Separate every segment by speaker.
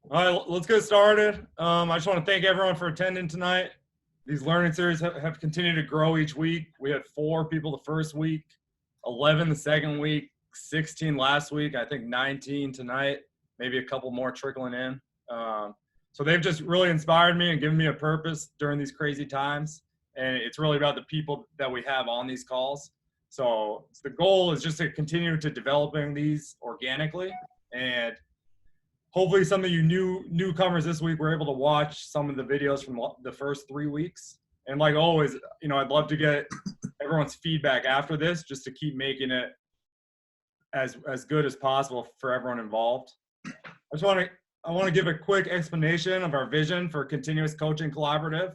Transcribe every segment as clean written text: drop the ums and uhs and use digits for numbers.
Speaker 1: All right, let's get started. I just want to thank everyone for attending tonight. These learning series have continued to grow each week. We had 4 people the first week, 11 the second week, 16 last week, I think 19 tonight, maybe a couple more trickling in. So they've just really inspired me and given me a purpose during these crazy times. And it's really about the people that we have on these calls. So the goal is just to continue to developing these organically, and hopefully some of you newcomers this week were able to watch some of the videos from the first 3 weeks. And like always, I'd love to get everyone's feedback after this just to keep making it as good as possible for everyone involved. I want to give a quick explanation of our vision for Continuous Coaching Collaborative.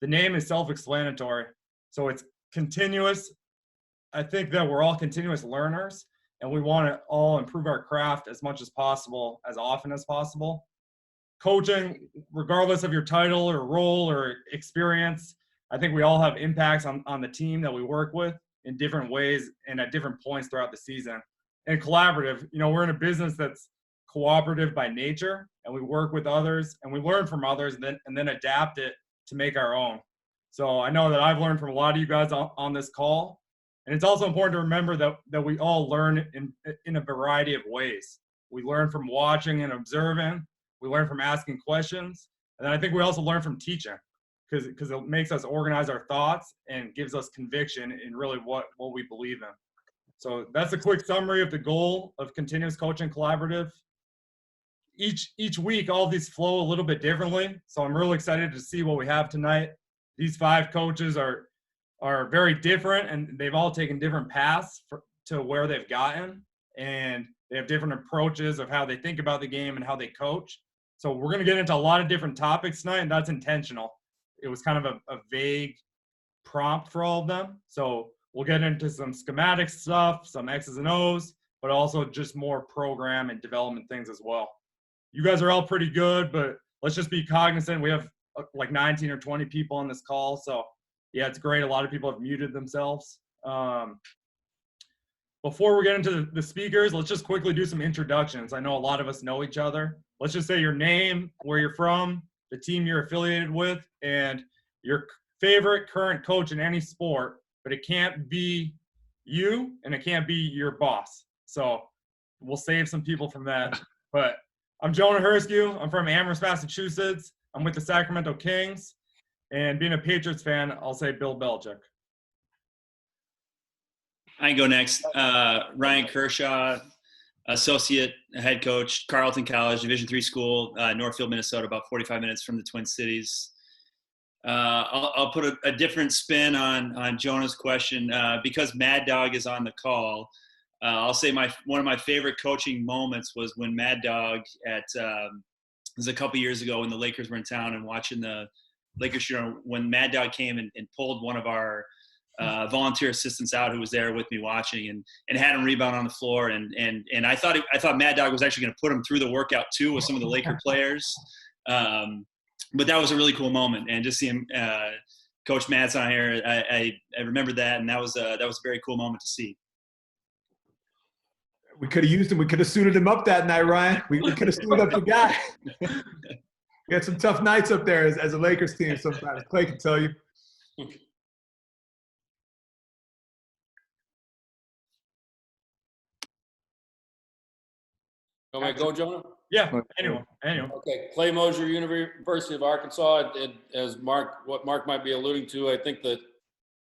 Speaker 1: The name is self-explanatory. So it's continuous. I think that we're all continuous learners, and we want to all improve our craft as much as possible, as often as possible. Coaching, regardless of your title or role or experience, I think we all have impacts on the team that we work with in different ways and at different points throughout the season. And collaborative, we're in a business that's cooperative by nature, and we work with others and we learn from others and then adapt it to make our own. So I know that I've learned from a lot of you guys on this call. And it's also important to remember that we all learn in a variety of ways. We learn from watching and observing. We learn from asking questions. And then I think we also learn from teaching because it makes us organize our thoughts and gives us conviction in really what we believe in. So that's a quick summary of the goal of Continuous Coaching Collaborative. Each week, all of these flow a little bit differently. So I'm really excited to see what we have tonight. These 5 coaches are very different, and they've all taken different paths to where they've gotten, and they have different approaches of how they think about the game and how they coach. So we're going to get into a lot of different topics tonight, and that's intentional. It was kind of a vague prompt for all of them. So we'll get into some schematic stuff, some X's and O's, but also just more program and development things as well. You guys are all pretty good, but let's just be cognizant. We have like 19 or 20 people on this call, so yeah, it's great. A lot of people have muted themselves. Before we get into the speakers, let's just quickly do some introductions. I know a lot of us know each other. Let's just say your name, where you're from, the team you're affiliated with, and your favorite current coach in any sport, but it can't be you and it can't be your boss. So we'll save some people from that. But I'm Jonah Hurskew. I'm from Amherst, Massachusetts. I'm with the Sacramento Kings. And being a Patriots fan, I'll say Bill Belichick.
Speaker 2: I can go next. Ryan Kershaw, associate head coach, Carleton College, Division III school, Northfield, Minnesota, about 45 minutes from the Twin Cities. I'll put a different spin on Jonah's question. Because Mad Dog is on the call, I'll say one of my favorite coaching moments was when Mad Dog it was a couple years ago when the Lakers were in town and watching the Lakers shoot, when Mad Dog came and pulled one of our volunteer assistants out who was there with me watching and had him rebound on the floor. And I thought Mad Dog was actually going to put him through the workout too with some of the Laker players. But that was a really cool moment. And just seeing Coach Madsen on here, I remember that. And that was a very cool moment to see.
Speaker 3: We could have used him. We could have suited him up that night, Ryan. We could have suited up the guy. We had some tough nights up there as a Lakers team sometimes. Clay can tell you.
Speaker 4: Am I go, Jonah?
Speaker 1: Yeah, anyone.
Speaker 4: Okay, Clay Moser, University of Arkansas. As what Mark might be alluding to, I think the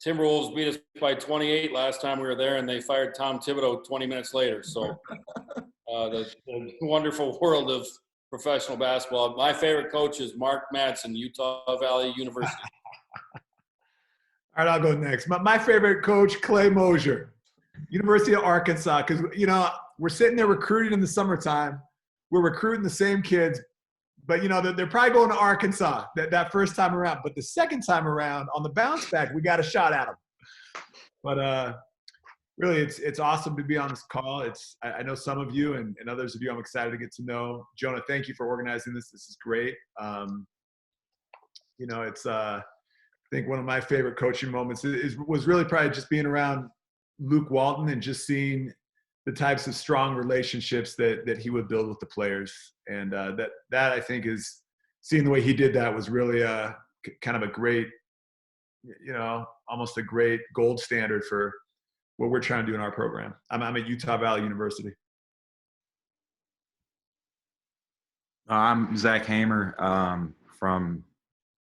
Speaker 4: Timberwolves beat us by 28 last time we were there, and they fired Tom Thibodeau 20 minutes later. So the wonderful world of professional basketball. My favorite coach is Mark Madsen, Utah Valley University.
Speaker 3: All right, I'll go next. My favorite coach, Clay Moser, University of Arkansas, because, we're sitting there recruiting in the summertime. We're recruiting the same kids, but, they're probably going to Arkansas that first time around. But the second time around, on the bounce back, we got a shot at them. But really, it's awesome to be on this call. I know some of you and others of you I'm excited to get to know. Jonah, thank you for organizing this. This is great. It's I think one of my favorite coaching moments was really probably just being around Luke Walton and just seeing the types of strong relationships that he would build with the players. And that I think is, seeing the way he did that was really kind of a great, almost a great gold standard for what we're trying to do in our program. I'm at Utah Valley University.
Speaker 5: I'm Zach Hamer from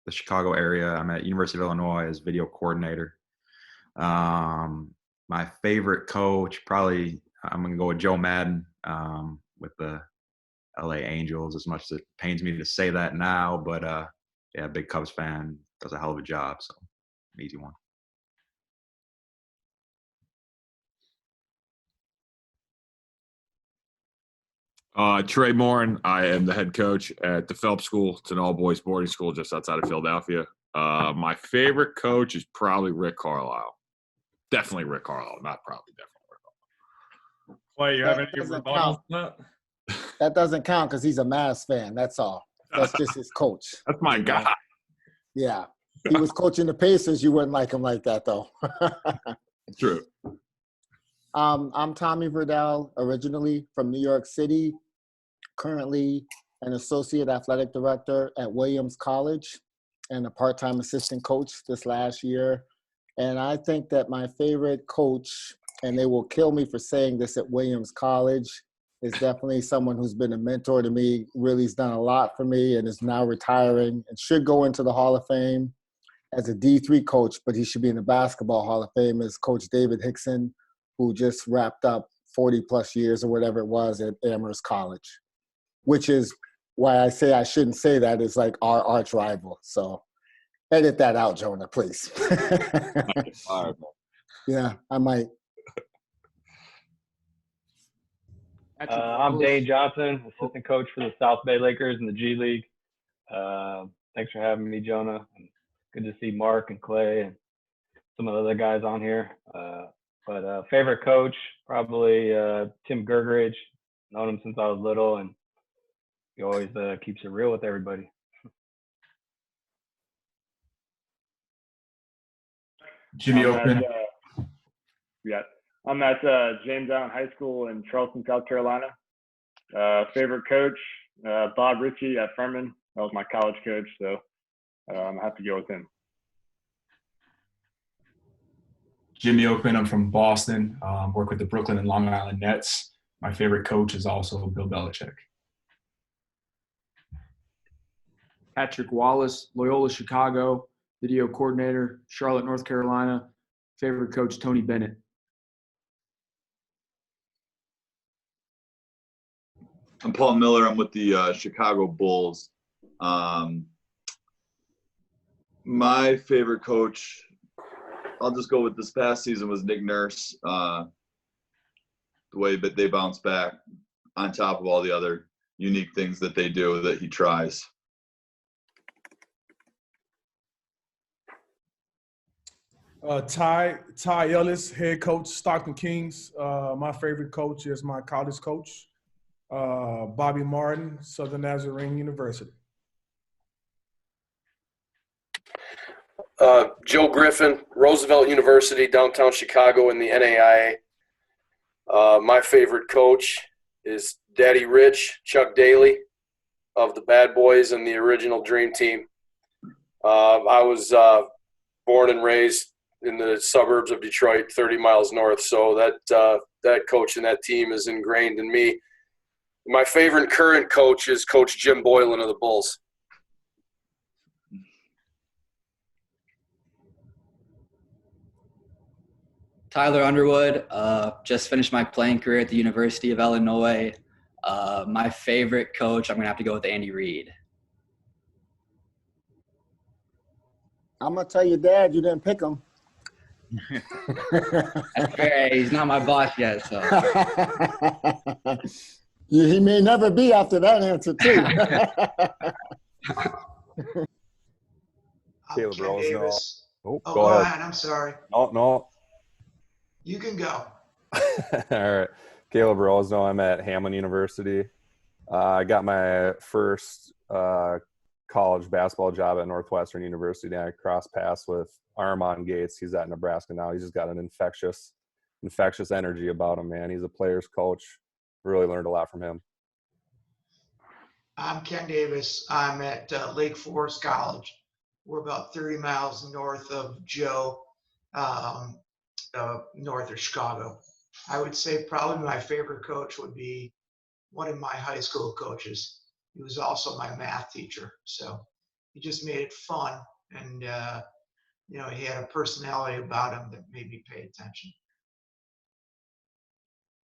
Speaker 5: the Chicago area. I'm at University of Illinois as video coordinator. My favorite coach, probably I'm going to go with Joe Madden with the LA Angels, as much as it pains me to say that now. But, yeah, big Cubs fan, does a hell of a job. So, an easy one.
Speaker 6: Trey Morin. I am the head coach at the Phelps School. It's an all-boys boarding school just outside of Philadelphia. My favorite coach is probably Rick Carlisle. Definitely Rick Carlisle, not probably, definitely Rick Carlisle.
Speaker 1: Clay, you have any rebuttals to that?
Speaker 7: That doesn't count because he's a Mavs fan. That's all. That's just his coach.
Speaker 6: That's my guy.
Speaker 7: Yeah. He was coaching the Pacers. You wouldn't like him like that, though.
Speaker 6: True.
Speaker 7: I'm Tommy Verdell, originally from New York City, currently an associate athletic director at Williams College and a part-time assistant coach this last year. And I think that my favorite coach, and they will kill me for saying this at Williams College, is definitely someone who's been a mentor to me, really has done a lot for me and is now retiring and should go into the Hall of Fame as a D3 coach, but he should be in the Basketball Hall of Fame, is Coach David Hickson, who just wrapped up 40-plus years or whatever it was at Amherst College, which is why I say I shouldn't say that. It's like our arch rival. So edit that out, Jonah, please.
Speaker 6: All right.
Speaker 7: Yeah, I might.
Speaker 8: I'm Dane Johnson, assistant coach for the South Bay Lakers in the G League. Thanks for having me, Jonah. Good to see Mark and Clay and some of the other guys on here. But favorite coach, probably Tim Gergerich. Known him since I was little, and he always keeps it real with everybody.
Speaker 3: Jimmy Oakman.
Speaker 9: I'm at James Allen High School in Charleston, South Carolina. Favorite coach, Bob Ritchie at Furman. That was my college coach, so I have to go with him.
Speaker 10: Jimmy Oakman. I'm from Boston. Work with the Brooklyn and Long Island Nets. My favorite coach is also Bill Belichick.
Speaker 11: Patrick Wallace, Loyola Chicago, video coordinator, Charlotte, North Carolina. Favorite coach, Tony Bennett.
Speaker 12: I'm Paul Miller. I'm with the Chicago Bulls. My favorite coach, I'll just go with this past season, was Nick Nurse. The way that they bounce back on top of all the other unique things that they do that he tries.
Speaker 13: Ty Ellis, head coach, Stockton Kings. My favorite coach is my college coach, Bobby Martin, Southern Nazarene University.
Speaker 14: Joe Griffin, Roosevelt University, downtown Chicago in the NAIA. My favorite coach is Daddy Rich, Chuck Daly of the Bad Boys and the original Dream Team. I was born and raised in the suburbs of Detroit, 30 miles north, so that coach and that team is ingrained in me. My favorite current coach is Coach Jim Boylan of the Bulls.
Speaker 15: Tyler Underwood, just finished my playing career at the University of Illinois. My favorite coach, I'm going to have to go with Andy Reid.
Speaker 7: I'm going to tell your dad you didn't pick him.
Speaker 15: That's fair. He's not my boss yet, so.
Speaker 7: He may never be after that answer, too.
Speaker 16: Caleb Rose.
Speaker 17: Oh,
Speaker 16: Go
Speaker 17: go
Speaker 16: ahead.
Speaker 17: ahead. I'm sorry.
Speaker 16: No.
Speaker 17: You can go.
Speaker 16: All right. Caleb Rosno. I'm at Hamlin University. I got my first college basketball job at Northwestern University. And I crossed paths with Armand Gates. He's at Nebraska now. He's just got an infectious infectious energy about him, man. He's a player's coach. Really learned a lot from him.
Speaker 17: I'm Ken Davis. I'm at Lake Forest College. We're about 30 miles north of Joe, north of Chicago. I would say probably my favorite coach would be one of my high school coaches. He was also my math teacher. So he just made it fun. And, he had a personality about him that made me pay attention.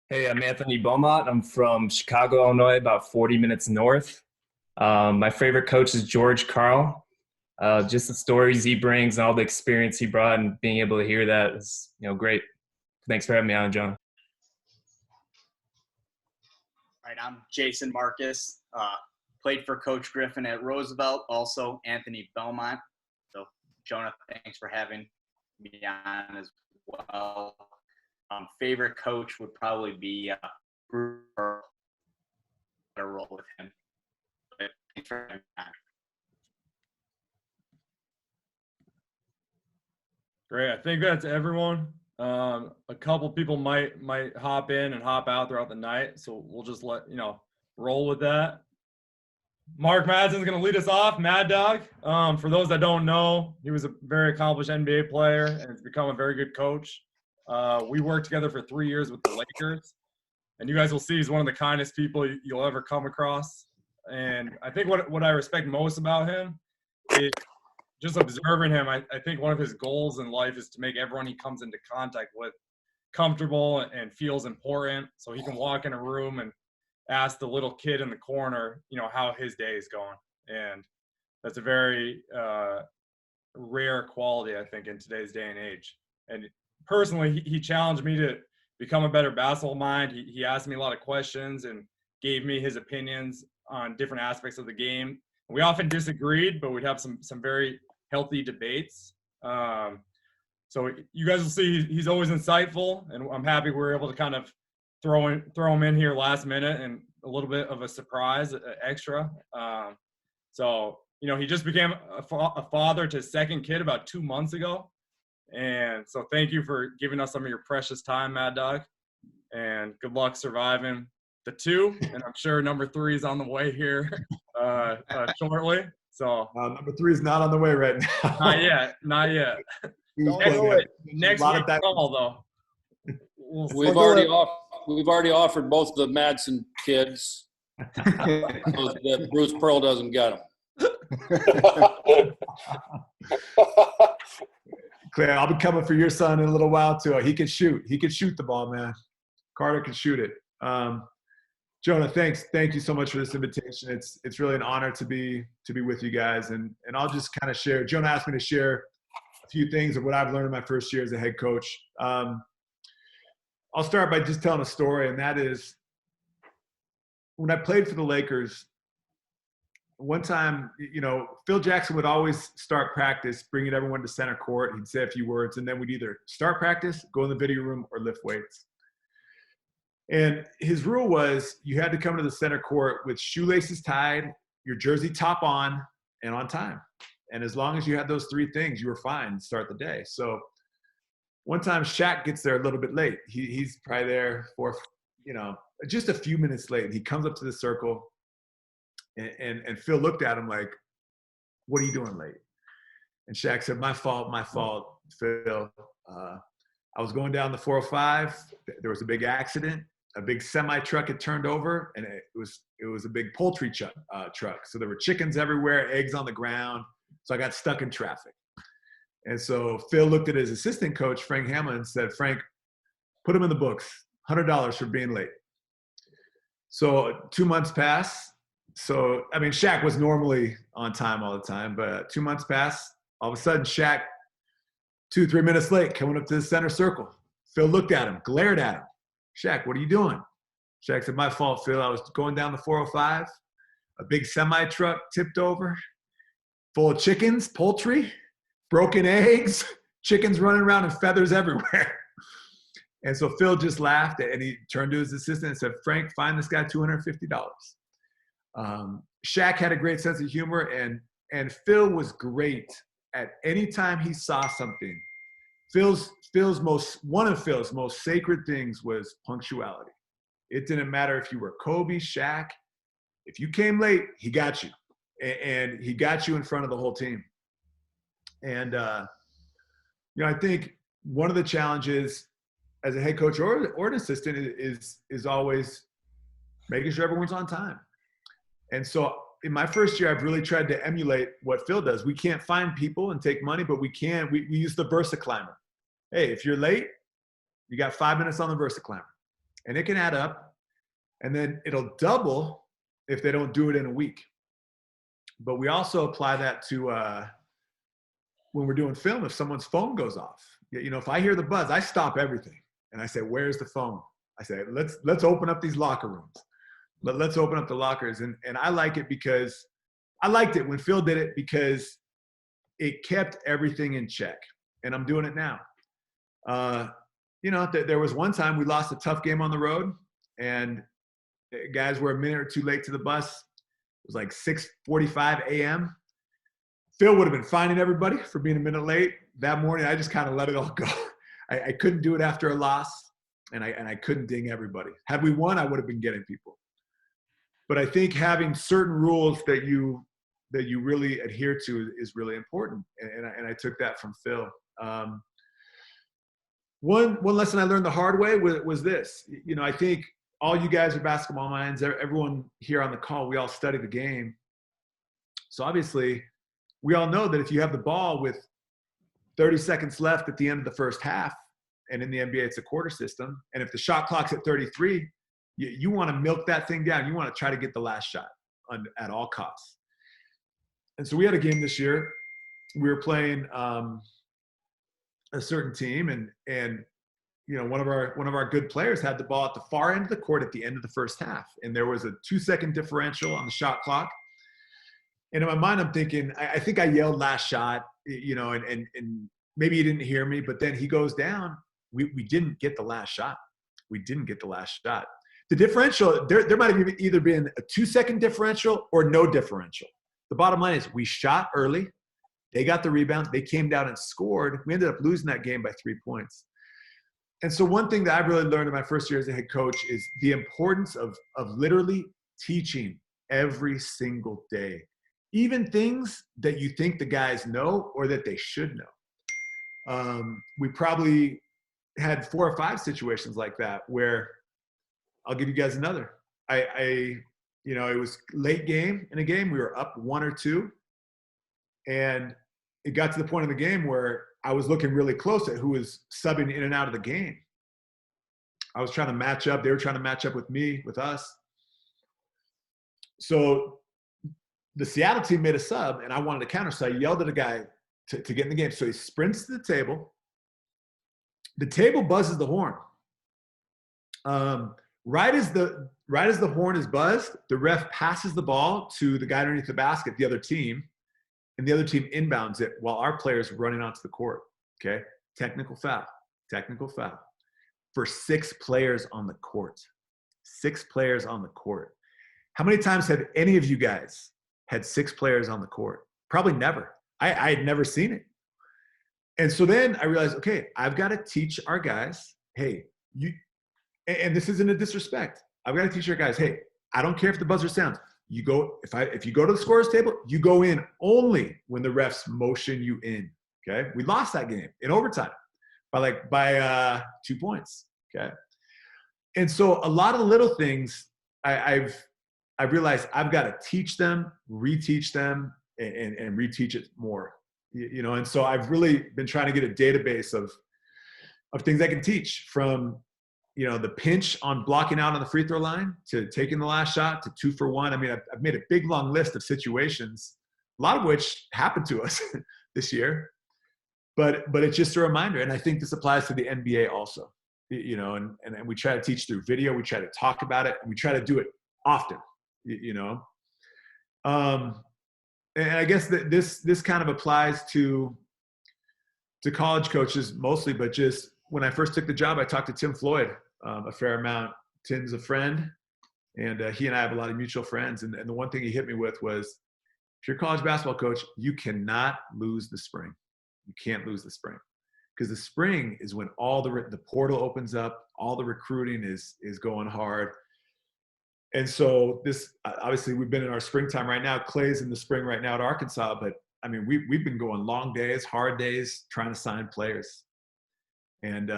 Speaker 18: Hey, I'm Anthony Beaumont. I'm from Chicago, Illinois, about 40 minutes north. My favorite coach is George Karl. Just the stories he brings and all the experience he brought, and being able to hear that is, great. Thanks for having me on, John.
Speaker 19: All right, I'm Jason Marcus. Played for Coach Griffin at Roosevelt, also Anthony Belmont. So, Jonah, thanks for having me on as well. Favorite coach would probably be Bruce Pearl. A role with him. But thanks for having me on.
Speaker 1: Great. I think that's everyone. A couple people might hop in and hop out throughout the night, so we'll just roll with that. Mark Madsen's going to lead us off. Mad Dog. For those that don't know, he was a very accomplished NBA player and has become a very good coach. We worked together for 3 years with the Lakers, and you guys will see he's one of the kindest people you'll ever come across. And I think what I respect most about him is just observing him. I think one of his goals in life is to make everyone he comes into contact with comfortable and feels important, so he can walk in a room and ask the little kid in the corner, how his day is going. And that's a very rare quality, I think, in today's day and age. And personally, he challenged me to become a better basketball mind. He asked me a lot of questions and gave me his opinions on different aspects of the game. We often disagreed, but we'd have some very healthy debates. So you guys will see he's always insightful, and I'm happy we're able to kind of throw him in here last minute and a little bit of a surprise extra. So he just became a father to his second kid about 2 months ago. And so thank you for giving us some of your precious time, Mad Dog. And good luck surviving the 2. And I'm sure number 3 is on the way here shortly. So
Speaker 3: number 3 is not on the way right now.
Speaker 1: Not yet. Next week call, though.
Speaker 4: We've already offered both the Madsen kids so that Bruce Pearl doesn't get them.
Speaker 3: Claire, I'll be coming for your son in a little while too. He can shoot. He can shoot the ball, man. Carter can shoot it. Jonah, thanks. Thank you so much for this invitation. It's really an honor to be with you guys. And I'll just kind of share. Jonah asked me to share a few things of what I've learned in my first year as a head coach. I'll start by just telling a story, and that is when I played for the Lakers, one time, Phil Jackson would always start practice, bringing everyone to center court. He'd say a few words, and then we'd either start practice, go in the video room, or lift weights. And his rule was you had to come to the center court with shoelaces tied, your jersey top on, and on time. And as long as you had those 3 things, you were fine to start the day. So one time Shaq gets there a little bit late. He's probably there for, just a few minutes late. And he comes up to the circle, and Phil looked at him like, "What are you doing late?" And Shaq said, my fault, Phil. I was going down the 405. There was a big accident. A big semi truck had turned over, and it was a big poultry truck. So there were chickens everywhere, eggs on the ground. So I got stuck in traffic. And so Phil looked at his assistant coach, Frank Hamlin, and said, "Frank, put him in the books, $100 for being late." So 2 months pass. So, Shaq was normally on time all the time, but 2 months pass. All of a sudden, Shaq, 2-3 minutes late, coming up to the center circle. Phil looked at him, glared at him. "Shaq, what are you doing?" Shaq said, "My fault, Phil. I was going down the 405. A big semi truck tipped over, full of chickens, poultry, broken eggs, chickens running around and feathers everywhere." And so Phil just laughed, and he turned to his assistant and said, "Frank, find this guy $250. Shaq had a great sense of humor, and Phil was great at any time he saw something one of Phil's most sacred things was punctuality. It didn't matter if you were Kobe, Shaq. If you came late, he got you, and he got you in front of the whole team. And I think one of the challenges as a head coach or an assistant is always making sure everyone's on time. And so in my first year, I've really tried to emulate what Phil does. We can't find people and take money, but we use the VersaClimber. Hey, if you're late, you got 5 minutes on the VersaClimber. And it can add up. And then it'll double if they don't do it in a week. But we also apply that to when we're doing film, if someone's phone goes off. If I hear the buzz, I stop everything. And I say, where's the phone? I say, let's open up these locker rooms. Let's open up the lockers. And I like it because I liked it when Phil did it because it kept everything in check. And I'm doing it now. There was one time we lost a tough game on the road and guys were a minute or two late to the bus. It was like 6:45 a.m. Phil would have been fining everybody for being a minute late. That morning, I just kind of let it all go. I couldn't do it after a loss, and I couldn't ding everybody. Had we won, I would have been getting people. But I think having certain rules that you really adhere to is really important, and I took that from Phil. One lesson I learned the hard way was this. I think all you guys are basketball minds. Everyone here on the call, we all study the game. So obviously, we all know that if you have the ball with 30 seconds left at the end of the first half, and in the NBA it's a quarter system, and if the shot clock's at 33, you want to milk that thing down. You want to try to get the last shot at all costs. And so we had a game this year. We were playing a certain team, and one of our good players had the ball at the far end of the court at the end of the first half, and there was a 2-second differential on the shot clock. And in my mind, I'm thinking, I think I yelled last shot, and maybe he didn't hear me, but then he goes down. We didn't get the last shot. We didn't get the last shot. The differential, there might have either been a 2-second differential or no differential. The bottom line is we shot early. They got the rebound. They came down and scored. We ended up losing that game by 3 points. And so one thing that I've really learned in my first year as a head coach is the importance of literally teaching every single day. Even things that you think the guys know or that they should know. We probably had 4 or 5 situations like that where I'll give you guys another. It was late game in a game. We were up 1 or 2. And it got to the point in the game where I was looking really close at who was subbing in and out of the game. I was trying to match up. They were trying to match up with me, with us. So the Seattle team made a sub, and I wanted to counter. So I yelled at a guy to get in the game. So he sprints to the table. The table buzzes the horn. Right as the horn is buzzed, the ref passes the ball to the guy underneath the basket, the other team, and the other team inbounds it while our players are running onto the court. Okay, technical foul for 6 players on the court. 6 players on the court. How many times have any of you guys had 6 players on the court? Probably never. I had never seen it. And so then I realized, okay, I've got to teach our guys, hey, and this isn't a disrespect. I've got to teach our guys, hey, I don't care if the buzzer sounds. You go, if you go to the scorer's table, you go in only when the refs motion you in. Okay. We lost that game in overtime by 2 points. Okay. And so a lot of the little things I've realized I've got to teach them, reteach them, and reteach it more, and so I've really been trying to get a database of things I can teach, from, the pinch on blocking out on the free throw line to taking the last shot to 2 for 1. I mean, I've made a big, long list of situations, a lot of which happened to us this year, but it's just a reminder. And I think this applies to the NBA also, and we try to teach through video. We try to talk about it, and we try to do it often, and I guess that this kind of applies to college coaches mostly, but just when I first took the job, I talked to Tim Floyd a fair amount. Tim's a friend, and he and I have a lot of mutual friends. And the one thing he hit me with was, if you're a college basketball coach, you cannot lose the spring. You can't lose the spring. because the spring is when all the portal opens up, all the recruiting is going hard. And so this, obviously we've been in our springtime right now. Clay's in the spring right now at Arkansas, but I mean, we've been going long days, hard days, trying to sign players. And,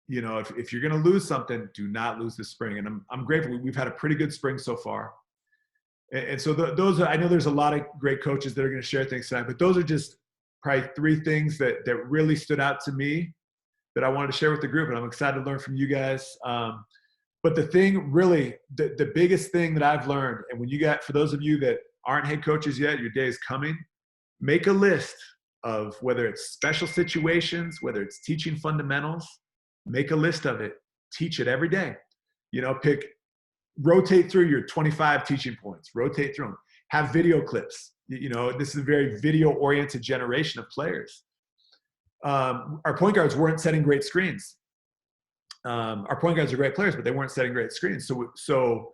Speaker 3: you know, if you're going to lose something, do not lose this spring. And I'm grateful. We've had a pretty good spring so far. And so those are, I know there's a lot of great coaches that are going to share things tonight, but those are just probably 3 things that really stood out to me that I wanted to share with the group. And I'm excited to learn from you guys. But the thing really, the biggest thing that I've learned, and when you got, for those of you that aren't head coaches yet, your day is coming, make a list of whether it's special situations, whether it's teaching fundamentals, make a list of it, teach it every day. You know, rotate through your 25 teaching points, rotate through them, have video clips. You know, this is a very video oriented generation of players. Our point guards weren't setting great screens. Our point guards are great players, but they weren't setting great screens. So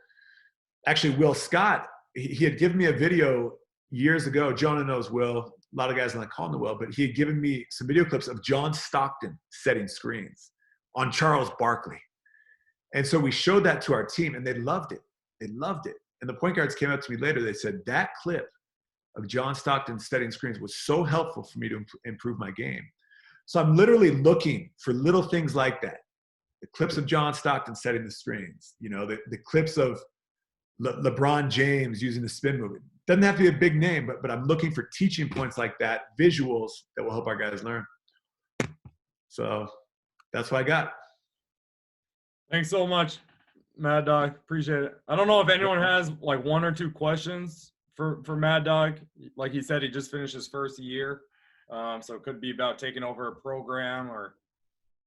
Speaker 3: actually Will Scott, he had given me a video years ago. Jonah knows Will, a lot of guys on the call know Will, but he had given me some video clips of John Stockton setting screens on Charles Barkley. And so we showed that to our team and they loved it. They loved it. And the point guards came up to me later. They said, that clip of John Stockton setting screens was so helpful for me to improve my game. So I'm literally looking for little things like that. The clips of John Stockton setting the screens, you know, the clips of LeBron James using the spin move. It doesn't have to be a big name, but I'm looking for teaching points like that, visuals that will help our guys learn. So that's what I got.
Speaker 1: Thanks so much, Mad Dog. Appreciate it. I don't know if anyone has like 1 or 2 questions for Mad Dog. Like he said, he just finished his first year. So it could be about taking over a program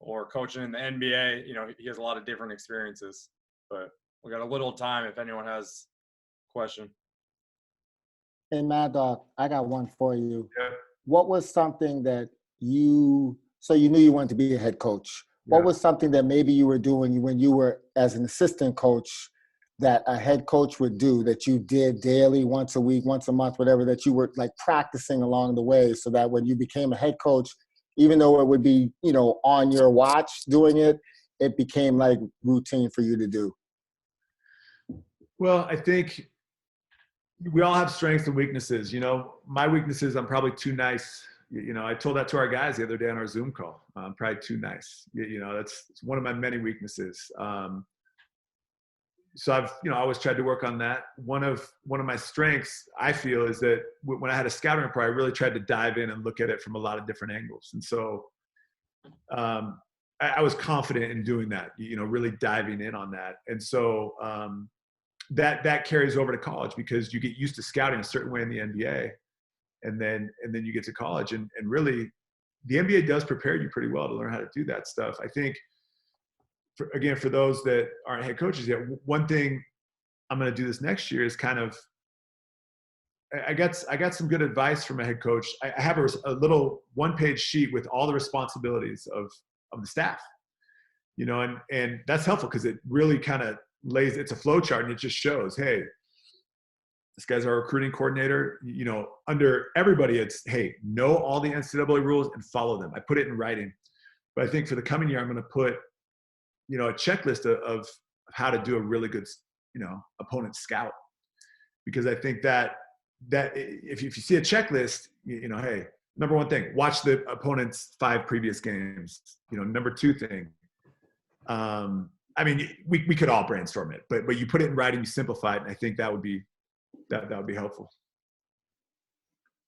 Speaker 1: or coaching in the NBA. You know, he has a lot of different experiences, but we got a little time if anyone has a question.
Speaker 7: Hey, Mad Dog, I got one for you.
Speaker 3: Yeah.
Speaker 7: What was something that so you knew you wanted to be a head coach. What was something that maybe you were doing when you were as an assistant coach that a head coach would do that you did daily, once a week, once a month, whatever, that you were like practicing along the way so that when you became a head coach, even though it would be, you know, on your watch doing it, it became like routine for you to do?
Speaker 3: Well, I think we all have strengths and weaknesses. You know, my weaknesses, I'm probably too nice. You know, I told that to our guys the other day on our Zoom call. I'm probably too nice. You know, it's one of my many weaknesses. So I've, you know, I always tried to work on that. One of my strengths, I feel, is that when I had a scouting report, I really tried to dive in and look at it from a lot of different angles. And so I was confident in doing that, you know, really diving in on that. And so that carries over to college because you get used to scouting a certain way in the NBA. And then you get to college and really the NBA does prepare you pretty well to learn how to do that stuff. I think, for those that aren't head coaches yet, one thing I'm going to do this next year is kind of, I got some good advice from a head coach. I have a little 1-page sheet with all the responsibilities of the staff, you know, and that's helpful because it really kind of it's a flow chart and it just shows, hey, this guy's our recruiting coordinator. You know, under everybody, it's, hey, know all the NCAA rules and follow them. I put it in writing. But I think for the coming year, I'm going to put, you know, a checklist of how to do a really good, you know, opponent scout. Because I think that if you see a checklist, you know, hey, number 1 thing, watch the opponent's 5 previous games. You know, number 2 thing, I mean, we could all brainstorm it, but you put it in writing, you simplify it, and I think that would be helpful.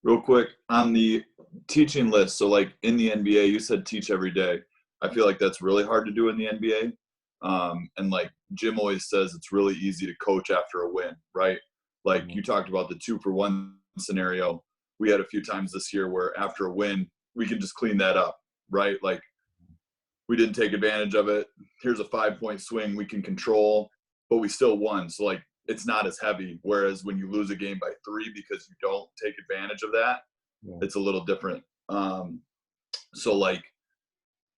Speaker 12: Real quick on the teaching list. So like in the NBA, you said teach every day. I feel like that's really hard to do in the NBA. And like Jim always says, it's really easy to coach after a win, right? Like you talked about the 2-for-1 scenario. We had a few times this year where after a win, we can just clean that up, right? Like we didn't take advantage of it. Here's a 5-point swing we can control, but we still won. So like, it's not as heavy. Whereas when you lose a game by 3 because you don't take advantage of that, it's a little different. So like,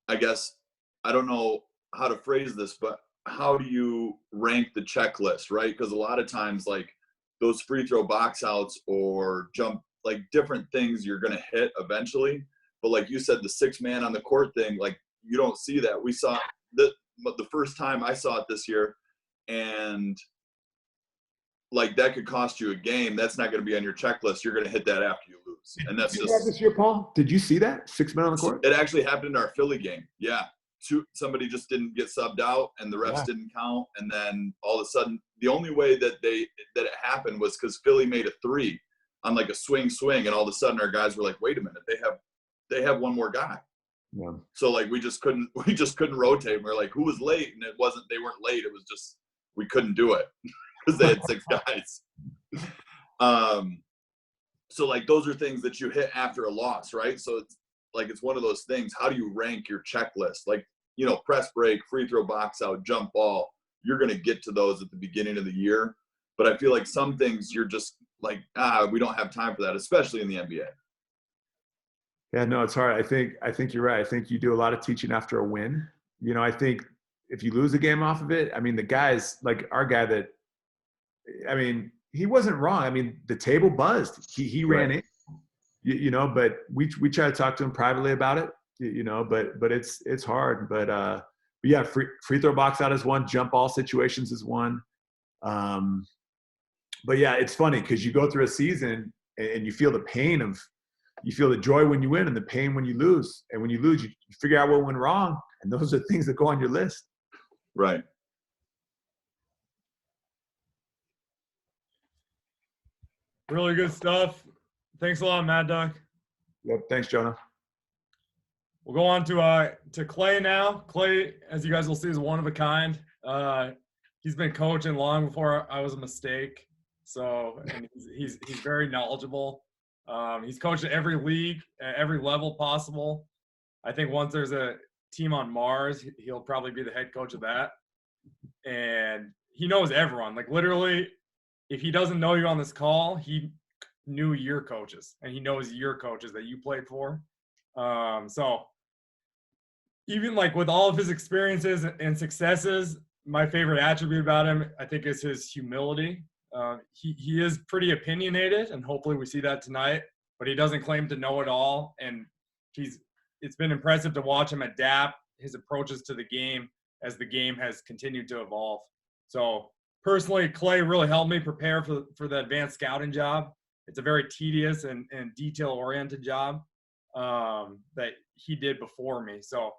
Speaker 12: I guess, I don't know how to phrase this, but how do you rank the checklist, right? Because a lot of times like those free throw box outs or jump, like different things you're going to hit eventually, But like you said, the 6-man on the court thing, like you don't see that. We saw the first time I saw it this year, and like that could cost you a game. That's not going to be on your checklist. You're going to hit that after you lose, and that's
Speaker 3: Did you see that
Speaker 12: just
Speaker 3: this year, Paul? Did you see that 6 men on the court?
Speaker 12: It actually happened in our Philly game. Yeah. Somebody just didn't get subbed out and the refs
Speaker 3: Yeah.
Speaker 12: didn't count. And then all of a sudden, the only way that it happened was because Philly made a 3 on like a swing. And all of a sudden our guys were like, wait a minute, they have one more guy.
Speaker 3: Yeah.
Speaker 12: So like, we just couldn't rotate. We were like, who was late? And they weren't late. It was just, we couldn't do it because they had 6 guys. So like, those are things that you hit after a loss, right? So it's one of those things. How do you rank your checklist? Like, press break, free throw, box out, jump ball. You're going to get to those at the beginning of the year. But I feel like some things you're just like, we don't have time for that, especially in the NBA.
Speaker 3: Yeah, no, it's hard. I think you're right. I think you do a lot of teaching after a win. I think if you lose a game off of it, I mean, the guys, like our guy he wasn't wrong. I mean, the table buzzed. He ran in. But we try to talk to him privately about it, but it's hard. But yeah, free throw box out is one, jump ball situations is one. But yeah, it's funny because you go through a season and you feel the pain you feel the joy when you win and the pain when you lose. And when you lose, you figure out what went wrong. And those are things that go on your list.
Speaker 12: Right.
Speaker 1: Really good stuff. Thanks a lot, Mad Dog.
Speaker 3: Yep. Thanks, Jonah.
Speaker 1: We'll go on to Clay now. Clay, as you guys will see, is one of a kind. He's been coaching long before I was a mistake. So and he's very knowledgeable. He's coached at every league, at every level possible. I think once there's a team on Mars, he'll probably be the head coach of that. And he knows everyone. Like literally, if he doesn't know you on this call, he knew your coaches and he knows your coaches that you played for. So even like with all of his experiences and successes, my favorite attribute about him, I think, is his humility. He is pretty opinionated, and hopefully we see that tonight, but he doesn't claim to know it all. And it's been impressive to watch him adapt his approaches to the game as the game has continued to evolve. So personally, Clay really helped me prepare for the advanced scouting job. It's a very tedious and detail-oriented job that he did before me. So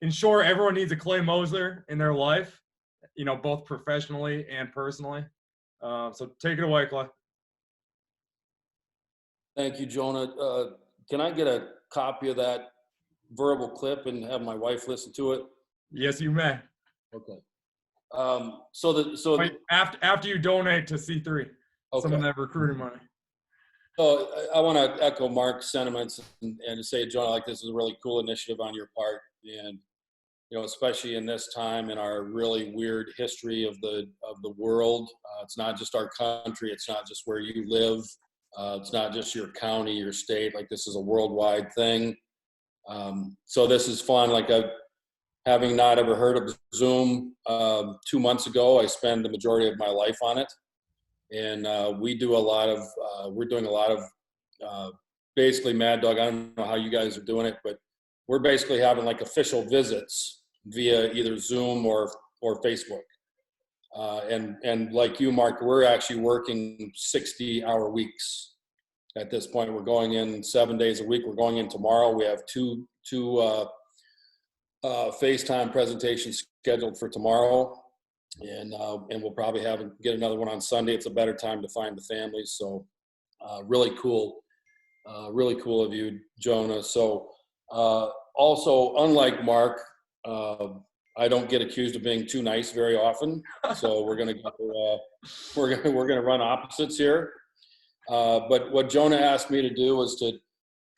Speaker 1: in short, everyone needs a Clay Moser in their life, both professionally and personally. So take it away, Clay.
Speaker 4: Thank you, Jonah. Can I get a copy of that verbal clip and have my wife listen to it?
Speaker 1: Yes, you may.
Speaker 4: Okay.
Speaker 1: Wait, after you donate to C3, some of that recruiting money.
Speaker 4: So I want to echo Mark's sentiments and to say, Jonah, like this is a really cool initiative on your part, and especially in this time in our really weird history of the world. It's not just our country. It's not just where you live. It's not just your county, your state. Like this is a worldwide thing. So this is fun. Like having not ever heard of Zoom 2 months ago, I spend the majority of my life on it. And we're doing a lot of basically, Mad Dog, I don't know how you guys are doing it, but we're basically having like official visits via either Zoom or Facebook. And like you, Mark, we're actually working 60-hour weeks at this point. We're going in 7 days a week. We're going in tomorrow. We have two FaceTime presentations scheduled for tomorrow. And we'll probably get another one on Sunday. It's a better time to find the families. So really cool of you, Jonah. So also, unlike Mark, I don't get accused of being too nice very often. So we're gonna run opposites here. But what Jonah asked me to do was to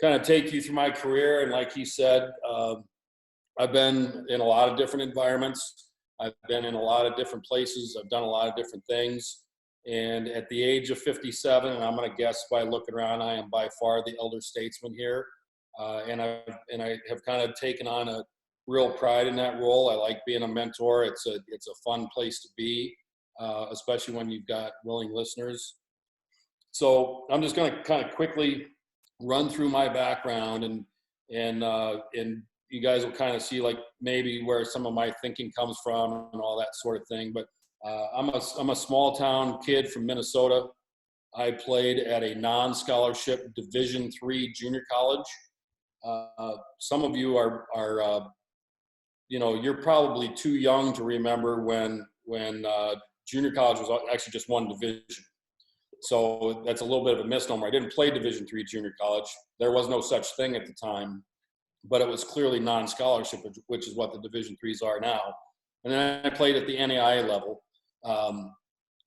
Speaker 4: kind of take you through my career, and like he said, I've been in a lot of different environments. I've been in a lot of different places. I've done a lot of different things. And at the age of 57, and I'm going to guess by looking around, I am by far the elder statesman here. And I have kind of taken on a real pride in that role. I like being a mentor. It's a fun place to be, especially when you've got willing listeners. So I'm just going to kind of quickly run through my background. And and you guys will kind of see like maybe where some of my thinking comes from and all that sort of thing. But I'm a small town kid from Minnesota. I played at a non-scholarship Division III junior college. Some of you are you're probably too young to remember when junior college was actually just one division. So that's a little bit of a misnomer. I didn't play Division III junior college. There was no such thing at the time, but it was clearly non-scholarship, which is what the Division IIIs are now. And then I played at the NAIA level.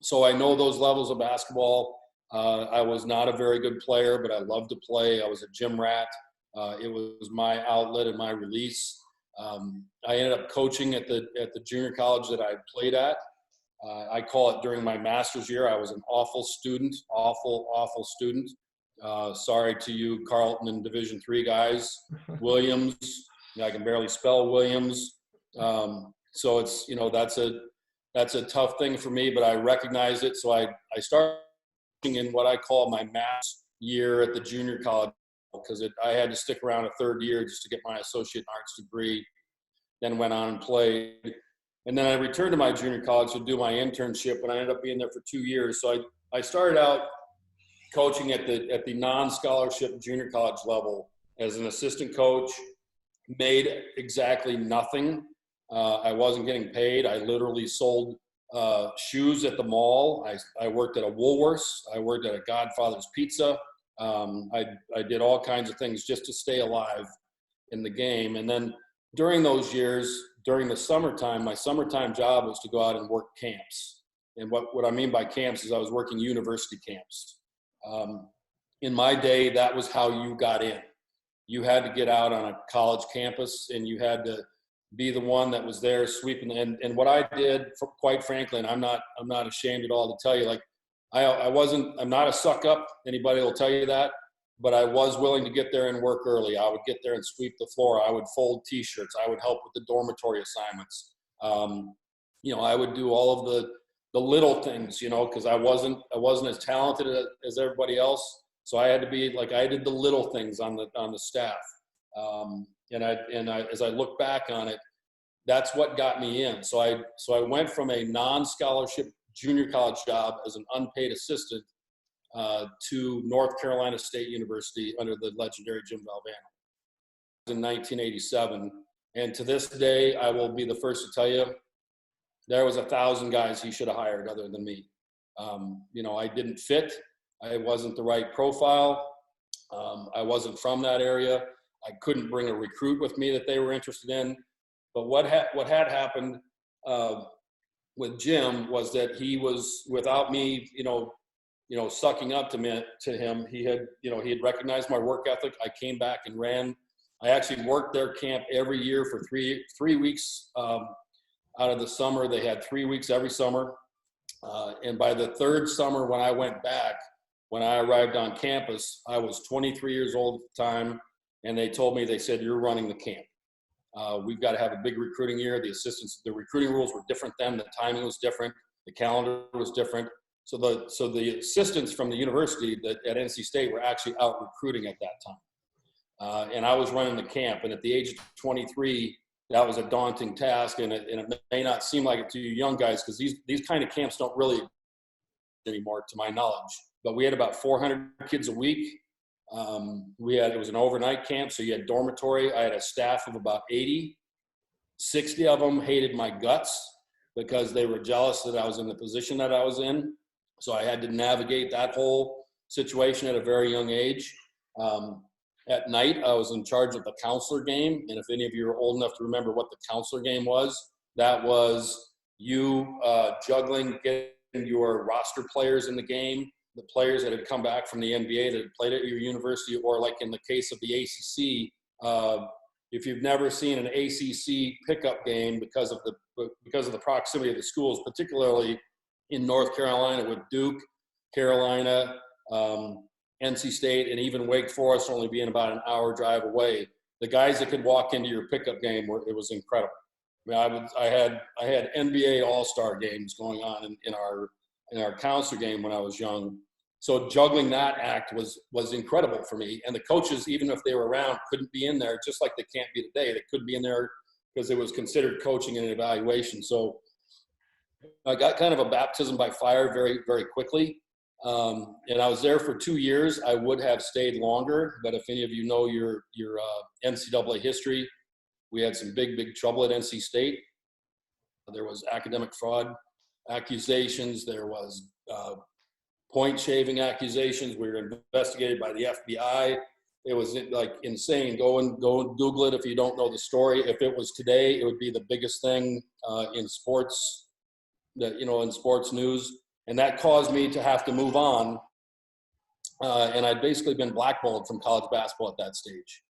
Speaker 4: So I know those levels of basketball. I was not a very good player, but I loved to play. I was a gym rat. It was my outlet and my release. I ended up coaching at the junior college that I played at. I call it during my master's year, I was an awful student, awful student. Sorry to you, Carleton and Division III guys. Williams, I can barely spell Williams. So it's, that's a tough thing for me, but I recognize it. So I started in what I call my master's year at the junior college, because I had to stick around a third year just to get my associate in arts degree, then went on and played. And then I returned to my junior college to do my internship, and I ended up being there for 2 years. So I started out coaching at the non-scholarship junior college level as an assistant coach, made exactly nothing. I wasn't getting paid. I literally sold shoes at the mall. I worked at a Woolworths. I worked at a Godfather's Pizza. I did all kinds of things just to stay alive in the game. And then during those years, during the summertime, my summertime job was to go out and work camps. And what I mean by camps is I was working university camps. In my day, that was how you got in. You had to get out on a college campus, and you had to be the one that was there sweeping. And what I did, quite frankly, and I'm not ashamed at all to tell you, like I'm not a suck up. Anybody will tell you that. But I was willing to get there and work early. I would get there and sweep the floor. I would fold T-shirts. I would help with the dormitory assignments. I would do all of the little things, because I wasn't as talented as everybody else. So I had to be like, I did the little things on the staff. As I look back on it, that's what got me in. So I went from a non-scholarship junior college job as an unpaid assistant to North Carolina State University under the legendary Jim Valvano in 1987. And to this day, I will be the first to tell you, there was 1,000 guys he should have hired other than me. I didn't fit. I wasn't the right profile. I wasn't from that area. I couldn't bring a recruit with me that they were interested in. But what had happened with Jim was that he was, without me, sucking up to him, he had recognized my work ethic. I came back and ran. I actually worked their camp every year for three weeks out of the summer. They had 3 weeks every summer. And by the third summer, when I went back, when I arrived on campus, I was 23 years old at the time. And they said, you're running the camp. We've got to have a big recruiting year. The recruiting rules were different then. The timing was different. The calendar was different. So the assistants from the university at NC State were actually out recruiting at that time. And I was running the camp. And at the age of 23, that was a daunting task. And it may not seem like it to you young guys, because these kind of camps don't really anymore, to my knowledge. But we had about 400 kids a week. It was an overnight camp, so you had dormitory. I had a staff of about 80. 60 of them hated my guts because they were jealous that I was in the position that I was in. So I had to navigate that whole situation at a very young age. At night, I was in charge of the counselor game. And if any of you are old enough to remember what the counselor game was, that was you juggling, getting your roster players in the game, the players that had come back from the NBA that had played at your university, or like in the case of the ACC, if you've never seen an ACC pickup game because of the proximity of the schools, particularly in North Carolina with Duke, Carolina, NC State, and even Wake Forest only being about an hour drive away, the guys that could walk into your pickup game it was incredible. I mean, I had NBA All-Star games going on in our counselor game when I was young. So juggling that act was incredible for me. And the coaches, even if they were around, couldn't be in there, just like they can't be today. They couldn't be in there because it was considered coaching and evaluation. So I got kind of a baptism by fire very, very quickly. And I was there for 2 years. I would have stayed longer, but if any of you know your NCAA history, we had some big trouble at NC State. There was academic fraud accusations. There was point shaving accusations. We were investigated by the FBI. It was like insane. Go and Google it if you don't know the story. If it was today, it would be the biggest thing in sports, in sports news. And that caused me to have to move on. And I'd basically been blackballed from college basketball at that stage.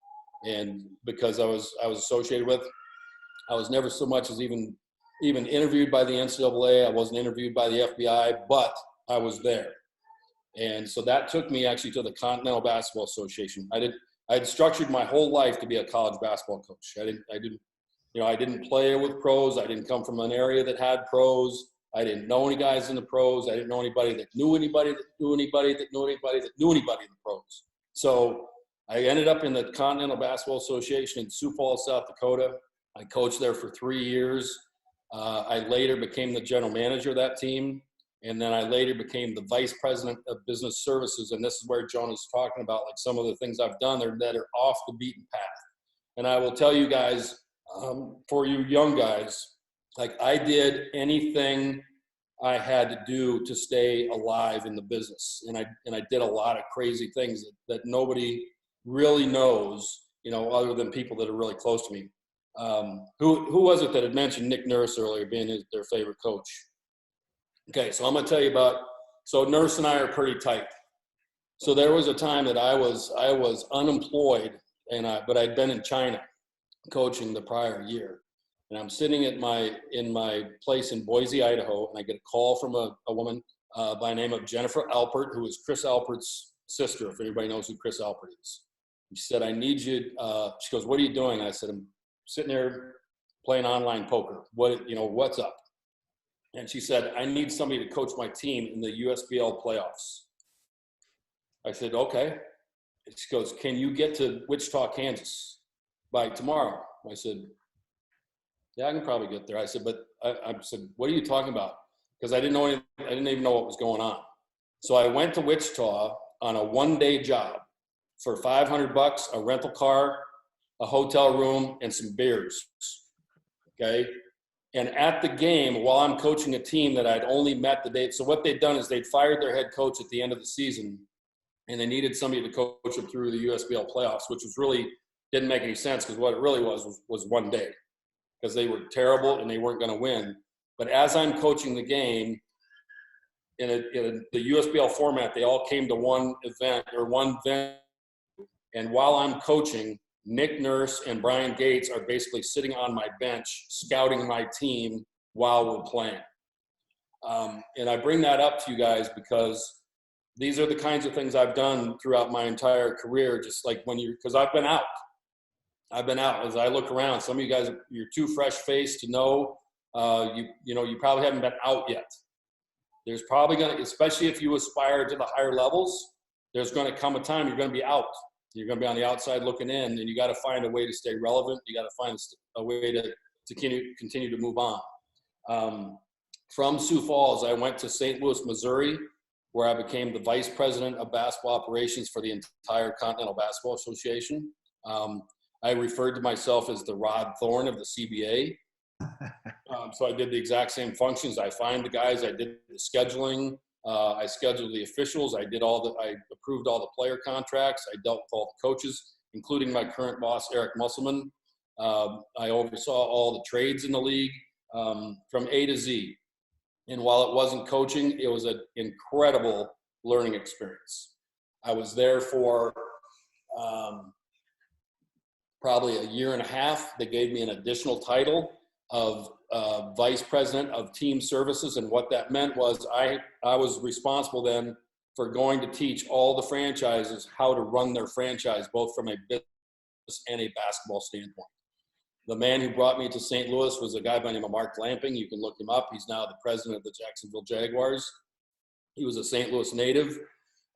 Speaker 4: And because I was associated with, I was never so much as even interviewed by the NCAA. I wasn't interviewed by the FBI, but I was there. And so that took me actually to the Continental Basketball Association. I had structured my whole life to be a college basketball coach. I didn't play with pros. I didn't come from an area that had pros. I didn't know any guys in the pros. I didn't know anybody that knew anybody that knew anybody that knew anybody that knew anybody in the pros. So I ended up in the Continental Basketball Association in Sioux Falls, South Dakota. I coached there for 3 years. I later became the general manager of that team. And then I later became the vice president of business services. And this is where Jonah's talking about, like, some of the things I've done there that are off the beaten path. And I will tell you guys, for you young guys, like, I did anything I had to do to stay alive in the business. And I did a lot of crazy things that nobody really knows, other than people that are really close to me. Who was it that had mentioned Nick Nurse earlier being their favorite coach? Okay, so I'm going to tell you so Nurse and I are pretty tight. So there was a time that I was unemployed, but I'd been in China coaching the prior year. And I'm sitting in my place in Boise, Idaho, and I get a call from a woman by the name of Jennifer Alpert, who is Chris Alpert's sister, if anybody knows who Chris Alpert is. She said, I need you. She goes, what are you doing? And I said, I'm sitting there playing online poker. What's up? And she said, I need somebody to coach my team in the USBL playoffs. I said, okay. And she goes, can you get to Wichita, Kansas by tomorrow? I said, yeah, I can probably get there. I said, but I said, what are you talking about? Because I didn't even know what was going on. So I went to Wichita on a 1-day job for $500, a rental car, a hotel room, and some beers. Okay. And at the game, while I'm coaching a team that I'd only met the day, so what they'd done is they'd fired their head coach at the end of the season, and they needed somebody to coach them through the USBL playoffs, which was really didn't make any sense, because what it really was 1 day, because they were terrible and they weren't going to win. But as I'm coaching the game in the USBL format, they all came to one event or one venue, and while I'm coaching, Nick Nurse and Brian Gates are basically sitting on my bench scouting my team while we're playing. And I bring that up to you guys because these are the kinds of things I've done throughout my entire career, just like because I've been out. As I look around, some of you guys, you're too fresh-faced to know. You probably haven't been out yet. There's probably especially if you aspire to the higher levels, there's going to come a time you're going to be out. You're going to be on the outside looking in, and you got to find a way to stay relevant. You got to find a way to continue to move on. From Sioux Falls, I went to St. Louis, Missouri, where I became the vice president of basketball operations for the entire Continental Basketball Association. I referred to myself as the Rod Thorne of the CBA. So I did the exact same functions. I find the guys. I did the scheduling. I scheduled the officials. I approved all the player contracts. I dealt with all the coaches, including my current boss, Eric Musselman. I oversaw all the trades in the league from A to Z. And while it wasn't coaching, it was an incredible learning experience. I was there for probably a year and a half. They gave me an additional title of vice president of team services. And what that meant was I was responsible then for going to teach all the franchises how to run their franchise, both from a business and a basketball standpoint. The man who brought me to St. Louis was a guy by the name of Mark Lamping. You can look him up. He's now the president of the Jacksonville Jaguars. He was a St. Louis native.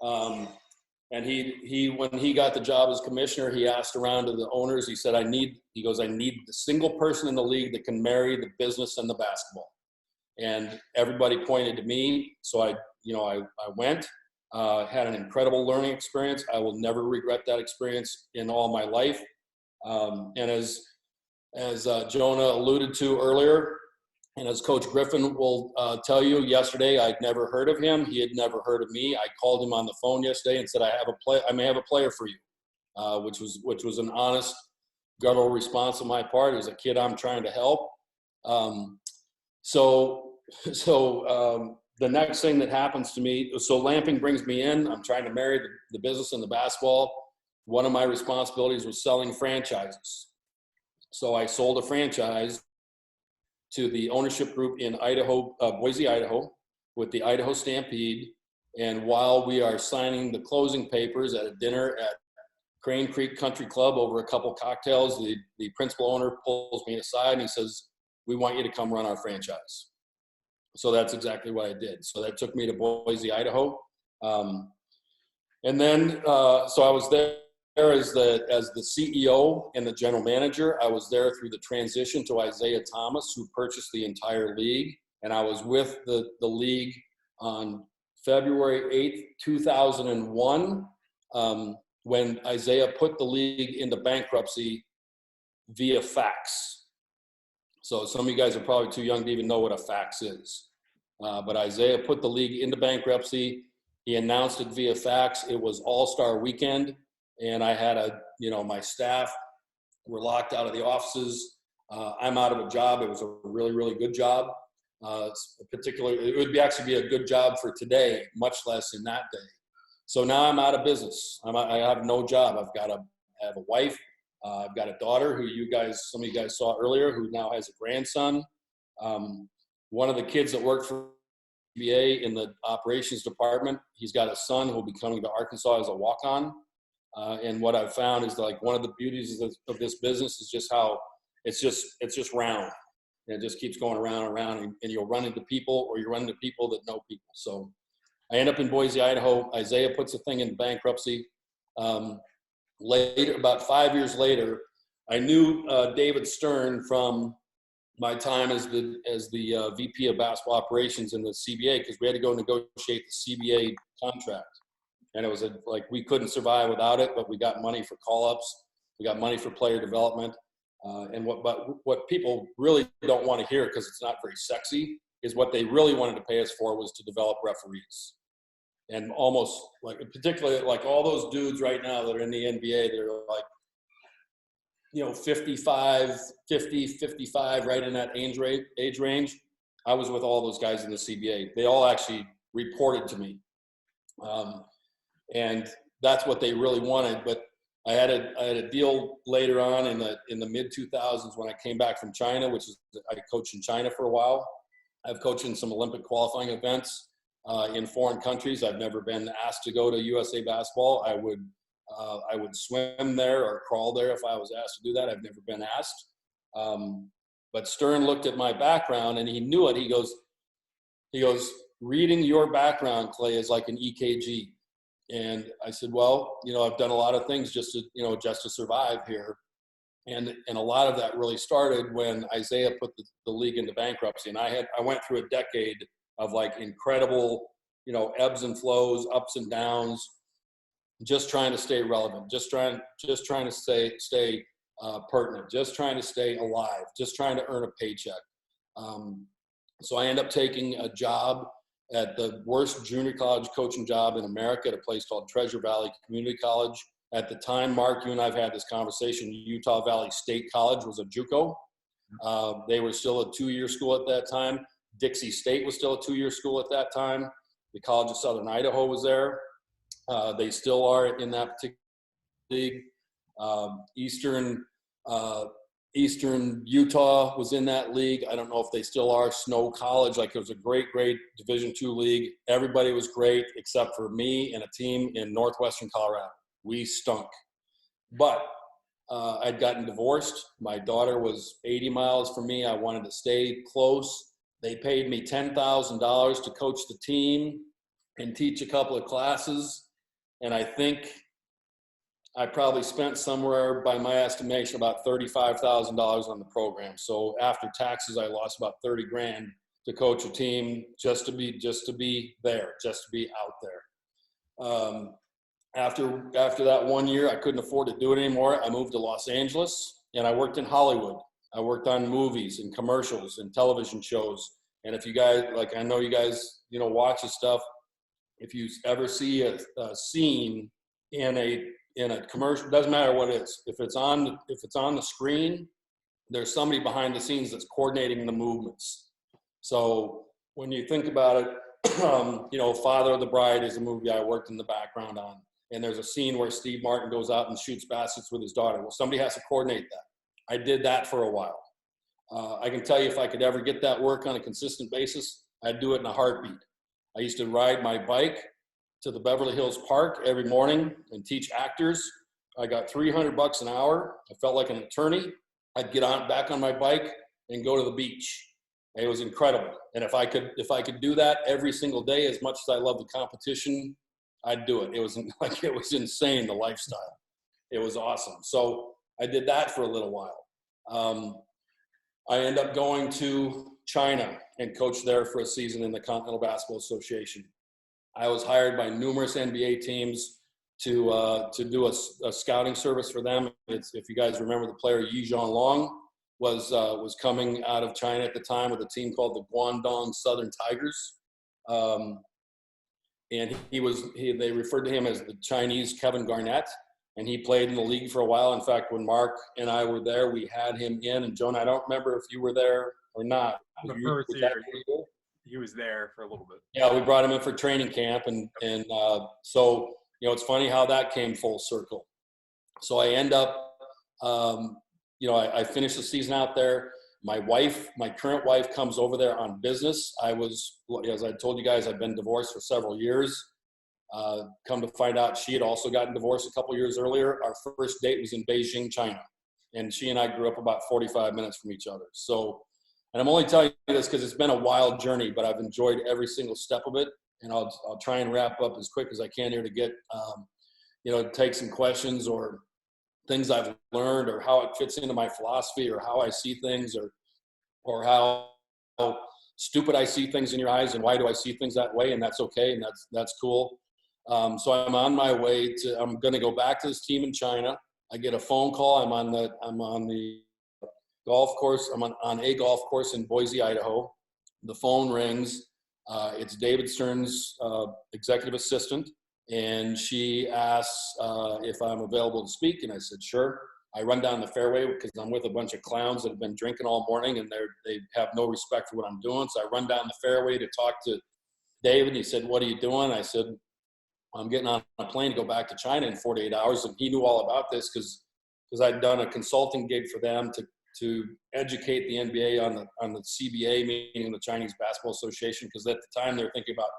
Speaker 4: And he when he got the job as commissioner, he asked around to the owners. He said, I need the single person in the league that can marry the business and the basketball. And everybody pointed to me. So I went, had an incredible learning experience. I will never regret that experience in all my life. And as Jonah alluded to earlier, and as Coach Griffin will tell you, yesterday I'd never heard of him. He had never heard of me. I called him on the phone yesterday and said, I may have a player for you, which was an honest, guttural response on my part. It was a kid I'm trying to help. So the next thing that happens to me, so Lamping brings me in. I'm trying to marry the business and the basketball. One of my responsibilities was selling franchises. So I sold a franchise to the ownership group in Idaho, Boise, Idaho, with the Idaho Stampede. And while we are signing the closing papers at a dinner at Crane Creek Country Club over a couple cocktails, the principal owner pulls me aside and he says, we want you to come run our franchise. So that's exactly what I did. So that took me to Boise, Idaho. And then, so I was there as the CEO and the general manager. I was there through the transition to Isaiah Thomas, who purchased the entire league. And I was with the league on February 8th, 2001, when Isaiah put the league into bankruptcy via fax. So some of you guys are probably too young to even know what a fax is. But Isaiah put the league into bankruptcy. He announced it via fax. It was All-Star Weekend. And I had my staff were locked out of the offices. I'm out of a job. It was a really, really good job. It would actually be a good job for today, much less in that day. So now I'm out of business. I have no job. I have a wife. I've got a daughter who some of you guys saw earlier, who now has a grandson. One of the kids that worked for CBA in the operations department, he's got a son who will be coming to Arkansas as a walk-on. And what I've found is like one of the beauties of this business is just how it's just round. And it just keeps going around and around, and you'll run into people, or you run into people that know people. So I end up in Boise, Idaho. Isaiah puts the thing in bankruptcy. Later, about 5 years later, I knew David Stern from my time as the VP of basketball operations in the CBA, because we had to go negotiate the CBA contract. And it was we couldn't survive without it, but we got money for call-ups. We got money for player development. And what people really don't want to hear, because it's not very sexy, is what they really wanted to pay us for was to develop referees. And almost particularly all those dudes right now that are in the NBA, they're 55, 50, 55, right in that age range. I was with all those guys in the CBA. They all actually reported to me. And that's what they really wanted. But I had a deal later on in the mid 2000s when I came back from China, which is I coached in China for a while. I've coached in some Olympic qualifying events in foreign countries. I've never been asked to go to USA basketball. I would swim there or crawl there if I was asked to do that. I've never been asked. But Stern looked at my background and he knew it. He goes, reading your background, Clay, is like an EKG. And I said, well, I've done a lot of things just to survive here. And a lot of that really started when Isaiah put the league into bankruptcy. And I went through a decade of incredible, ebbs and flows, ups and downs, just trying to stay relevant, just trying to stay pertinent, just trying to stay alive, just trying to earn a paycheck. So I ended up taking a job at the worst junior college coaching job in America at a place called Treasure Valley Community College. At the time, Mark, you and I have had this conversation, Utah Valley State College was a JUCO. They were still a 2-year school at that time. Dixie State was still a 2-year school at that time. The College of Southern Idaho was there. They still are in that particular league. Eastern Utah was in that league. I don't know if they still are. Snow College, it was a great Division II league. Everybody was great except for me and a team in northwestern Colorado. We stunk. But I'd gotten divorced. My daughter was 80 miles from me. I wanted to stay close. They paid me $10,000 to coach the team and teach a couple of classes. And I think I probably spent somewhere, by my estimation, about $35,000 on the program. So after taxes, I lost about 30 grand to coach a team just to be there, just to be out there. After that 1 year, I couldn't afford to do it anymore. I moved to Los Angeles and I worked in Hollywood. I worked on movies and commercials and television shows. And if you guys, like, I know you guys, watch this stuff. If you ever see a scene in a commercial, doesn't matter what it is. If it's on the screen, there's somebody behind the scenes that's coordinating the movements. So when you think about it, Father of the Bride is a movie I worked in the background on. And there's a scene where Steve Martin goes out and shoots baskets with his daughter. Well, somebody has to coordinate that. I did that for a while. I can tell you, if I could ever get that work on a consistent basis, I'd do it in a heartbeat. I used to ride my bike to the Beverly Hills Park every morning and teach actors. I got $300 an hour. I felt like an attorney. I'd get back on my bike and go to the beach. It was incredible. And if I could do that every single day, as much as I love the competition, I'd do it. It was insane, the lifestyle. It was awesome. So I did that for a little while. I ended up going to China and coached there for a season in the Continental Basketball Association. I was hired by numerous NBA teams to do a scouting service for them. If you guys remember, the player Yi Zhonglong was coming out of China at the time with a team called the Guangdong Southern Tigers. And they referred to him as the Chinese Kevin Garnett, and he played in the league for a while. In fact, when Mark and I were there, we had him in. And Jonah, I don't remember if you were there or not.
Speaker 1: The first year, he was there for a little bit.
Speaker 4: Yeah, we brought him in for training camp, and so it's funny how that came full circle. So I end up, I finished the season out there. My current wife, comes over there on business. As I told you guys, I've been divorced for several years. Come to find out, she had also gotten divorced a couple years earlier. Our first date was in Beijing, China, and she and I grew up about 45 minutes from each other. So, and I'm only telling you this because it's been a wild journey, but I've enjoyed every single step of it. And I'll try and wrap up as quick as I can here to get, take some questions or things I've learned or how it fits into my philosophy or how I see things or how stupid I see things in your eyes and why do I see things that way, and that's okay, and that's cool. So I'm on my way I'm going to go back to this team in China. I get a phone call. I'm on the golf course. I'm on a golf course in Boise, Idaho. The phone rings. It's David Stern's executive assistant, and she asks if I'm available to speak, and I said, sure. I run down the fairway because I'm with a bunch of clowns that have been drinking all morning, and they have no respect for what I'm doing. So I run down the fairway to talk to David. He said, what are you doing? I said, I'm getting on a plane to go back to China in 48 hours. And he knew all about this because I'd done a consulting gig for them to educate the NBA on the CBA, meaning the Chinese Basketball Association, because at the time they were thinking about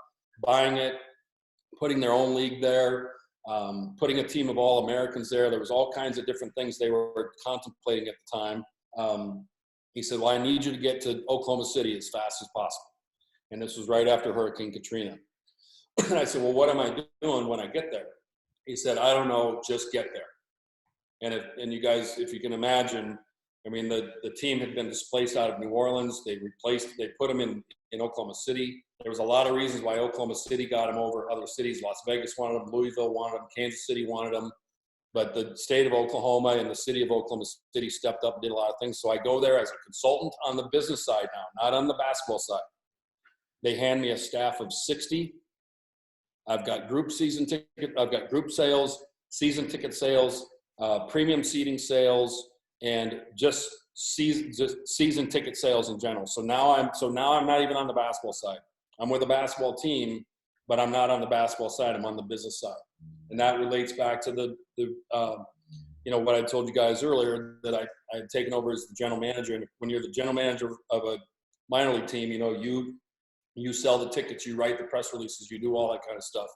Speaker 4: buying it, putting their own league there, putting a team of all Americans there. There was all kinds of different things they were contemplating at the time. He said, well, I need you to get to Oklahoma City as fast as possible. And this was right after Hurricane Katrina. And I said, well, what am I doing when I get there? He said, I don't know, just get there. And you guys, if you can imagine, I mean, the team had been displaced out of New Orleans. They put them in Oklahoma City. There was a lot of reasons why Oklahoma City got them over other cities. Las Vegas wanted them, Louisville wanted them, Kansas City wanted them. But the state of Oklahoma and the city of Oklahoma City stepped up and did a lot of things. So I go there as a consultant on the business side now, not on the basketball side. They hand me a staff of 60. I've got group sales, season ticket sales, premium seating sales, and just season ticket sales in general. So now I'm not even on the basketball side. I'm with a basketball team, but I'm not on the basketball side. I'm on the business side, and that relates back to the what I told you guys earlier, that I had taken over as the general manager. And when you're the general manager of a minor league team, you sell the tickets, you write the press releases, you do all that kind of stuff.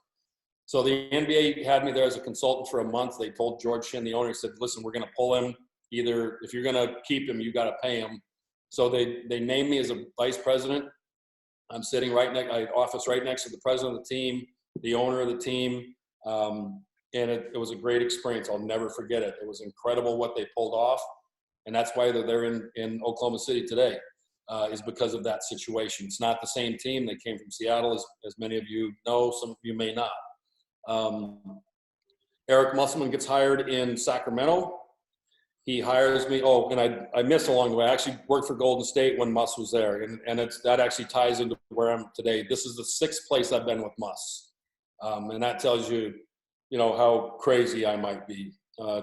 Speaker 4: So the NBA had me there as a consultant for a month. They told George Shin, the owner, he said, listen, we're going to pull him. Either if you're going to keep him, you got to pay him. So they named me as a vice president. I'm sitting office right next to the president of the team, the owner of the team. And it was a great experience. I'll never forget it. It was incredible what they pulled off. And that's why they're there in Oklahoma City today, is because of that situation. It's not the same team. They came from Seattle, as many of you know. Some of you may not. Eric Musselman gets hired in Sacramento. He hires me. Oh, and I missed along the way. I actually worked for Golden State when Muss was there. And that actually ties into where I'm today. This is the 6th place I've been with Muss. And that tells you, how crazy I might be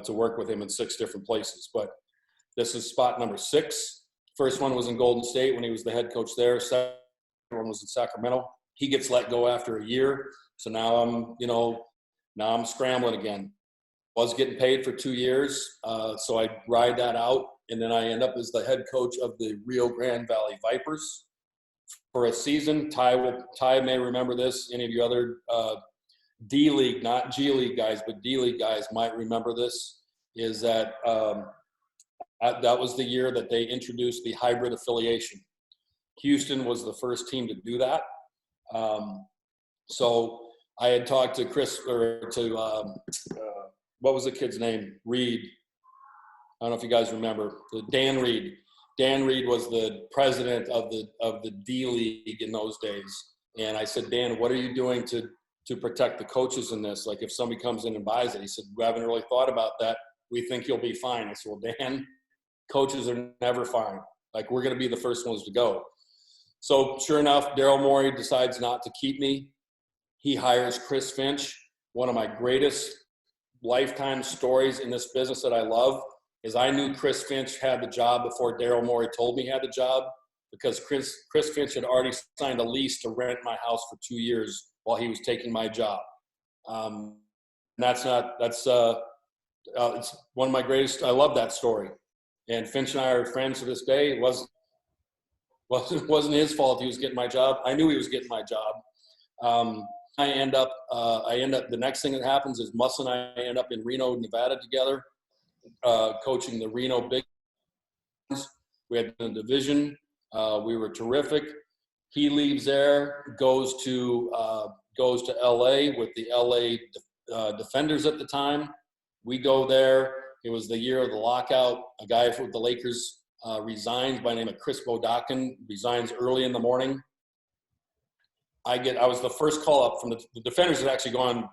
Speaker 4: to work with him in 6 different places. But this is spot number 6. First one was in Golden State when he was the head coach there. Second one was in Sacramento. He gets let go after a year. So now I'm scrambling again. Was getting paid for 2 years. So I ride that out. And then I end up as the head coach of the Rio Grande Valley Vipers for a season. Ty may remember this. Any of you other D-League, not G-League guys, but D-League guys might remember this, is that that was the year that they introduced the hybrid affiliation. Houston was the first team to do that. So I had talked to what was the kid's name? Reed. I don't know if you guys remember. Dan Reed. Dan Reed was the president of the D-League in those days. And I said, Dan, what are you doing to protect the coaches in this? Like if somebody comes in and buys it. He said, we haven't really thought about that. We think you'll be fine. I said, well, Dan, coaches are never fine. Like we're going to be the first ones to go. So sure enough, Daryl Morey decides not to keep me. He hires Chris Finch. One of my greatest lifetime stories in this business that I love is I knew Chris Finch had the job before Daryl Morey told me he had the job, because Chris Finch had already signed a lease to rent my house for 2 years while he was taking my job. It's one of my greatest. I love that story. And Finch and I are friends to this day. It wasn't his fault he was getting my job. I knew he was getting my job. I end up the next thing that happens is Muss and I end up in Reno, Nevada together, coaching the Reno Big. We had a division. We were terrific. He leaves there, goes to LA with the LA Defenders at the time. We go there. It was the year of the lockout. A guy from the Lakers resigns by the name of Chris Bodakin, resigns early in the morning. I was the first call up from the Defenders had actually gone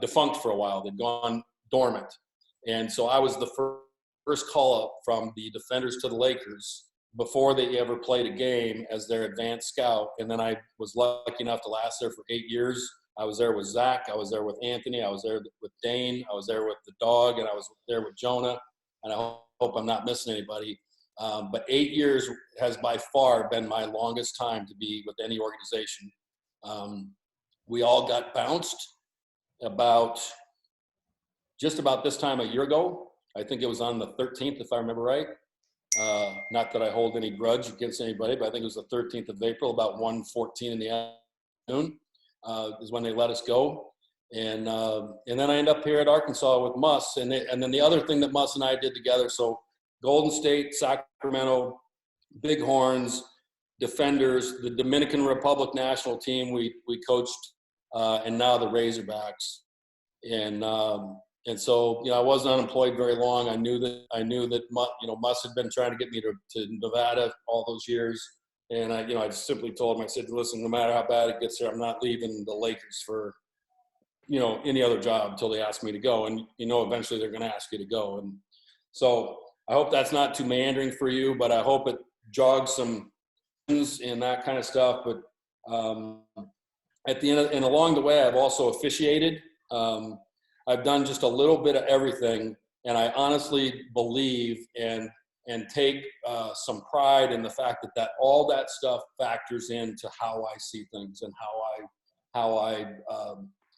Speaker 4: defunct for a while. They'd gone dormant. And so I was the first call up from the Defenders to the Lakers before they ever played a game as their advanced scout. And then I was lucky enough to last there for 8 years. I was there with Zach. I was there with Anthony. I was there with Dane. I was there with the dog. And I was there with Jonah. And I hope I'm not missing anybody. But 8 years has by far been my longest time to be with any organization. We all got bounced just about this time a year ago. I think it was on the 13th, if I remember right. Not that I hold any grudge against anybody, but I think it was the 13th of April, about 1:14 in the afternoon, is when they let us go. And then I end up here at Arkansas with Muss. And then the other thing that Muss and I did together, so Golden State, Sacramento, Bighorns, Defenders, the Dominican Republic national team we coached, and now the Razorbacks. And so, I wasn't unemployed very long. I knew that Muss had been trying to get me to Nevada all those years. And I just simply told him, I said, listen, no matter how bad it gets there, I'm not leaving the Lakers for, any other job until they ask me to go. And, eventually they're going to ask you to go. And so I hope that's not too meandering for you, but I hope it jogs some and that kind of stuff. But at the end and along the way, I've also officiated. I've done just a little bit of everything, and I honestly believe and take some pride in the fact that all that stuff factors into how I see things and how I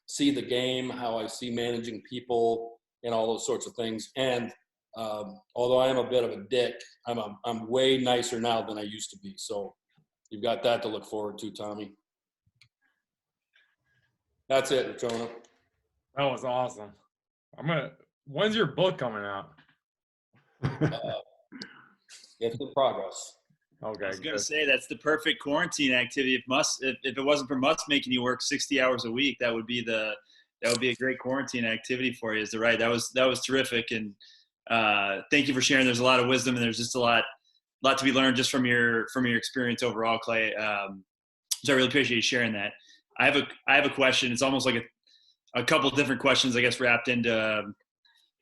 Speaker 4: see the game, how I see managing people, and all those sorts of things. And although I am a bit of a dick, I'm way nicer now than I used to be. So you've got that to look forward to, Tommy. That's it, Jonah.
Speaker 1: That was awesome. When's your book coming out?
Speaker 4: It's in progress.
Speaker 1: Okay.
Speaker 2: I was going to say that's the perfect quarantine activity. If it wasn't for Muss making you work 60 hours a week, that would be the That would be a great quarantine activity for you. Is that right? That was terrific, and thank you for sharing. There's a lot of wisdom, and there's just a lot to be learned just from your experience overall, Clay. So I really appreciate you sharing that. I have a question. It's almost like a couple different questions, I guess, wrapped into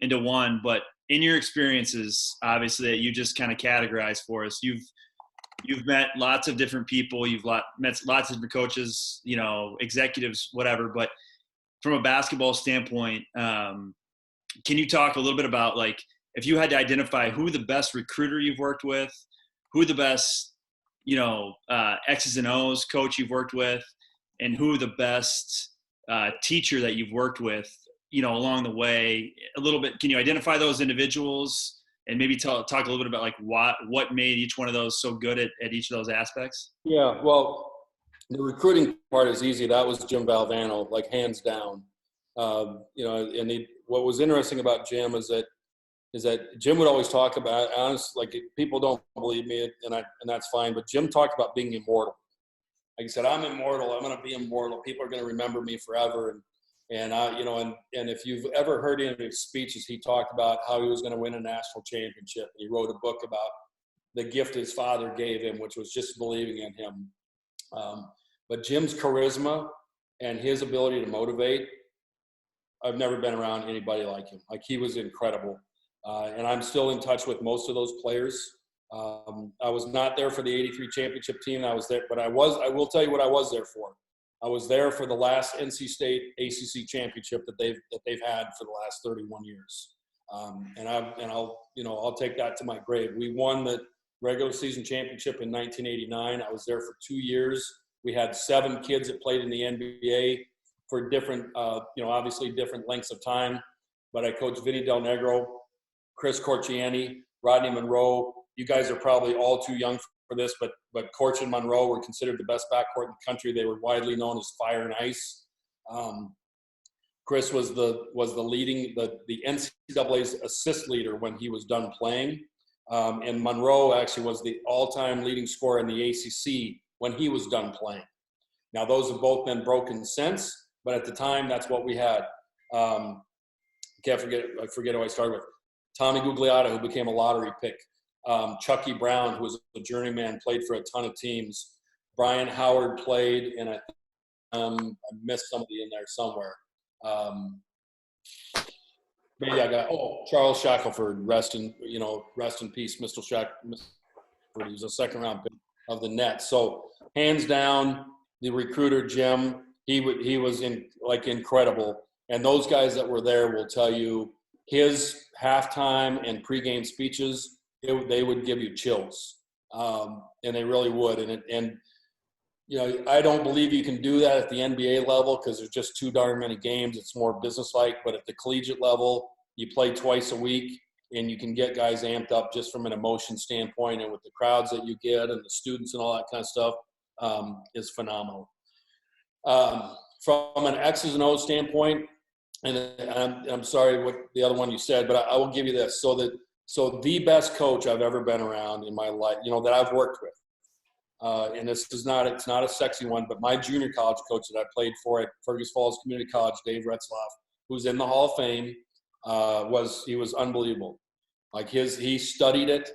Speaker 2: one. But in your experiences, obviously, that you just kind of categorized for us, you've met lots of different people. You've met lots of different coaches, executives, whatever. But from a basketball standpoint, can you talk a little bit about, like, if you had to identify who the best recruiter you've worked with, who the best, X's and O's coach you've worked with, and who the best teacher that you've worked with, along the way, a little bit. Can you identify those individuals and maybe talk a little bit about, like, what made each one of those so good at each of those aspects?
Speaker 4: Yeah, well, the recruiting part is easy. That was Jim Valvano, like, hands down. What was interesting about Jim is that Jim would always talk about, like, people don't believe me, and that's fine, but Jim talked about being immortal. Like he said, I'm immortal. I'm going to be immortal. People are going to remember me forever. And if you've ever heard any of his speeches, he talked about how he was going to win a national championship. He wrote a book about the gift his father gave him, which was just believing in him. But Jim's charisma and his ability to motivate, I've never been around anybody like him. Like, he was incredible. And I'm still in touch with most of those players. I was not there for the '83 championship team. I was there, but I will tell you what I was there for. I was there for the last NC State ACC championship that they've had for the last 31 years. I'll take that to my grave. We won the regular season championship in 1989. I was there for 2 years. We had 7 kids that played in the NBA for different, obviously different lengths of time. But I coached Vinny Del Negro, Chris Corchiani, Rodney Monroe. You guys are probably all too young for this, but Corch and Monroe were considered the best backcourt in the country. They were widely known as fire and ice. Chris was the leading the NCAA's assist leader when he was done playing, and Monroe actually was the all-time leading scorer in the ACC when he was done playing. Now, those have both been broken since, but at the time, that's what we had. I forget who I started with. Tommy Gugliotta, who became a lottery pick. Chucky Brown, who was a journeyman, played for a ton of teams. Brian Howard played, and I missed somebody in there somewhere. Maybe I got Charles Shackelford, rest in peace, Mr. Shackelford. He was a second-round pick of the Nets. So hands down, the recruiter Jim, he was incredible. And those guys that were there will tell you his halftime and pregame speeches. They would give you chills, and they really would. And I don't believe you can do that at the NBA level because there's just too darn many games. It's more businesslike. But at the collegiate level, you play twice a week, and you can get guys amped up just from an emotion standpoint. And with the crowds that you get and the students and all that kind of stuff is phenomenal. From an X's and O's standpoint, and I'm sorry what the other one you said, but I will give you this. So the best coach I've ever been around in my life, that I've worked with, and it's not a sexy one, but my junior college coach that I played for at Fergus Falls Community College, Dave Retzloff, who's in the Hall of Fame, he was unbelievable. Like he studied it,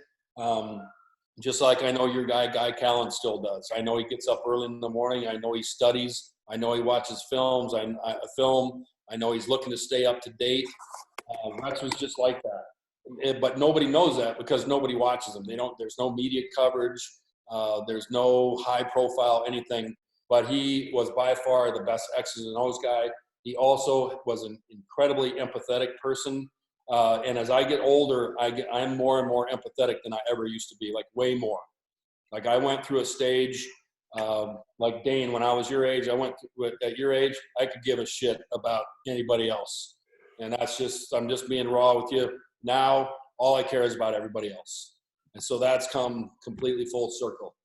Speaker 4: just like I know your Guy Callan still does. I know he gets up early in the morning. I know he studies. I know he watches films. I know he's looking to stay up to date. Rex was just like that. But nobody knows that because nobody watches them. There's no media coverage. There's no high profile anything. But he was by far the best X's and O's guy. He also was an incredibly empathetic person. And as I get older, I'm more and more empathetic than I ever used to be, like way more. Like I went through a stage, like Dane, when I was your age, at your age, I could give a shit about anybody else. And I'm just being raw with you. Now, all I care is about everybody else. And so that's come completely full circle.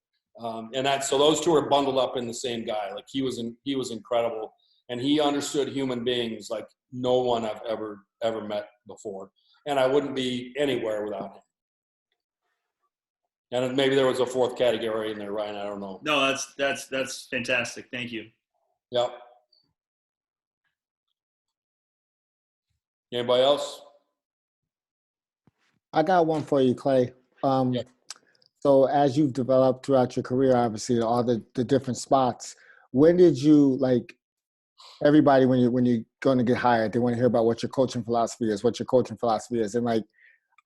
Speaker 4: So those two are bundled up in the same guy. Like he was incredible. And he understood human beings like no one I've ever met before. And I wouldn't be anywhere without him. And maybe there was a fourth category in there, Ryan. I don't know.
Speaker 2: No, that's fantastic. Thank you.
Speaker 4: Yep. Anybody else?
Speaker 7: I got one for you, Clay.
Speaker 4: Yeah.
Speaker 7: So as you've developed throughout your career, obviously all the different spots, when did you everybody when you're going to get hired, they want to hear about what your coaching philosophy is, and like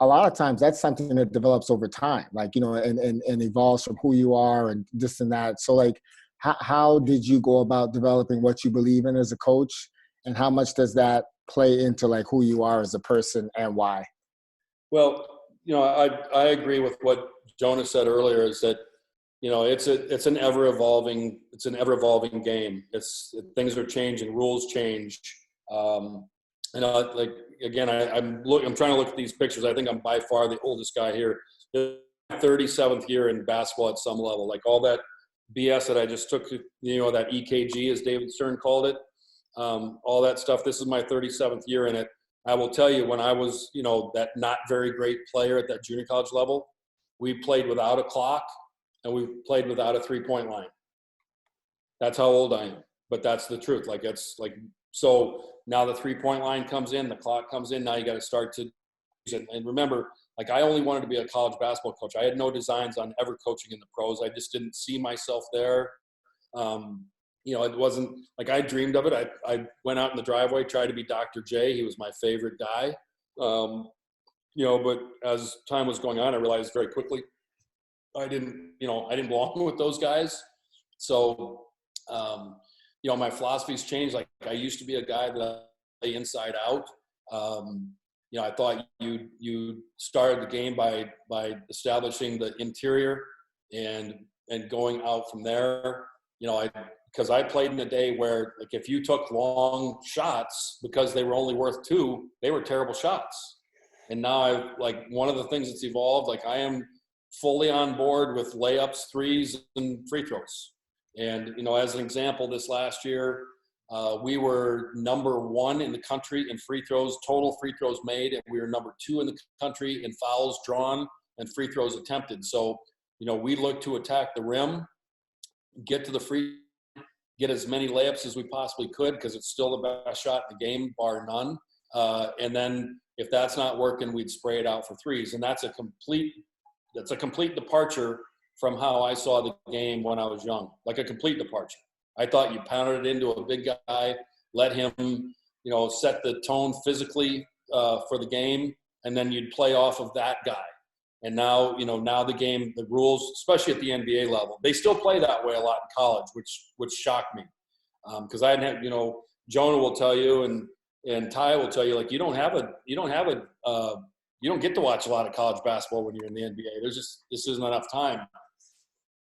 Speaker 7: a lot of times that's something that develops over time, and evolves from who you are and this and that. So like, how did you go about developing what you believe in as a coach, and how much does that play into like who you are as a person and why?
Speaker 4: Well, I agree with what Jonah said earlier, is that, it's an ever evolving game. Things are changing, rules change. Like again, I'm trying to look at these pictures. I think I'm by far the oldest guy here. 37th year in basketball at some level. Like all that BS that I just took, that EKG, as David Stern called it, all that stuff. This is my 37th year in it. I will tell you, when I was, that not very great player at that junior college level, we played without a clock and we played without a 3-point line. That's how old I am, but that's the truth. Like, it's like, so now the 3-point line comes in, the clock comes in, now you got to start to use it. And remember, like, I only wanted to be a college basketball coach. I had no designs on ever coaching in the pros. I just didn't see myself there. It wasn't like I dreamed of it. I went out in the driveway, tried to be Dr. J. He was my favorite guy. But as time was going on, I realized very quickly I didn't belong with those guys. So, my philosophy's changed. Like, I used to be a guy that I play inside out. I thought you started the game by establishing the interior and going out from there. Because I played in a day where, like, if you took long shots because they were only worth 2, they were terrible shots. And now one of the things that's evolved, like, I am fully on board with layups, threes, and free throws. And, as an example, this last year, we were number 1 in the country in free throws, total free throws made, and we were number 2 in the country in fouls drawn and free throws attempted. So, we look to attack the rim, get to the free, get as many layups as we possibly could, because it's still the best shot in the game, bar none. And then if that's not working, we'd spray it out for threes. And that's a complete departure from how I saw the game when I was young, like a complete departure. I thought you pounded it into a big guy, let him, set the tone physically for the game, and then you'd play off of that guy. And now, now the game, the rules, especially at the NBA level, they still play that way a lot in college, which shocked me. Because I hadn't had, Jonah will tell you, and Ty will tell you, like, you don't get to watch a lot of college basketball when you're in the NBA. This isn't enough time.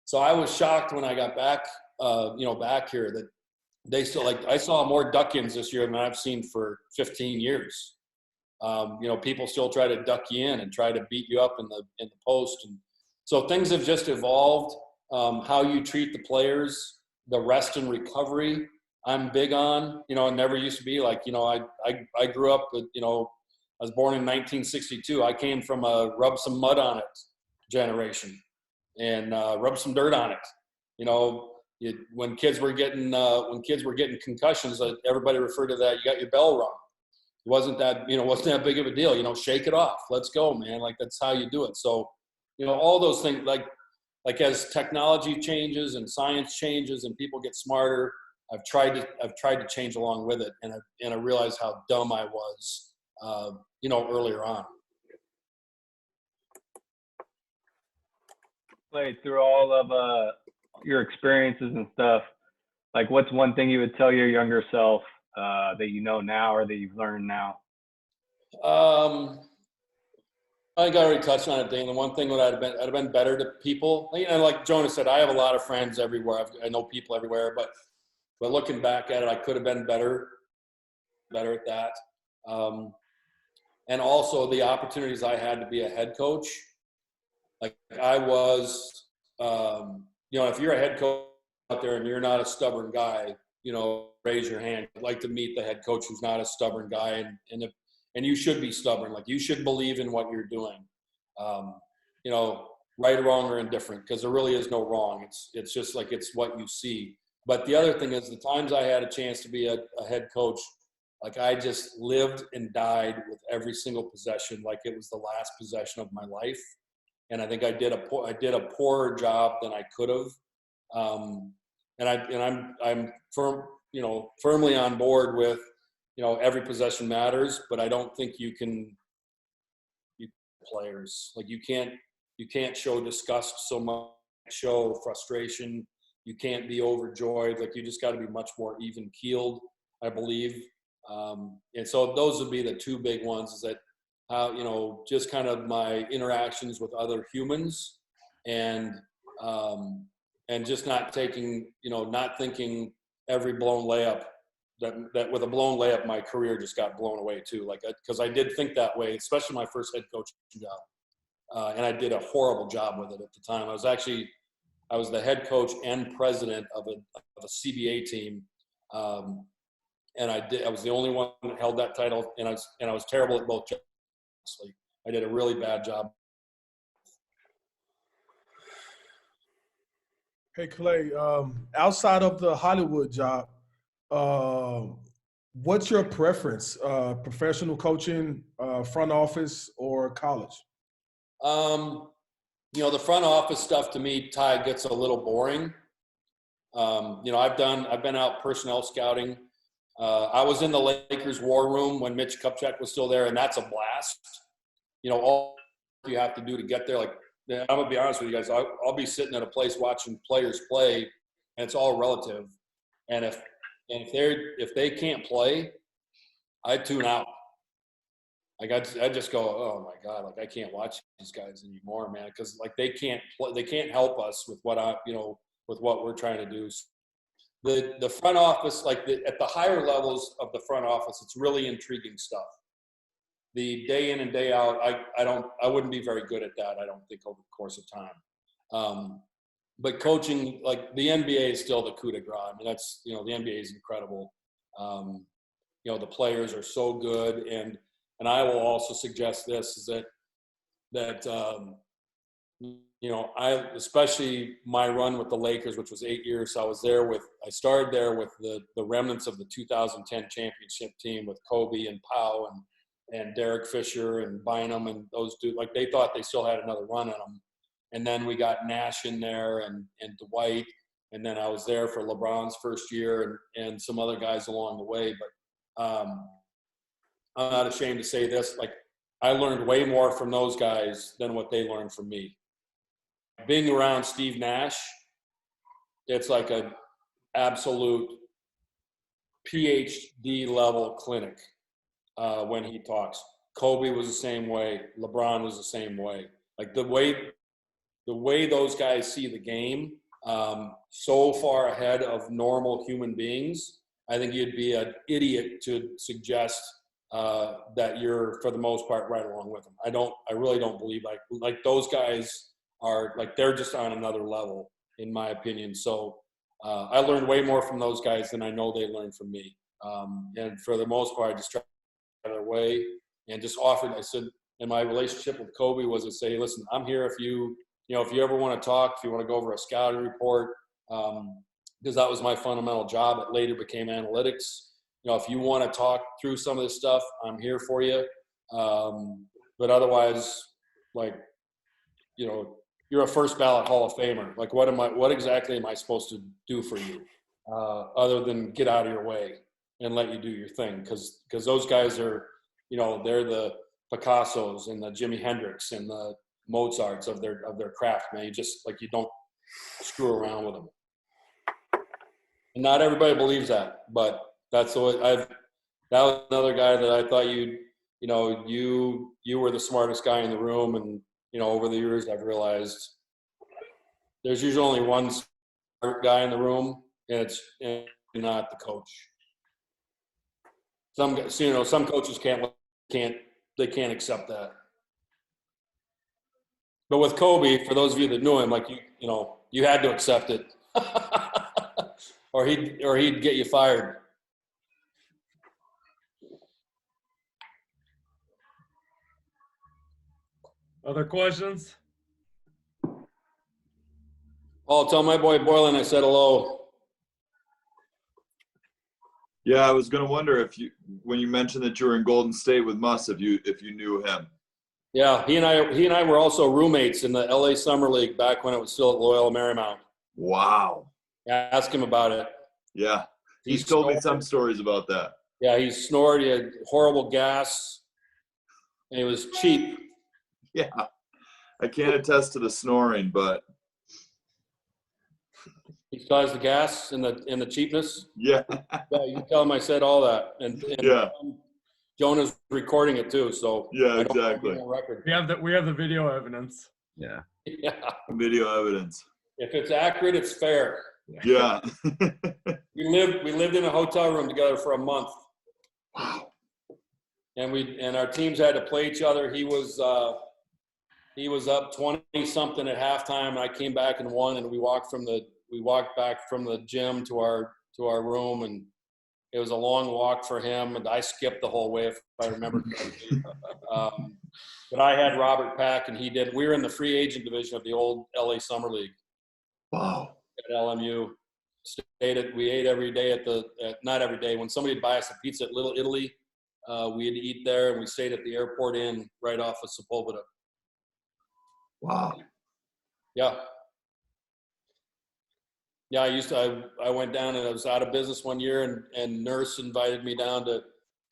Speaker 4: So I was shocked when I got back, back here, that they still, like, I saw more duck-ins this year than I've seen for 15 years. People still try to duck you in and try to beat you up in the post. And so things have just evolved. How you treat the players, the rest and recovery, I'm big on. It never used to be like, I grew up with, I was born in 1962. I came from a rub some mud on it generation and rub some dirt on it. When kids were getting concussions, everybody referred to that, you got your bell rung. It wasn't that big of a deal. Shake it off. Let's go, man. Like, that's how you do it. So, all those things, like as technology changes and science changes and people get smarter, I've tried to change along with it, and I realized how dumb I was, earlier on.
Speaker 8: Clay, through all of your experiences and stuff, like, what's one thing you would tell your younger self that you know now or that you've learned now?
Speaker 4: I think I already touched on it, Dan. The one thing that I'd have been better to people. Like Jonah said, I have a lot of friends everywhere. I know people everywhere, but looking back at it, I could have been better at that. And also the opportunities I had to be a head coach. Like, I was, if you're a head coach out there and you're not a stubborn guy, raise your hand. I'd like to meet the head coach who's not a stubborn guy, and you should be stubborn. Like, you should believe in what you're doing. Right or wrong or indifferent, because there really is no wrong. It's just like, it's what you see. But the other thing is, the times I had a chance to be a head coach, Like I just lived and died with every single possession like it was the last possession of my life. And I think I did a poorer job than I could have. I'm firmly on board with, every possession matters, but I don't think you players, like you can't show disgust so much, show frustration. You can't be overjoyed. Like you just got to be much more even keeled, I believe. And so those would be the two big ones, is that just kind of my interactions with other humans, and just not taking, not thinking every blown layup that with a blown layup, my career just got blown away too. Like, because I did think that way, especially my first head coaching job. And I did a horrible job with it at the time. I was the head coach and president of a CBA team. And I was the only one that held that title, and I was terrible at both jobs. Honestly. I did a really bad job.
Speaker 13: Hey Clay, outside of the Hollywood job, what's your preference? Professional coaching, front office, or college?
Speaker 4: The front office stuff to me, Ty, gets a little boring. I've been out personnel scouting. I was in the Lakers war room when Mitch Kupchak was still there, and that's a blast. All you have to do to get there, like, I'm gonna be honest with you guys, I'll be sitting at a place watching players play, and it's all relative. And if they can't play, I tune out. Like I just go, oh my God, like I can't watch these guys anymore, man, because like they can't help us with what we're trying to do. The front office, like at the higher levels of the front office, it's really intriguing stuff. The day in and day out, I wouldn't be very good at that, I don't think, over the course of time. But coaching, like the NBA is still the coup de grace. I mean, that's, the NBA is incredible. The players are so good. And I will also suggest this, is that especially my run with the Lakers, which was 8 years. So I started there with the remnants of the 2010 championship team with Kobe and Pau and Derek Fisher and Bynum and those dudes. Like they thought they still had another run in them. And then we got Nash in there and Dwight. And then I was there for LeBron's first year and some other guys along the way. But I'm not ashamed to say this. Like I learned way more from those guys than what they learned from me. Being around Steve Nash, it's like an absolute PhD level clinic when he talks. Kobe was the same way. LeBron was the same way. Like the way those guys see the game, so far ahead of normal human beings, I think you'd be an idiot to suggest that you're, for the most part, right along with them. I really don't believe like those guys are, like, they're just on another level, in my opinion. So I learned way more from those guys than I know they learned from me. And for the most part, I just tried their way and just offered. I said, and my relationship with Kobe was to say, listen, I'm here if you ever want to talk, if you want to go over a scouting report, because that was my fundamental job. It later became analytics. If you want to talk through some of this stuff, I'm here for you. But otherwise, like, you're a first ballot Hall of Famer. Like, what exactly am I supposed to do for you, other than get out of your way and let you do your thing? Because those guys are, they're the Picassos and the Jimi Hendrix and the Mozarts of their craft, man. You don't screw around with them. And not everybody believes that, but that's what that was another guy that I thought you were the smartest guy in the room. And, over the years, I've realized there's usually only one smart guy in the room, and it's not the coach. Some coaches can't accept that. But with Kobe, for those of you that knew him, like you had to accept it, or he'd get you fired.
Speaker 1: Other questions?
Speaker 4: Oh, tell my boy Boylan I said hello.
Speaker 12: Yeah, I was gonna wonder if when you mentioned that you were in Golden State with Muss, if you knew him.
Speaker 4: Yeah, he and I were also roommates in the LA Summer League back when it was still at Loyola Marymount.
Speaker 12: Wow.
Speaker 4: Yeah, ask him about it.
Speaker 12: Yeah,
Speaker 4: He
Speaker 12: he's told me
Speaker 4: snored.
Speaker 12: some stories about that.
Speaker 4: Yeah, he snored. He had horrible gas, and it was cheap.
Speaker 12: Yeah, I can't attest to the snoring, but
Speaker 4: He still has the gas and the cheapness.
Speaker 12: yeah.
Speaker 4: Yeah, you tell him I said all that, and
Speaker 12: Yeah.
Speaker 4: Jonah's recording it too. So
Speaker 12: Yeah,
Speaker 4: I don't wanna
Speaker 12: exactly.
Speaker 4: be on record.
Speaker 1: We have the video evidence.
Speaker 5: Yeah.
Speaker 4: Yeah.
Speaker 12: Video evidence.
Speaker 4: If it's accurate, it's fair.
Speaker 12: Yeah.
Speaker 4: We lived in a hotel room together for a month. Wow. And our teams had to play each other. He was up 20 something at halftime, and I came back and won. And we walked back from the gym to our room, and it was a long walk for him. And I skipped the whole way, if I remember correctly. But I had Robert Pack, and he did. We were in the free agent division of the old LA Summer League.
Speaker 12: Wow.
Speaker 4: At LMU. We ate every day not every day. When somebody would buy us a pizza at Little Italy, we'd eat there, and we stayed at the Airport Inn right off of Sepulveda.
Speaker 12: Wow.
Speaker 4: Yeah. Yeah, I went down, and I was out of business one year, and Nurse invited me down to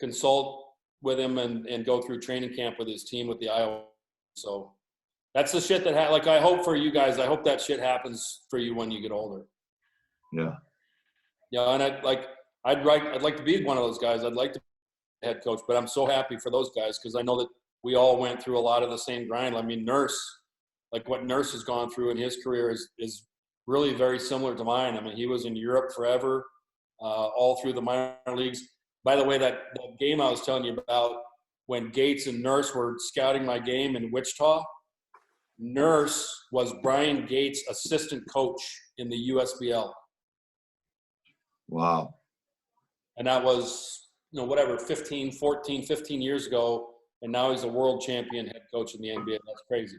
Speaker 4: consult with him and go through training camp with his team with the Iowa. So that's the shit that I hope for you guys. I hope that shit happens for you when you get older.
Speaker 12: Yeah.
Speaker 4: Yeah, and I'd like to be one of those guys. I'd like to be head coach, but I'm so happy for those guys because I know that we all went through a lot of the same grind. I mean, what Nurse has gone through in his career is really very similar to mine. I mean, he was in Europe forever, all through the minor leagues. By the way, that game I was telling you about when Gates and Nurse were scouting my game in Wichita, Nurse was Brian Gates' assistant coach in the USBL.
Speaker 12: Wow.
Speaker 4: And that was, 15 years ago. And now he's a world champion head coach in the NBA. That's crazy.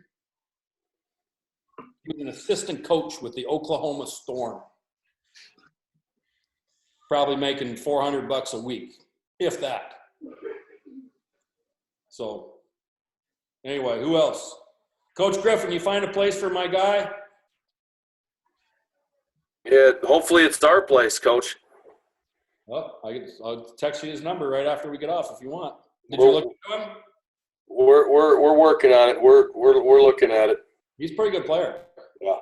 Speaker 4: He was an assistant coach with the Oklahoma Storm. Probably making $400 a week, if that. So, anyway, who else? Coach Griffin, you find a place for my guy?
Speaker 14: Yeah, hopefully it's our place, Coach.
Speaker 4: Well, I'll text you his number right after we get off if you want. Did you look at him?
Speaker 14: We're working on it. We're looking at it.
Speaker 4: He's a pretty good player.
Speaker 14: Yeah.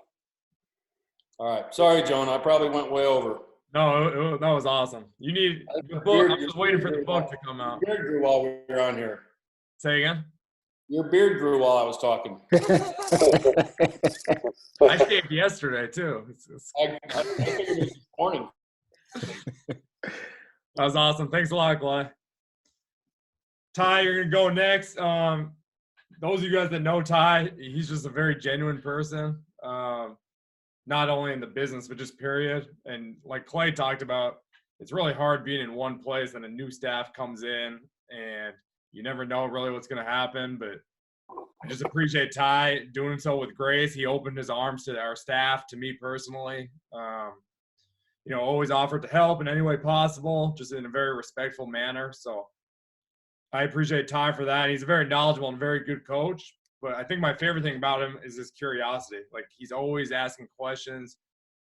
Speaker 4: All right. Sorry, Joan. I probably went way over.
Speaker 1: No, that was awesome. You need the book. I'm just waiting for the book to come out.
Speaker 4: Your beard grew while we were on here.
Speaker 1: Say again?
Speaker 4: Your beard grew while I was talking.
Speaker 1: I shaved yesterday too.
Speaker 4: I figured it was this morning.
Speaker 1: That was awesome. Thanks a lot, Clay. Ty, you're gonna go next. Those of you guys that know Ty, he's just a very genuine person. Not only in the business, but just period. And like Clay talked about, it's really hard being in one place and a new staff comes in and you never know really what's going to happen. But I just appreciate Ty doing so with grace. He opened his arms to our staff, to me personally. Always offered to help in any way possible, just in a very respectful manner. So I appreciate Ty for that. He's a very knowledgeable and very good coach. But I think my favorite thing about him is his curiosity. Like, he's always asking questions.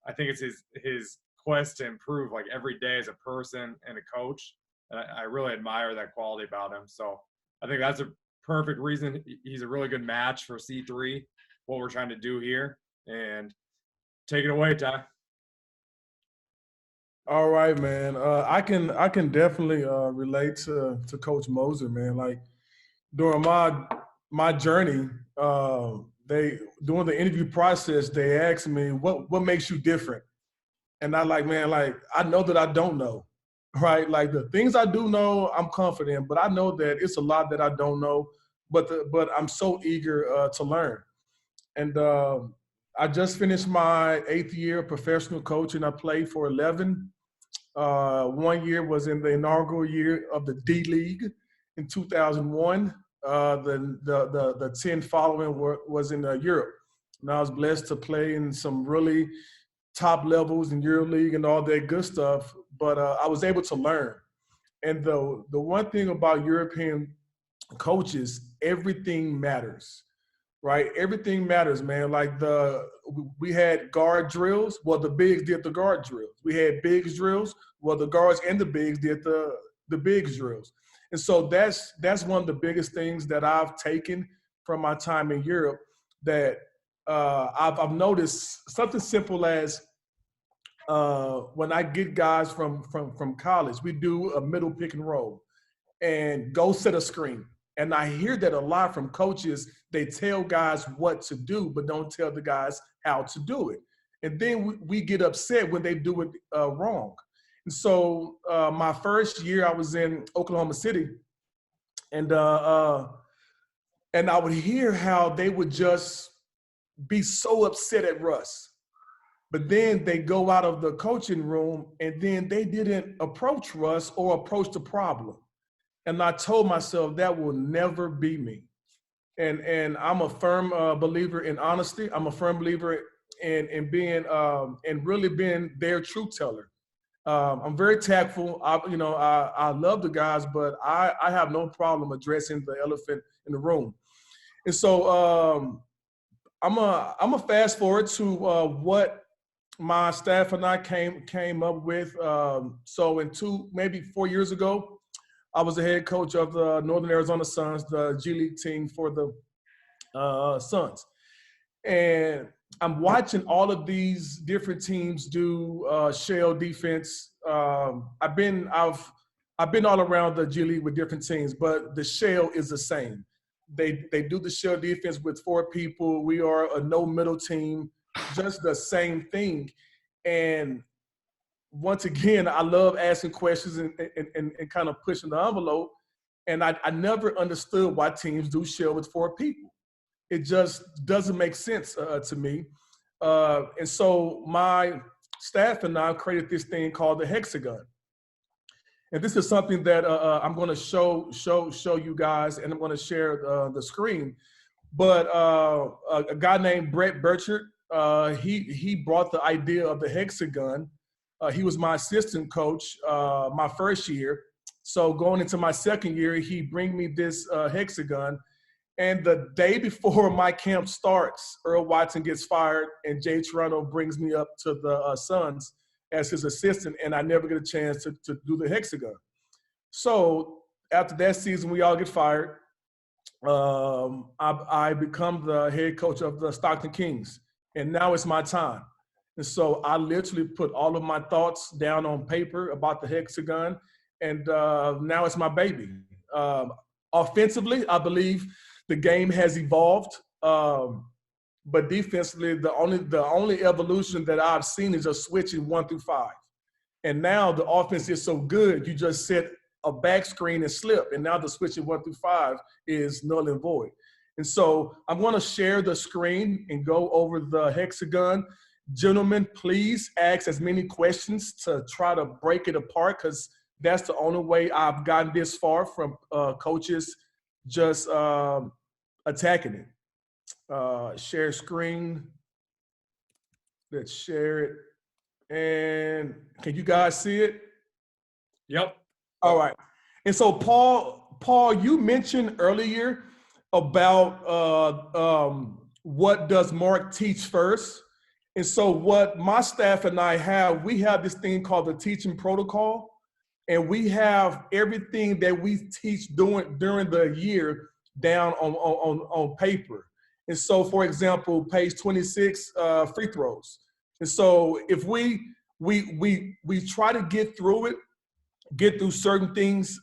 Speaker 1: I think it's his quest to improve, like, every day as a person and a coach. And I really admire that quality about him. So I think that's a perfect reason he's a really good match for C3, what we're trying to do here. And take it away, Ty.
Speaker 13: All right, man. I can definitely relate to Coach Moser, man. Like, during my journey, during the interview process, they asked me what makes you different, and I I know that I don't know, right? Like, the things I do know, I'm confident, but I know that it's a lot that I don't know, but I'm so eager to learn. And I just finished my 8th year of professional coaching. I played for 11. 1 year was in the inaugural year of the D League in 2001. The 10 following was in Europe. And I was blessed to play in some really top levels in EuroLeague and all that good stuff, but I was able to learn. And the one thing about European coaches, everything matters, right? Everything matters, man. Like we had guard drills. Well, the bigs did the guard drills. We had bigs drills. Well, the guards and the bigs did the bigs drills. And so that's one of the biggest things that I've taken from my time in Europe, that I've noticed something simple as when I get guys from college, we do a middle pick and roll and go set a screen. And I hear that a lot from coaches. They tell guys what to do, but don't tell the guys how to do it. And then we get upset when they do it wrong. And so my first year I was in Oklahoma City, and I would hear how they would just be so upset at Russ. But then they go out of the coaching room and then they didn't approach Russ or approach the problem. And I told myself that will never be me. And I'm a firm believer in honesty. I'm a firm believer in being and really being their truth teller. I'm very tactful. I love the guys, but I have no problem addressing the elephant in the room. And so I'm a fast forward to what my staff and I came up with. So maybe 4 years ago, I was the head coach of the Northern Arizona Suns, the G League team for the Suns. And I'm watching all of these different teams do shell defense. I've been all around the G League with different teams, but the shell is the same. They do the shell defense with 4 people. We are a no middle team, just the same thing. And once again, I love asking questions and kind of pushing the envelope. And I never understood why teams do shell with 4 people. It just doesn't make sense to me. And so my staff and I created this thing called the hexagon. And this is something that I'm going to show you guys, and I'm going to share the screen. But a guy named Brett Burchard, he brought the idea of the hexagon. He was my assistant coach my first year. So going into my second year, he bring me this hexagon. And the day before my camp starts, Earl Watson gets fired, and Jay Toronto brings me up to the Suns as his assistant, and I never get a chance to do the hexagon. So after that season, we all get fired. I become the head coach of the Stockton Kings, and now it's my time. And so I literally put all of my thoughts down on paper about the hexagon, and now it's my baby. Offensively, I believe the game has evolved, but defensively, the only evolution that I've seen is just switching 1 through 5. And now the offense is so good, you just set a back screen and slip, and now the switching 1 through 5 is null and void. And so I'm going to share the screen and go over the hexagon. Gentlemen, please ask as many questions to try to break it apart, because that's the only way I've gotten this far from coaches just attacking it. Share screen. Let's share it. And can you guys see it?
Speaker 1: Yep.
Speaker 13: All right. And so Paul, you mentioned earlier about what does Mark teach first. And so what my staff and I have, we have this thing called the teaching protocol. And we have everything that we teach during the year down on paper. And so, for example, page 26, free throws. And so if we try to get through certain things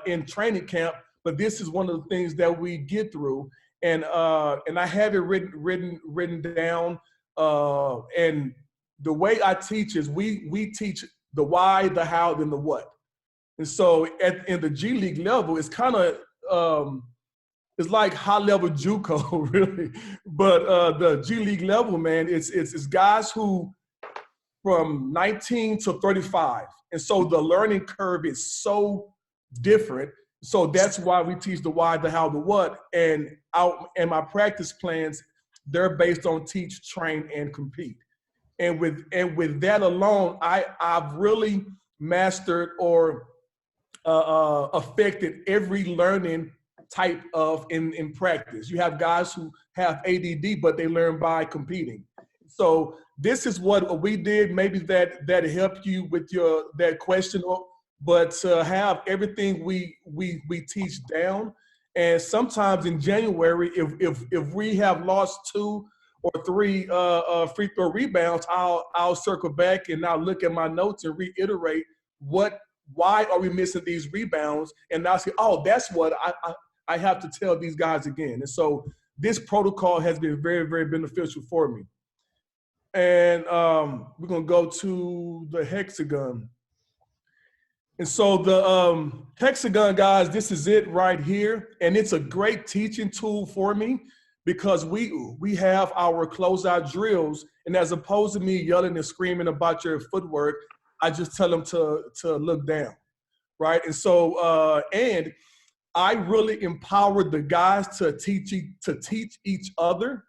Speaker 13: in training camp, but this is one of the things that we get through. And I have it written down. And the way I teach is we teach the why, the how, then the what. And so in the G League level, it's kind of it's like high level JUCO, really. But the G League level, man, it's guys who from 19 to 35. And so the learning curve is so different. So that's why we teach the why, the how, the what. And my practice plans, they're based on teach, train, and compete. And with that alone, I've really mastered or affected every learning type of in practice. You have guys who have ADD, but they learn by competing. So this is what we did. Maybe that helped you with that question, but to have everything we teach down. And sometimes in January, if we have lost 2 or 3 free throw rebounds, I'll circle back and I'll look at my notes and reiterate why are we missing these rebounds, and I'll say, oh, that's what I have to tell these guys again. And so this protocol has been very, very beneficial for me. And we're gonna go to the hexagon. And so the hexagon, guys, this is it right here. And it's a great teaching tool for me because we have our closeout drills, and as opposed to me yelling and screaming about your footwork, I just tell them to look down, right? And so, and I really empowered the guys to teach each other.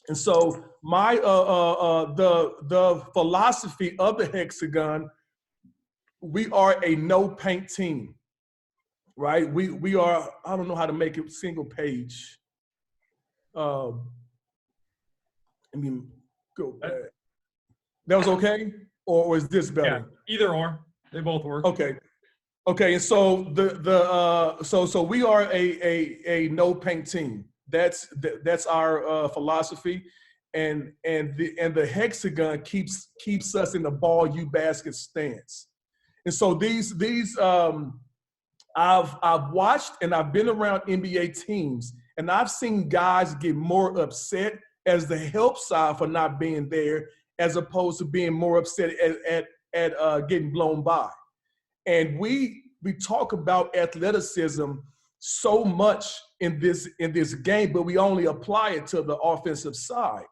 Speaker 13: And so my the philosophy of the hexagon, we are a no paint team, right? We are, I don't know how to make it single page. I mean, go back. That was okay? Or is this better?
Speaker 1: Yeah, either or. They both work.
Speaker 13: Okay. Okay, and so so we are a no paint team. That's our philosophy, and the hexagon keeps us in the ball you basket stance. And so these I've watched and I've been around NBA teams, and I've seen guys get more upset as the help side for not being there, as opposed to being more upset at getting blown by. And we talk about athleticism so much in this game, but we only apply it to the offensive side.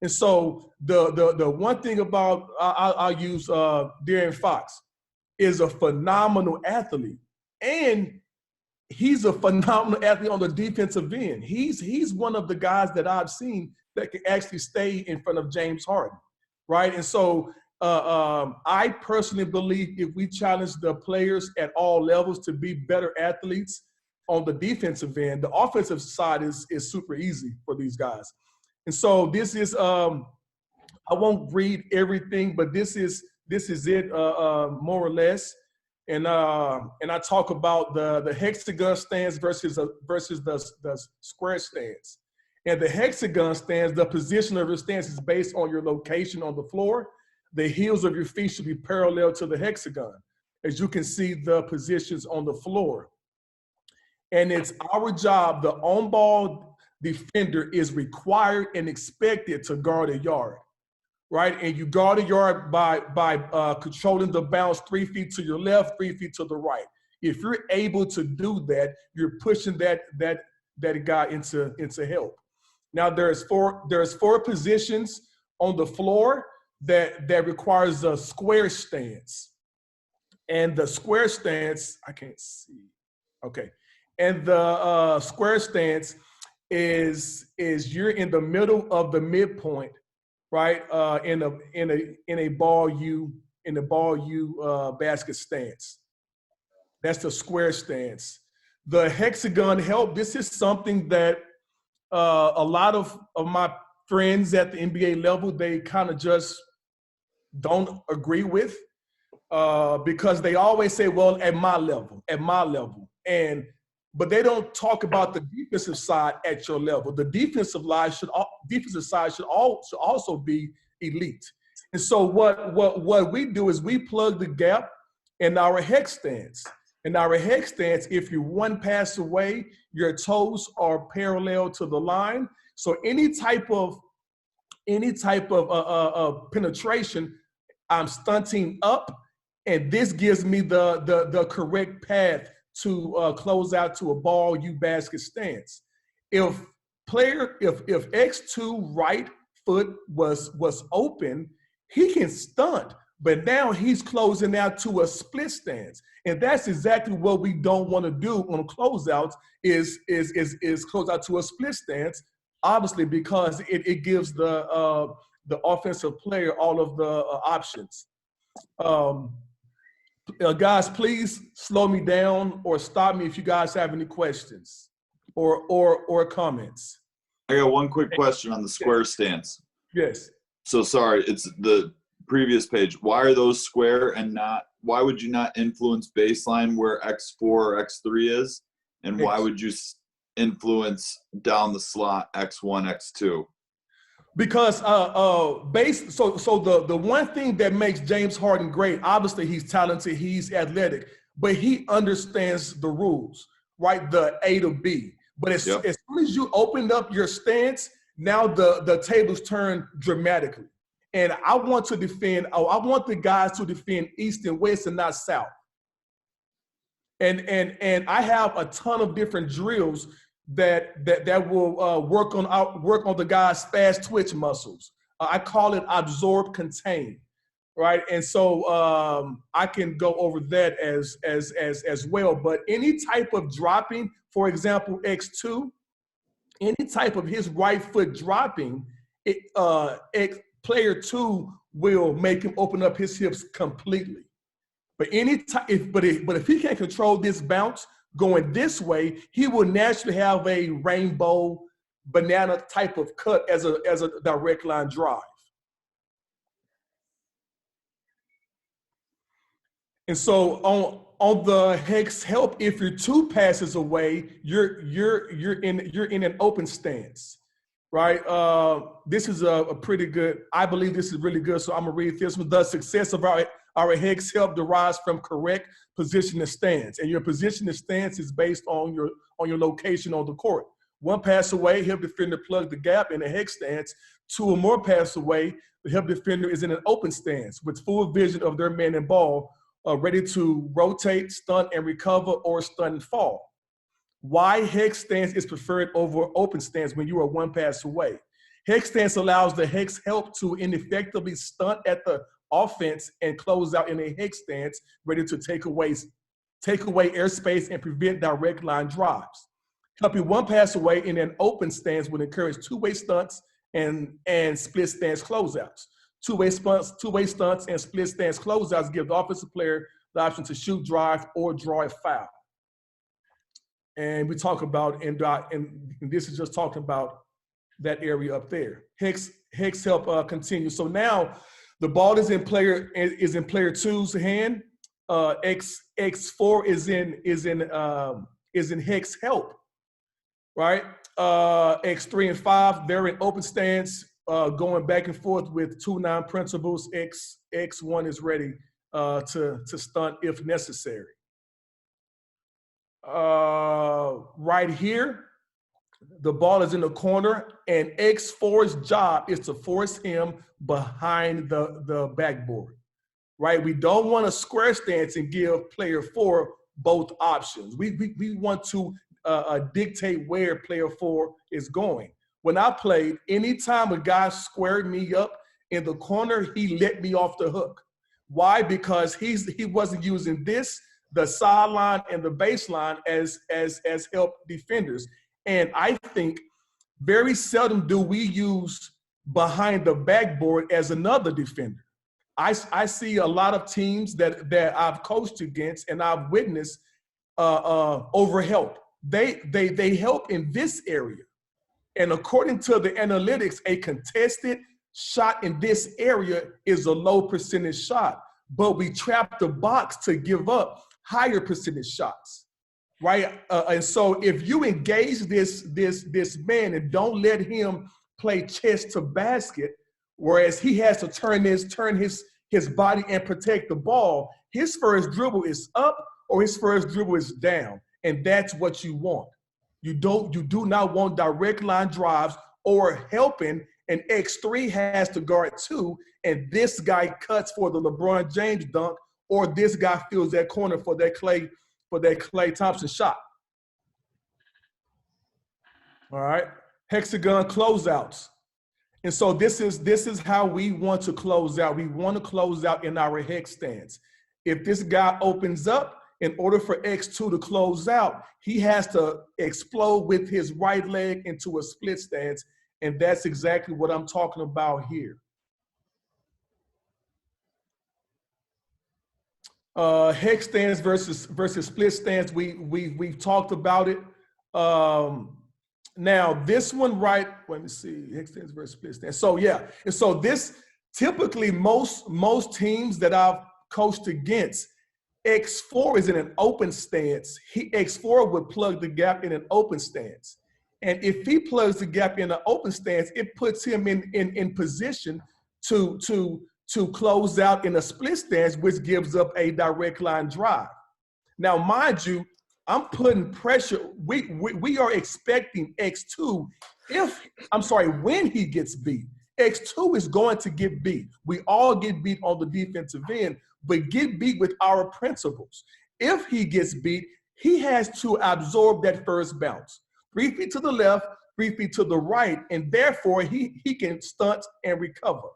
Speaker 13: And so the one thing about I'll use De'Aaron Fox is a phenomenal athlete, and he's a phenomenal athlete on the defensive end. He's one of the guys that I've seen that can actually stay in front of James Harden, right? And so I personally believe if we challenge the players at all levels to be better athletes on the defensive end, the offensive side is super easy for these guys. And so this is I won't read everything, but this is it more or less. And I talk about the hexagon stance versus the square stance. And the hexagon stance, the position of your stance is based on your location on the floor. The heels of your feet should be parallel to the hexagon, as you can see the positions on the floor. And it's our job, the on-ball defender is required and expected to guard a yard, right? And you guard a yard by controlling the bounce 3 feet to your left, 3 feet to the right. If you're able to do that, you're pushing that guy into help. Now there's four positions on the floor that requires a square stance. And the square stance, I can't see. Okay. And the square stance is you're in the middle of the midpoint, right? In a ball U basket stance. That's the square stance. The hexagon help. This is something that a lot of my friends at the NBA level, they kind of just don't agree with because they always say, well, at my level. But they don't talk about the defensive side at your level. The defensive side should also be elite. And so what we do is we plug the gap in our hex stance. In our hex stance, if you're one pass away, your toes are parallel to the line. So any type of penetration, I'm stunting up, and this gives me the correct path to close out to a ball U basket stance. If X2 right foot was open, he can stunt, but now he's closing out to a split stance. And that's exactly what we don't want to do on closeouts is close out to a split stance, obviously, because it gives the the offensive player all of the options. Guys, please slow me down or stop me if you guys have any questions or comments.
Speaker 12: I got one quick question on the square stance.
Speaker 13: Yes.
Speaker 12: So sorry, it's the previous page. Why are those square and not, why would you not influence baseline where X4 or X3 is? And why would you influence down the slot X1, X2?
Speaker 13: Because the one thing that makes James Harden great, obviously he's talented, he's athletic, but he understands the rules, right? The A to B. But as soon as you open up your stance, now the tables turn dramatically. And I want to defend, I want the guys to defend East and West and not South. And I have a ton of different drills that will work on the guy's fast twitch muscles. I call it absorb, contain, right? And so I can go over that as well. But any type of dropping, for example, X2, any type of his right foot dropping, player 2 will make him open up his hips completely. But if he can't control this bounce going this way, he will naturally have a rainbow banana type of cut as a direct line drive. And so on the hex help, if you're 2 passes away, you're in an open stance, right? This is a pretty good. I believe this is really good. So I'm gonna read this one. The success of our hex help derives from correct position and stance, and your position and stance is based on your location on the court. 1 pass away, help defender plug the gap in a hex stance. 2 or more pass away, the help defender is in an open stance with full vision of their man and ball, ready to rotate, stunt, and recover, or stunt and fall. Why hex stance is preferred over open stance when you are 1 pass away? Hex stance allows the hex help to ineffectively stunt at the offense and close out in a hex stance, ready to take away airspace and prevent direct line drives. Helping 1 pass away in an open stance would encourage 2-way stunts and split stance closeouts. Two-way stunts and split stance closeouts give the offensive player the option to shoot, drive, or draw a foul. And we talk about, and this is just talking about that area up there. Hex help continue. So now the ball is in player 2's hand. X4 is in hex help, right? X3 and 5, they're in open stance, going back and forth with 2-9 principles. X1 is ready to stunt if necessary. Right here, the ball is in the corner, and X4's job is to force him behind the backboard, right? We don't want a square stance and give player 4 both options. We want to dictate where player 4 is going. When I played, anytime a guy squared me up in the corner, he let me off the hook. Why? Because he wasn't using the sideline and the baseline as help defenders. And I think very seldom do we use behind the backboard as another defender. I see a lot of teams that I've coached against and I've witnessed over help. They help in this area. And according to the analytics, a contested shot in this area is a low percentage shot, but we trap the box to give up higher percentage shots, right? And so if you engage this man and don't let him play chest to basket, whereas he has to turn his body and protect the ball, his first dribble is up or his first dribble is down, and that's what you want. You do not want direct line drives or helping, and X3 has to guard 2, and this guy cuts for the LeBron James dunk, or this guy fills that corner for that Klay Thompson shot. All right, hexagon closeouts. And so this is how we want to close out. We want to close out in our hex stance. If this guy opens up, in order for X2 to close out, he has to explode with his right leg into a split stance, and that's exactly what I'm talking about here. Hex stance versus split stance. We've talked about it. Now this one, right? Let me see. Hex stance versus split stance. So yeah, and so this typically most teams that I've coached against, X4 is in an open stance. X4 would plug the gap in an open stance. And if he plugs the gap in an open stance, it puts him in position to close out in a split stance, which gives up a direct line drive. Now, mind you, I'm putting pressure. We are expecting X2 when he gets beat. X2 is going to get beat. We all get beat on the defensive end, but get beat with our principles. If he gets beat, he has to absorb that first bounce. 3 feet to the left, 3 feet to the right, and therefore he can stunt and recover,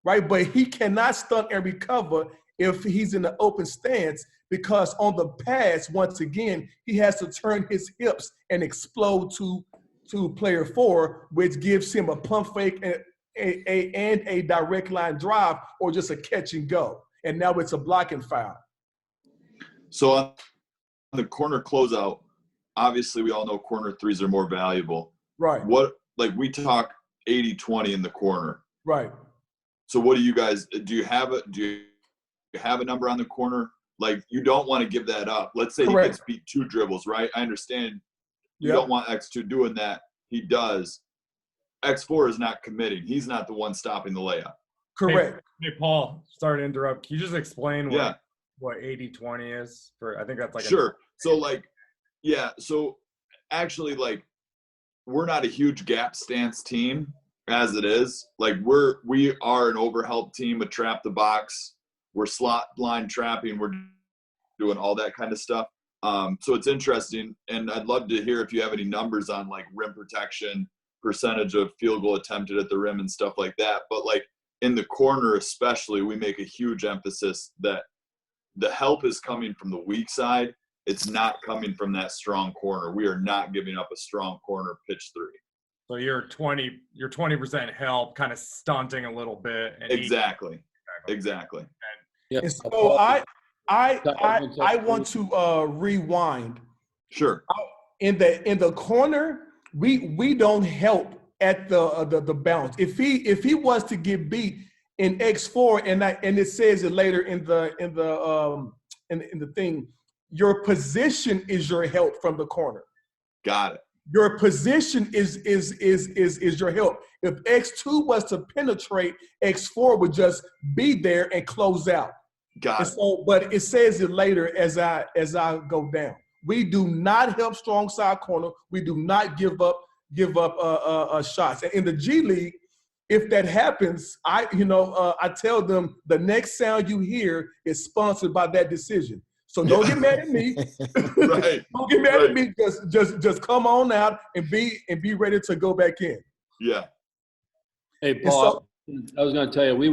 Speaker 13: right? But he cannot stunt and recover if he's in the open stance, because on the pass, once again, he has to turn his hips and explode to player 4, which gives him a pump fake and a direct line drive, or just a catch and go. And now it's a blocking foul.
Speaker 12: So on the corner closeout, obviously we all know corner threes are more valuable.
Speaker 13: Right.
Speaker 12: Like we talk 80-20 in the corner.
Speaker 13: Right.
Speaker 12: So what do you guys, do you have a number on the corner? Like you don't want to give that up. Let's say
Speaker 13: Correct.
Speaker 12: He gets beat 2 dribbles, right? I understand you don't want X2 doing that. He does. X4 is not committing. He's not the one stopping the layup.
Speaker 13: Correct.
Speaker 1: Hey Paul, sorry to interrupt. Can you just explain
Speaker 12: Yeah.
Speaker 1: what 80-20 is? I think that's like
Speaker 12: Sure. So actually, like, we're not a huge gap stance team as it is. Like we are an overhelp team, a trap the box. We're slot line trapping. We're doing all that kind of stuff. So it's interesting, and I'd love to hear if you have any numbers on like rim protection, percentage of field goal attempted at the rim and stuff like that. But like in the corner especially, we make a huge emphasis that the help is coming from the weak side. It's not coming from that strong corner. We are not giving up a strong corner pitch 3.
Speaker 1: So you're 20% help, kind of stunting a little bit. And
Speaker 12: Exactly.
Speaker 4: Yeah.
Speaker 13: And so I want to rewind.
Speaker 12: Sure.
Speaker 13: In the corner, we don't help at the bounce. If he was to get beat in X4, and it says it later in the thing, your position is your help from the corner.
Speaker 12: Got it.
Speaker 13: Your position is your help. If X2 was to penetrate, X4 would just be there and close out.
Speaker 12: Got it.
Speaker 13: So, but it says it later as I go down. We do not help strong side corner. We do not give up shots. And in the G League, if that happens, I tell them the next sound you hear is sponsored by that decision. So don't get mad at me.
Speaker 12: Right.
Speaker 13: Don't get mad at me. Just come on out and be ready to go back in.
Speaker 12: Yeah.
Speaker 4: Hey, Paul, I was going to tell you, we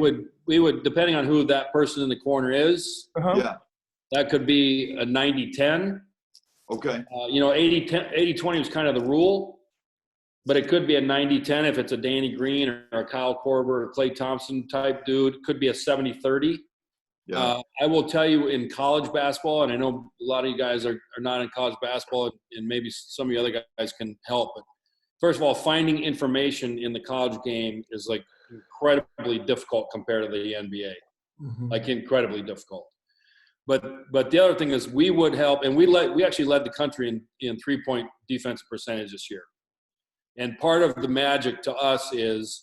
Speaker 4: would, depending on who that person in the corner is, that could be a 90-10.
Speaker 12: Okay.
Speaker 4: 80-20 was kind of the rule, but it could be a 90-10 if it's a Danny Green or a Kyle Korver or Klay Thompson type dude. It could be a 70-30.
Speaker 12: Yeah.
Speaker 4: I will tell you, in college basketball, and I know a lot of you guys are not in college basketball, and maybe some of you other guys can help. But first of all, finding information in the college game is like incredibly difficult compared to the NBA.
Speaker 13: Mm-hmm.
Speaker 4: Like incredibly difficult. But the other thing is we would help, and we actually led the country in 3-point defensive percentage this year. And part of the magic to us is,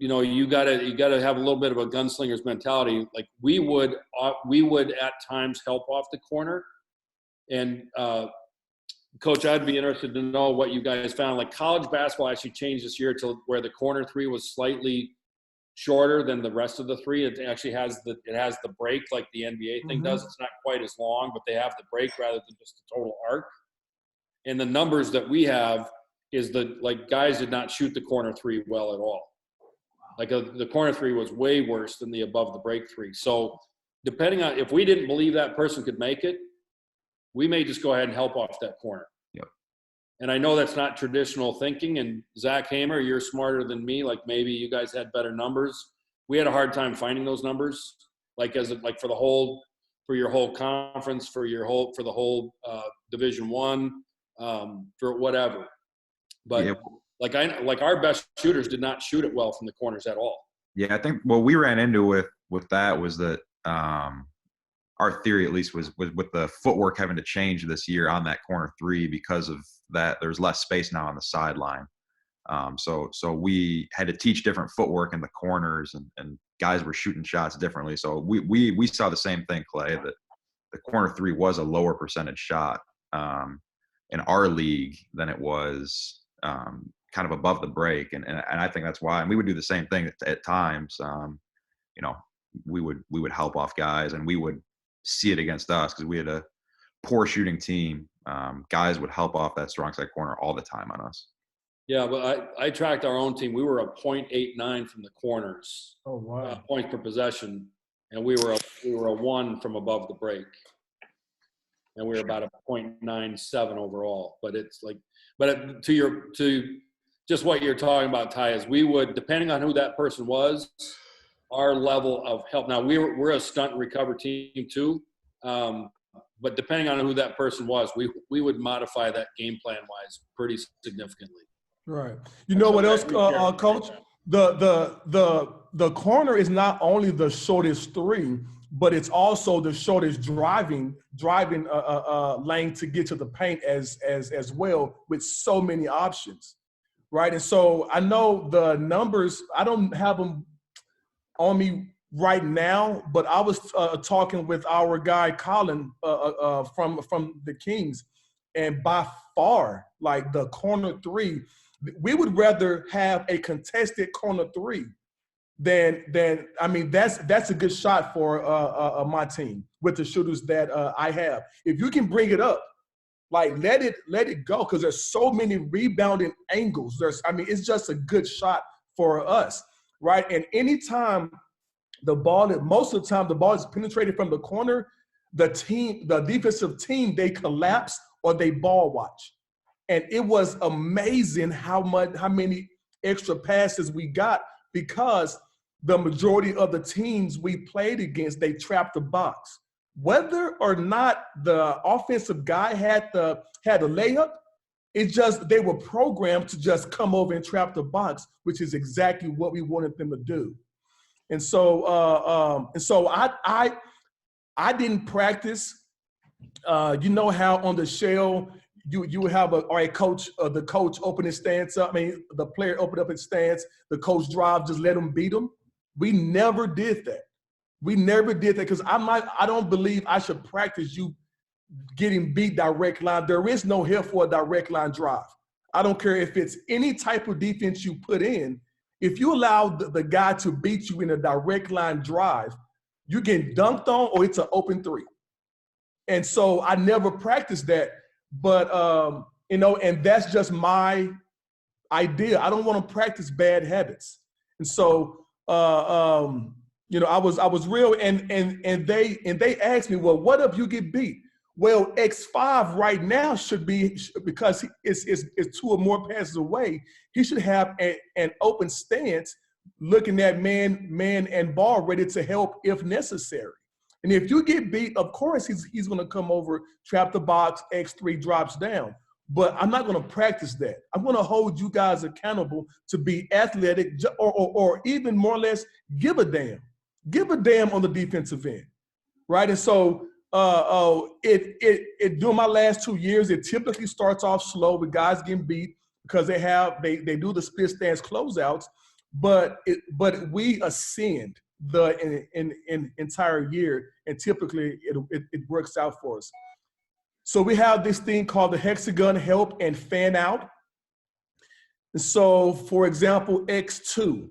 Speaker 4: you gotta have a little bit of a gunslinger's mentality. Like we would at times help off the corner. And Coach, I'd be interested to know what you guys found. Like college basketball actually changed this year to where the corner 3 was slightly shorter than the rest of the 3. It actually has the break like the NBA thing does. It's not quite as long, but they have the break rather than just the total arc. And the numbers that we have is guys did not shoot the corner 3 well at all. Like the corner 3 was way worse than the above the break 3. So depending on if we didn't believe that person could make it, we may just go ahead and help off that corner.
Speaker 5: Yep.
Speaker 4: And I know that's not traditional thinking. And Zach Hamer, you're smarter than me. Like maybe you guys had better numbers. We had a hard time finding those numbers. For for your whole conference, for the whole Division One, for whatever. But
Speaker 5: Yeah.
Speaker 4: like our best shooters did not shoot it well from the corners at all.
Speaker 5: Yeah, I think what we ran into with that was that our theory, at least, was with the footwork having to change this year on that corner three because of that. There's less space now on the sideline. So we had to teach different footwork in the corners, and guys were shooting shots differently. So we saw the same thing, Clay, that the corner three was a lower percentage shot in our league than it was kind of above the break. And I think that's why, and we would do the same thing at times. We would help off guys, and we would see it against us because we had a poor shooting team. Guys would help off that strong side corner all the time on us.
Speaker 4: Yeah, but I tracked our own team. We were a .89 from the corners.
Speaker 13: Oh wow!
Speaker 4: Points per possession, and we were a 1 from above the break, and we were about a .97 overall. But it's like, to just what you're talking about, Ty, is we would, depending on who that person was, our level of help. Now we're a stunt and recover team too, but depending on who that person was, we would modify that game plan wise pretty significantly.
Speaker 13: Right. You know what else, Coach? The corner is not only the shortest three, but it's also the shortest driving lane to get to the paint as well, with so many options, right? And so I know the numbers. I don't have them on me right now, but I was talking with our guy Colin from the Kings, and by far, like the corner three, we would rather have a contested corner three than I mean, that's a good shot for my team with the shooters that I have. If you can bring it up, like let it go, because there's so many rebounding angles. It's just a good shot for us, right? And anytime most of the time the ball is penetrated from the corner, the defensive team, they collapse or they ball watch. And it was amazing how many extra passes we got, because the majority of the teams we played against, they trapped the box. Whether or not the offensive guy had the layup, it's just they were programmed to just come over and trap the box, which is exactly what we wanted them to do. And so I didn't practice. You know how on the shell you have the coach open his stance up. The player open up his stance. The coach drive, just let him beat him. We never did that. Because I don't believe I should practice you getting beat direct line. There is no help for a direct line drive. I don't care if it's any type of defense you put in. If you allow the guy to beat you in a direct line drive, you get dunked on or it's an open three. And so I never practiced that. But, and that's just my idea. I don't want to practice bad habits. And so, I was real, and they asked me, well, what if you get beat? Well, X5 right now should be, because it's 2 or more passes away, he should have an open stance, looking at man and ball, ready to help if necessary. And if you get beat, of course he's going to come over, trap the box, X3 drops down. But I'm not going to practice that. I'm going to hold you guys accountable to be athletic, or even more or less give a damn. Give a damn on the defensive end, right? And so during my last 2 years, it typically starts off slow with guys getting beat because they do the split stance closeouts, but we ascend the entire year, and typically it works out for us. So we have this thing called the hexagon help and fan out. And so, for example, X2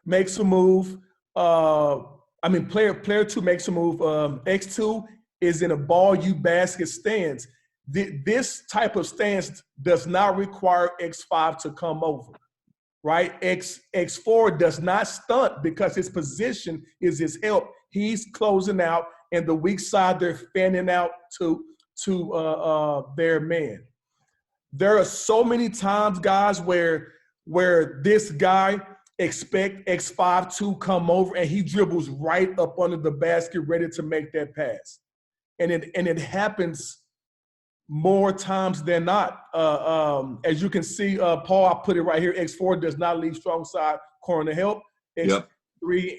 Speaker 13: makes a move. Player 2 makes a move. X2 is in a ball you basket stance. This type of stance does not require X5 to come over, right? X4 does not stunt because his position is his help. He's closing out, and the weak side, they're fanning out to their man. There are so many times, guys, where this guy expect X5 to come over, and he dribbles right up under the basket, ready to make that pass. And it happens more times than not. As you can see, Paul, I put it right here. X4 does not leave strong side corner to help. X3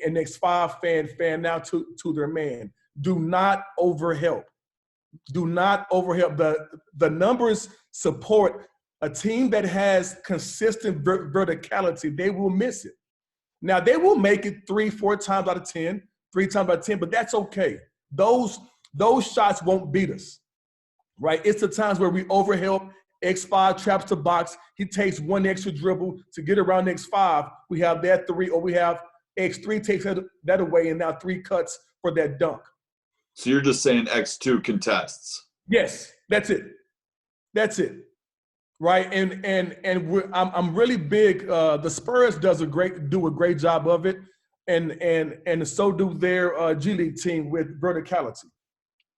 Speaker 13: and X5 fan now to their man. Do not overhelp. Do not overhelp. The numbers support a team that has consistent verticality. They will miss it. Now, they will make it 3-4 times out of 10, 3 times out of 10, but that's okay. Those shots won't beat us, right? It's the times where we overhelp. X5 traps the box. He takes one extra dribble to get around X5. We have that 3, or we have X3 takes that away, and now 3 cuts for that dunk.
Speaker 12: So you're just saying X2 contests?
Speaker 13: Yes, that's it. That's it, right? And I'm really big. The Spurs do a great job of it, and so do their G League team with verticality,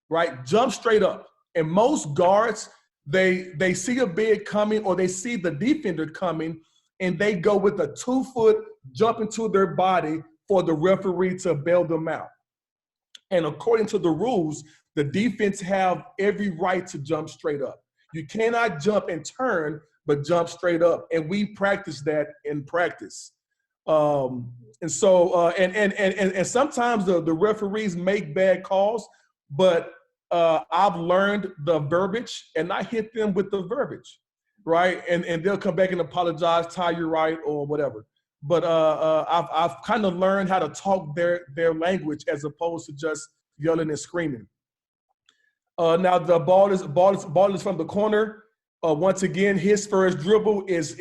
Speaker 13: right? Jump straight up. And most guards, they see a big coming, or they see the defender coming, and they go with a 2-foot jump into their body for the referee to bail them out. And according to the rules, the defense have every right to jump straight up. You cannot jump and turn, but jump straight up. And we practice that in practice. And sometimes the referees make bad calls, but I've learned the verbiage, and I hit them with the verbiage, right? And they'll come back and apologize, Ty, you're right, or whatever. But I've kind of learned how to talk their language as opposed to just yelling and screaming. Now the ball is from the corner. Once again, his first dribble is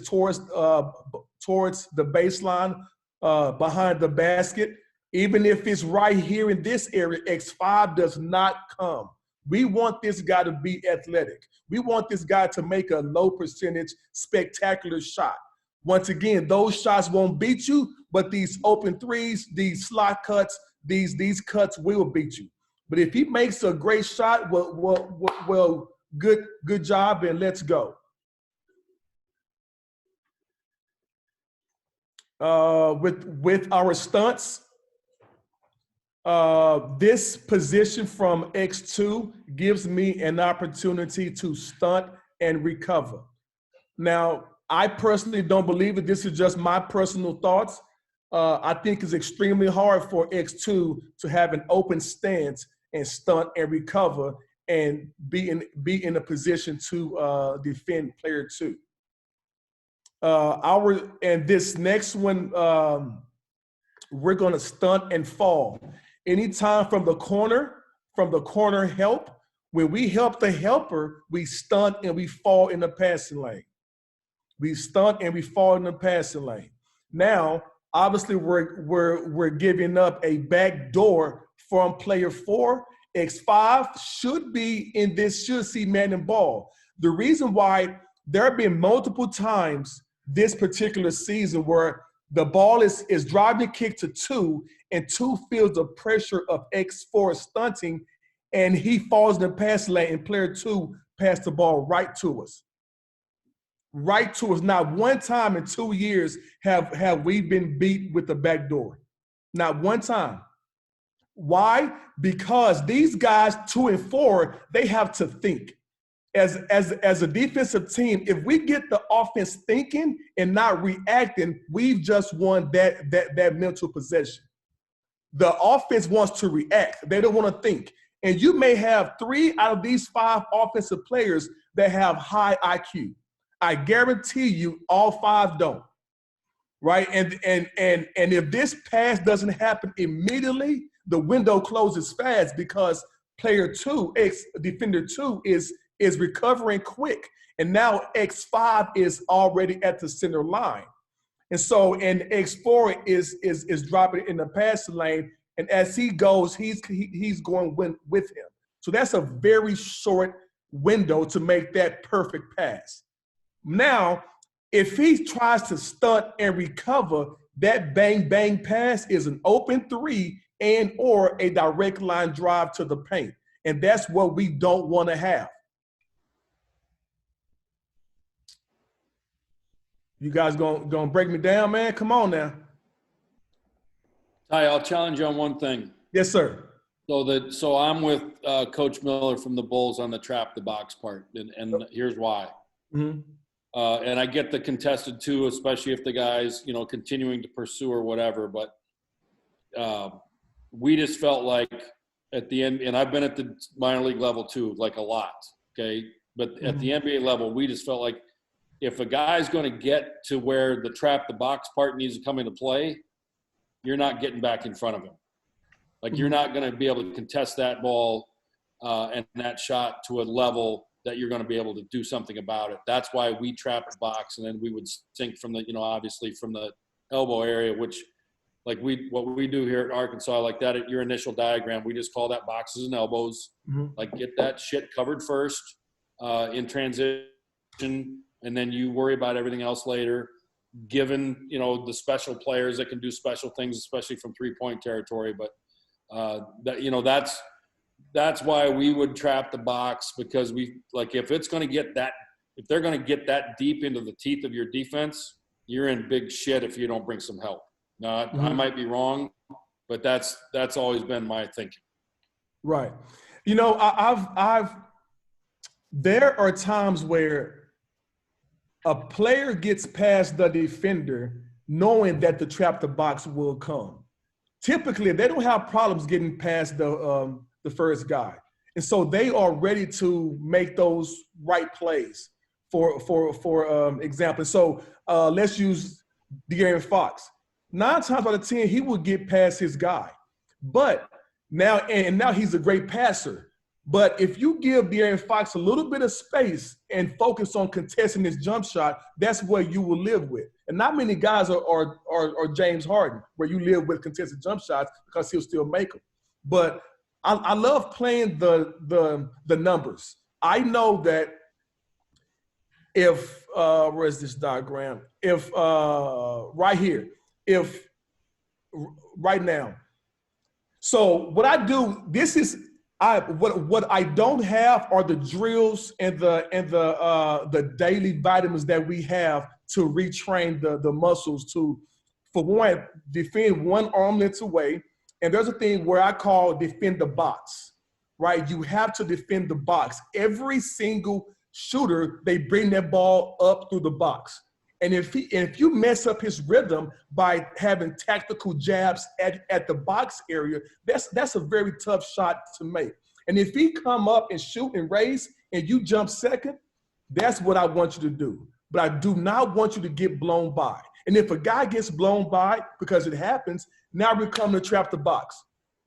Speaker 13: towards the baseline, behind the basket. Even if it's right here in this area, X5 does not come. We want this guy to be athletic. We want this guy to make a low percentage, spectacular shot. Once again, those shots won't beat you, but these open threes, these slot cuts, these cuts will beat you. But if he makes a great shot, well, good job, and let's go. With our stunts, this position from X2 gives me an opportunity to stunt and recover. Now, I personally don't believe it. This is just my personal thoughts. I think it's extremely hard for X2 to have an open stance and stunt and recover and be in a position to defend player 2. And this next one, we're going to stunt and fall. Anytime from the corner help, when we help the helper, we stunt and we fall in the passing lane. We stunt and we fall in the passing lane. Now, obviously, we're giving up a back door from player 4. X5 should see man and ball. The reason why there have been multiple times this particular season where the ball is driving kick to 2, and 2 feels the pressure of X4 stunting, and he falls in the passing lane, and player 2 passed the ball right to us. Right to us. Not one time in 2 years have we been beat with the back door. Not one time. Why? Because these guys, 2 and 4, they have to think. As a defensive team, if we get the offense thinking and not reacting, we've just won that mental possession. The offense wants to react. They don't want to think. And you may have 3 out of these 5 offensive players that have high IQ. I guarantee you all 5 don't. Right? And if this pass doesn't happen immediately, the window closes fast because player 2, defender 2 is recovering quick. And now X5 is already at the center line. And so, and X4 is dropping in the passing lane. And as he goes, he's going with him. So that's a very short window to make that perfect pass. Now, if he tries to stunt and recover, that bang pass is an open 3 and or a direct line drive to the paint. And that's what we don't want to have. You guys gonna break me down, man? Come on now.
Speaker 4: Ty, I'll challenge you on one thing.
Speaker 13: Yes, sir.
Speaker 4: So I'm with Coach Miller from the Bulls on the trap the box part, and here's why.
Speaker 13: Mm-hmm.
Speaker 4: And I get the contested too, especially if the guy's, continuing to pursue or whatever. But we just felt like at the end, and I've been at the minor league level too, like a lot. Okay. But at the NBA level, we just felt like if a guy's going to get to where the trap the box part needs to come into play, you're not getting back in front of him. Like you're not going to be able to contest that ball and that shot to a level that you're going to be able to do something about it. That's why we trap the box, and then we would sink from the, obviously from the elbow area, which like what we do here at Arkansas, like that at your initial diagram, we just call that boxes and elbows. Like get that shit covered first in transition, and then you worry about everything else later. Given, the special players that can do special things, especially from 3-point territory. But that's why we would trap the box, because we like if they're going to get that deep into the teeth of your defense, you're in big shit if you don't bring some help. Now, I might be wrong, but that's always been my thinking.
Speaker 13: Right. There are times where a player gets past the defender knowing that the trap the box will come. Typically, they don't have problems getting past the first guy. And so they are ready to make those right plays for example. So let's use De'Aaron Fox. 9 times out of 10, he will get past his guy. But now he's a great passer. But if you give De'Aaron Fox a little bit of space and focus on contesting his jump shot, that's what you will live with. And not many guys are James Harden, where you live with contested jump shots because he'll still make them. But I love playing the numbers. I know that if where's this diagram? If right here, if right now. So what I do, this is what I don't have are the drills and the daily vitamins that we have to retrain the muscles to, for one, defend one arm length away. And there's a thing where I call defend the box, right? You have to defend the box. Every single shooter, they bring that ball up through the box. And if you mess up his rhythm by having tactical jabs at the box area, that's a very tough shot to make. And if he come up and shoot and raise and you jump second, that's what I want you to do. But I do not want you to get blown by. And if a guy gets blown by, because it happens, now we come to trap the box.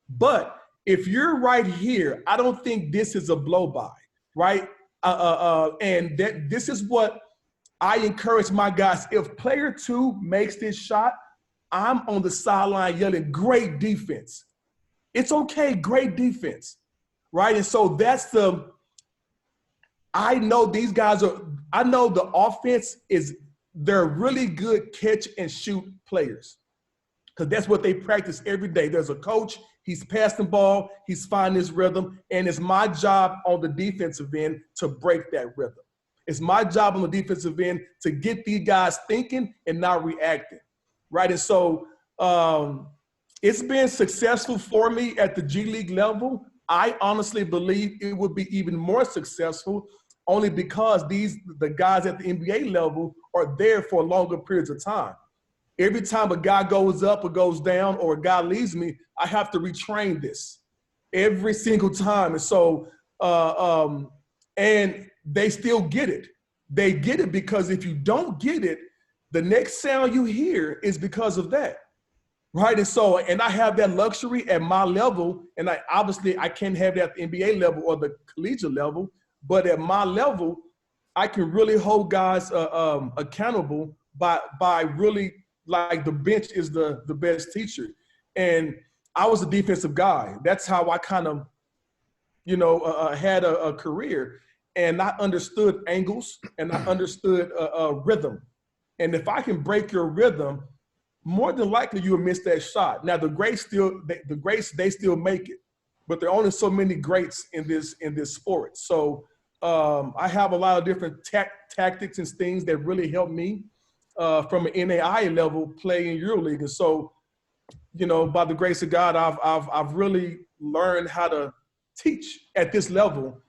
Speaker 13: But if you're right here, I don't think this is a blow by, right? And this is what I encourage my guys. If player 2 makes this shot, I'm on the sideline yelling, great defense. It's okay, great defense, right? And so I know these guys I know the offense they're really good catch and shoot players, because that's what they practice every day. There's a coach, he's passing the ball, he's finding his rhythm, and it's my job on the defensive end to break that rhythm. It's my job on the defensive end to get these guys thinking and not reacting, right? And so it's been successful for me at the G League level. I honestly believe it would be even more successful only because the guys at the NBA level are there for longer periods of time. Every time a guy goes up or goes down or a guy leaves me, I have to retrain this every single time. And so, and they still get it. They get it because if you don't get it, the next sound you hear is because of that, right? And so, and I have that luxury at my level, and I can't have that at the NBA level or the collegiate level, but at my level, I can really hold guys accountable by really, like, the bench is the best teacher. And I was a defensive guy. That's how I kind of, had a career. And I understood angles and I understood rhythm. And if I can break your rhythm, more than likely you'll miss that shot. Now the greats they still make it, but there are only so many greats in this sport. So I have a lot of different tactics and things that really help me. from an NAI level play in EuroLeague. And so, you know, by the grace of God, I've really learned how to teach at this level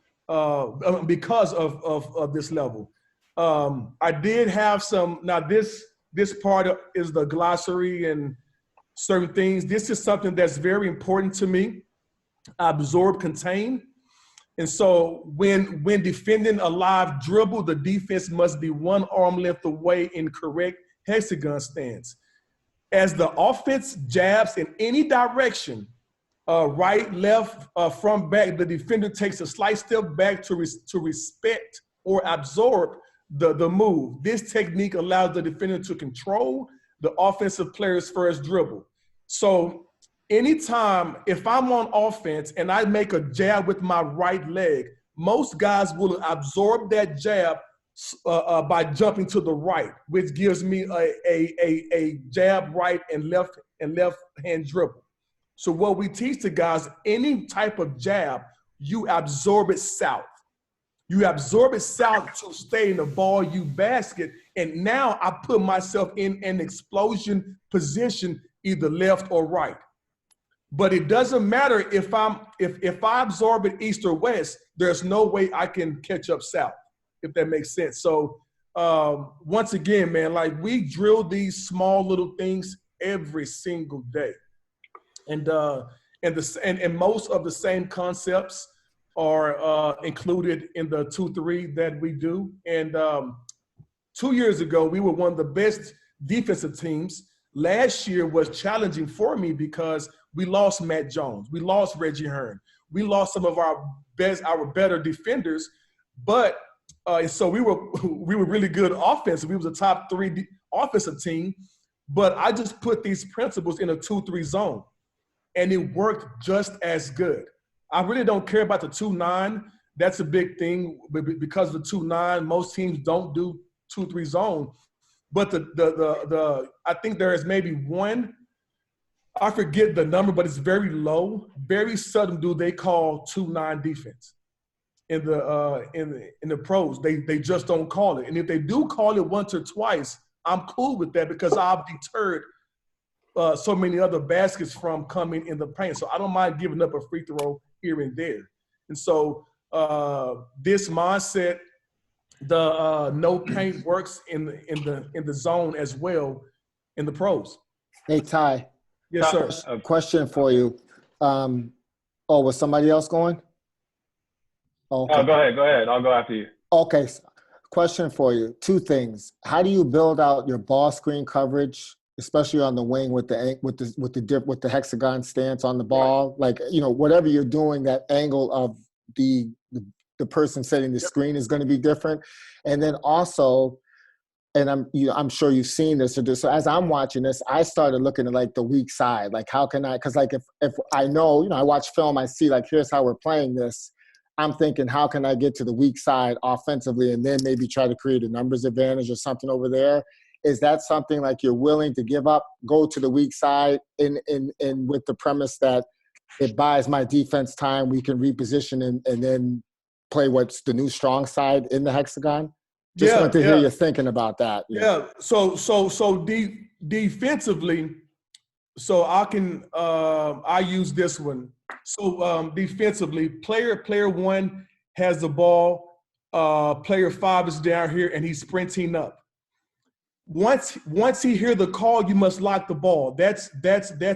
Speaker 13: because of this level. I did have some. Now this part is the glossary and certain things. This is something that's very important to me. Absorb, contain. And so when defending a live dribble, the defense must be one arm length away in correct hexagon stance. As the offense jabs in any direction, right, left, front, back, the defender takes a slight step back to respect or absorb the move. This technique allows the defender to control the offensive player's first dribble. So anytime, if I'm on offense and I make a jab with my right leg, most guys will absorb that jab by jumping to the right, which gives me a jab right and left hand dribble. So what we teach the guys, any type of jab, you absorb it south. You absorb it south to stay in the ball you basket. And now I put myself in an explosion position, either left or right. But it doesn't matter if I absorb it east or west, there's no way I can catch up south, if that makes sense. So once again, man, like we drill these small little things every single day. And most of the same concepts are included in the 2-3 that we do. And 2 years ago, we were one of the best defensive teams. Last year was challenging for me because we lost Matt Jones. We lost Reggie Hearn. We lost some of our better defenders. But so we were really good offense. We was a top 3 offensive team. But I just put these principles in a 2-3 zone, and it worked just as good. I really don't care about the 2-9. That's a big thing because of the 2-9. Most teams don't do 2-3 zone. But I think there is maybe one, I forget the number, but it's very low. Very seldom do they call 2-9 defense in the pros. They just don't call it. And if they do call it once or twice, I'm cool with that because I've deterred so many other baskets from coming in the paint. So I don't mind giving up a free throw here and there. And so this mindset, the no paint works in the zone as well in the pros.
Speaker 7: Hey, Ty.
Speaker 13: Yes, sir.
Speaker 7: A question for you. Was somebody else going? Okay.
Speaker 8: Oh, go ahead. I'll go after you.
Speaker 7: Okay. Question for you. 2 things. How do you build out your ball screen coverage, especially on the wing with the hexagon stance on the ball? Like, you know, whatever you're doing, that angle of the person setting the screen is going to be different. And then also, and I'm sure you've seen this. So as I'm watching this, I started looking at like the weak side. Like, how can I? Because like if I know, you know, I watch film, I see like here's how we're playing this. I'm thinking, how can I get to the weak side offensively, and then maybe try to create a numbers advantage or something over there? Is that something like you're willing to give up, go to the weak side, in with the premise that it buys my defense time, we can reposition and then play what's the new strong side in the hexagon? Just want to hear you thinking about that.
Speaker 13: Yeah. So defensively, so I can I use this one. So defensively, player 1 has the ball. Player 5 is down here and he's sprinting up. Once he hear the call, you must lock the ball. That's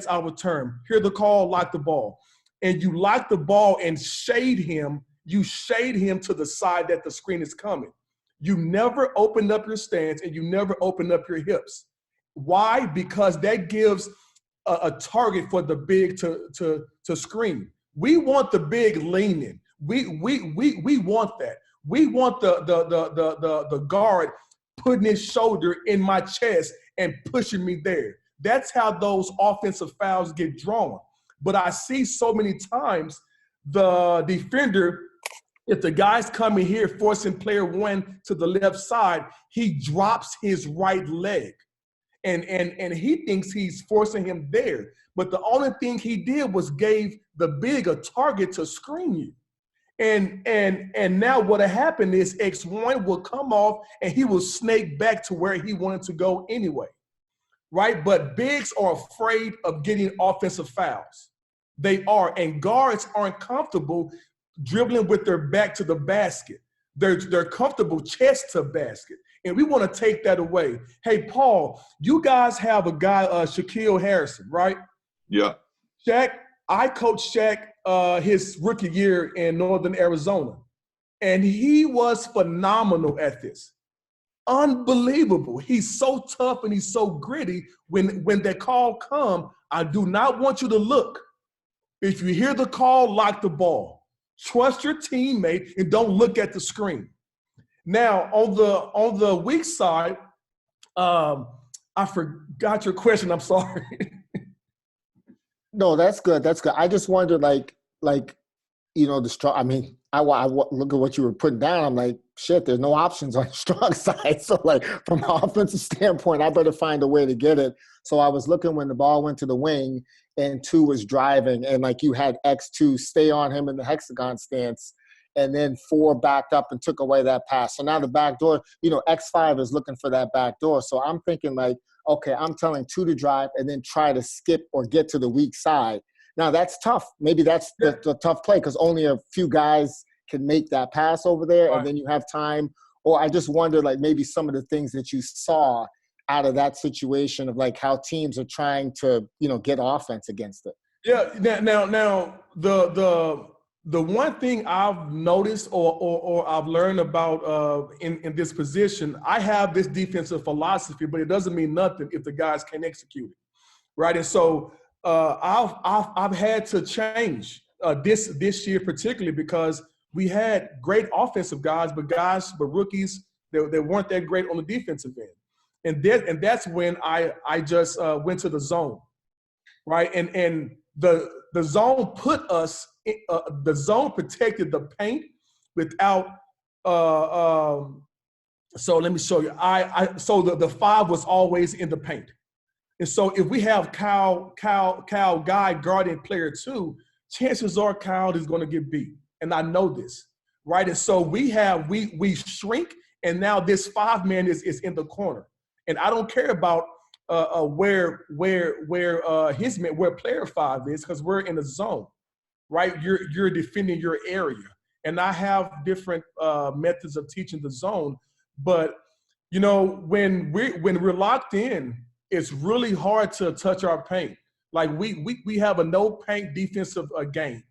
Speaker 13: our term. Hear the call, lock the ball. And you lock the ball and shade him. You shade him to the side that the screen is coming. You never open up your stance and you never open up your hips. Why? Because that gives a target for the big to screen. We want the big leaning. We want that. We want the guard putting his shoulder in my chest and pushing me there. That's how those offensive fouls get drawn. But I see so many times the defender, if the guy's coming here forcing player 1 to the left side, he drops his right leg. And he thinks he's forcing him there. But the only thing he did was gave the big a target to screen you. And now what had happened is X1 will come off and he will snake back to where he wanted to go anyway, right? But bigs are afraid of getting offensive fouls. They are, and guards aren't comfortable dribbling with their back to the basket. They're comfortable chest to basket. And we want to take that away. Hey, Paul, you guys have a guy, Shaquille Harrison, right?
Speaker 12: Yeah.
Speaker 13: Shaq, I coached Shaq his rookie year in Northern Arizona. And he was phenomenal at this. Unbelievable. He's so tough and he's so gritty. When that call come, I do not want you to look. If you hear the call, lock the ball. Trust your teammate and don't look at the screen. Now, on the weak side, I forgot your question. I'm sorry.
Speaker 7: No, that's good. That's good. I just wondered, like you know, the strong. I mean, I look at what you were putting down. I'm like, shit. There's no options on the strong side. So, like, from an offensive standpoint, I better find a way to get it. So I was looking when the ball went to the wing and 2 was driving, and like you had X2 stay on him in the hexagon stance, and then 4 backed up and took away that pass. So now the back door, you know, X5 is looking for that back door. So I'm thinking like, okay, I'm telling 2 to drive and then try to skip or get to the weak side. Now that's tough. Maybe that's the tough play because only a few guys can make that pass over there, and then you have time. Or I just wonder, like, maybe some of the things that you saw out of that situation of like how teams are trying to, you know, get offense against it.
Speaker 13: Yeah. Now the one thing I've noticed or I've learned about in this position, I have this defensive philosophy, but it doesn't mean nothing if the guys can't execute it, right? And so I've had to change this year particularly because we had great offensive guys, but rookies that weren't that great on the defensive end. And that's when I just went to the zone, right? And the zone put us, the zone protected the paint without, so let me show you. So the 5 was always in the paint. And so if we have Kyle Guy guarding player 2, chances are Kyle is going to get beat. And I know this, right? And so we shrink, and now this 5-man is in the corner. And I don't care about where player 5 is, because we're in the zone, right? You're defending your area, and I have different methods of teaching the zone. But you know, when we're locked in, it's really hard to touch our paint. Like we have a no paint defensive game,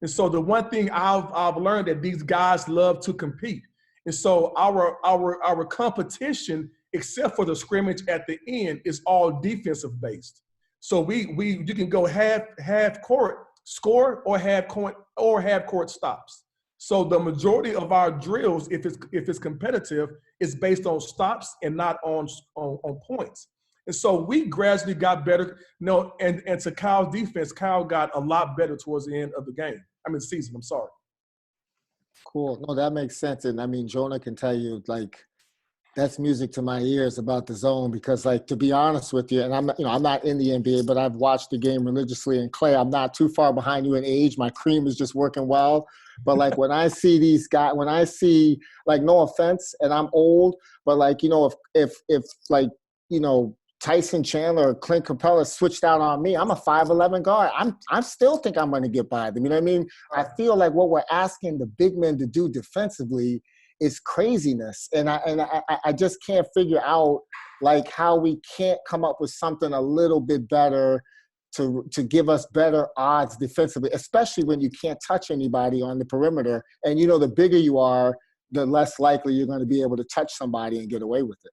Speaker 13: and so the one thing I've learned that these guys love to compete, and so our competition, except for the scrimmage at the end, is all defensive based. So you can go half court score or half court stops. So the majority of our drills, if it's competitive, is based on stops and not on points. And so we gradually got better. No, and to Kyle's defense, Kyle got a lot better towards the end of the game. Season. I'm sorry.
Speaker 7: Cool. No, that makes sense. And I mean, Jonah can tell you, like, that's music to my ears about the zone, because, like, to be honest with you, and I'm not in the NBA, but I've watched the game religiously. And Clay, I'm not too far behind you in age. My cream is just working well. But like when I see these guys, like, no offense, and I'm old, but like, you know, if like, you know, Tyson Chandler or Clint Capella switched out on me, I'm a 5'11" guard. I still think I'm going to get by them. You know what I mean? I feel like what we're asking the big men to do defensively is craziness. And I just can't figure out, like, how we can't come up with something a little bit better to give us better odds defensively, especially when you can't touch anybody on the perimeter. And, you know, the bigger you are, the less likely you're going to be able to touch somebody and get away with it.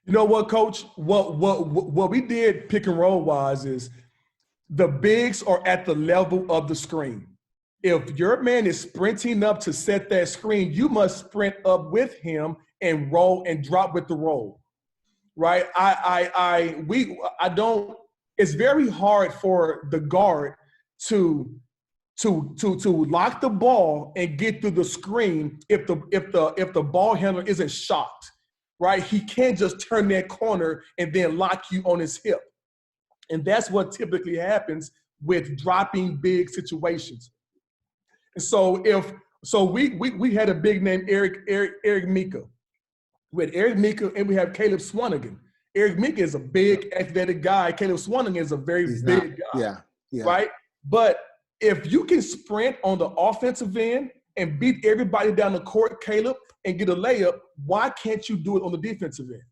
Speaker 13: You know what, Coach? What we did pick and roll wise is the bigs are at the level of the screen. If your man is sprinting up to set that screen, you must sprint up with him and roll and drop with the roll, right? It's very hard for the guard to lock the ball and get through the screen if the ball handler isn't shocked, right? He can't just turn that corner and then lock you on his hip. And that's what typically happens with dropping big situations. And so if So we had a big name, Eric Mika. We had Eric Mika and we have Caleb Swanigan. Eric Mika is a big athletic guy. Caleb Swanigan is a very big guy.
Speaker 7: Yeah.
Speaker 13: Right? But if you can sprint on the offensive end and beat everybody down the court, Caleb, and get a layup, why can't you do it on the defensive end?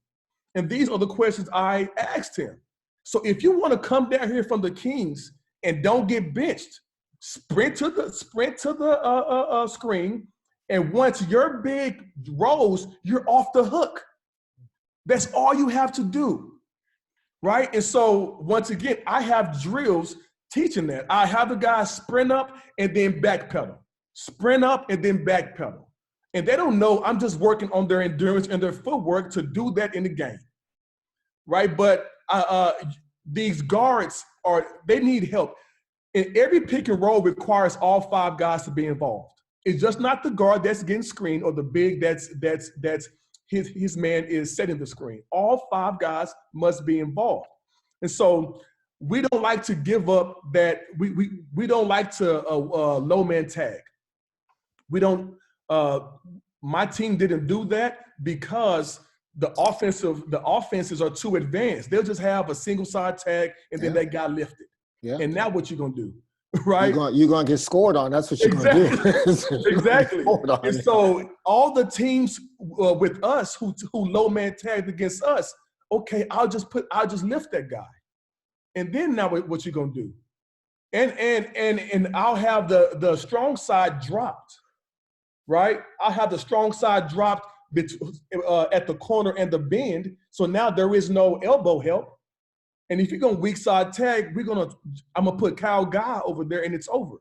Speaker 13: And these are the questions I asked him. So if you want to come down here from the Kings and don't get benched, sprint to the screen, and once your big rolls, you're off the hook. That's all you have to do, right? And so once again, I have drills teaching that. I have the guys sprint up and then backpedal, sprint up and then backpedal. And they don't know I'm just working on their endurance and their footwork to do that in the game, right? But these guards they need help. And every pick and roll requires all 5 guys to be involved. It's just not the guard that's getting screened or the big that's his man is setting the screen. All 5 guys must be involved. And so we don't like to give up that. We don't like to low man tag. We don't. My team didn't do that because the offenses are too advanced. They'll just have a single side tag and then they got lifted.
Speaker 7: Yeah.
Speaker 13: And now what you gonna do, right?
Speaker 7: You're gonna get scored on. That's what you're gonna do.
Speaker 13: Exactly. And so all the teams with us who low man tagged against us, okay, I'll just lift that guy, and then now what you gonna do? And I'll have the strong side dropped, right? I'll have the strong side dropped at the corner and the bend. So now there is no elbow help. And if you're going to weak side tag, I'm gonna put Kyle Guy over there, and it's over.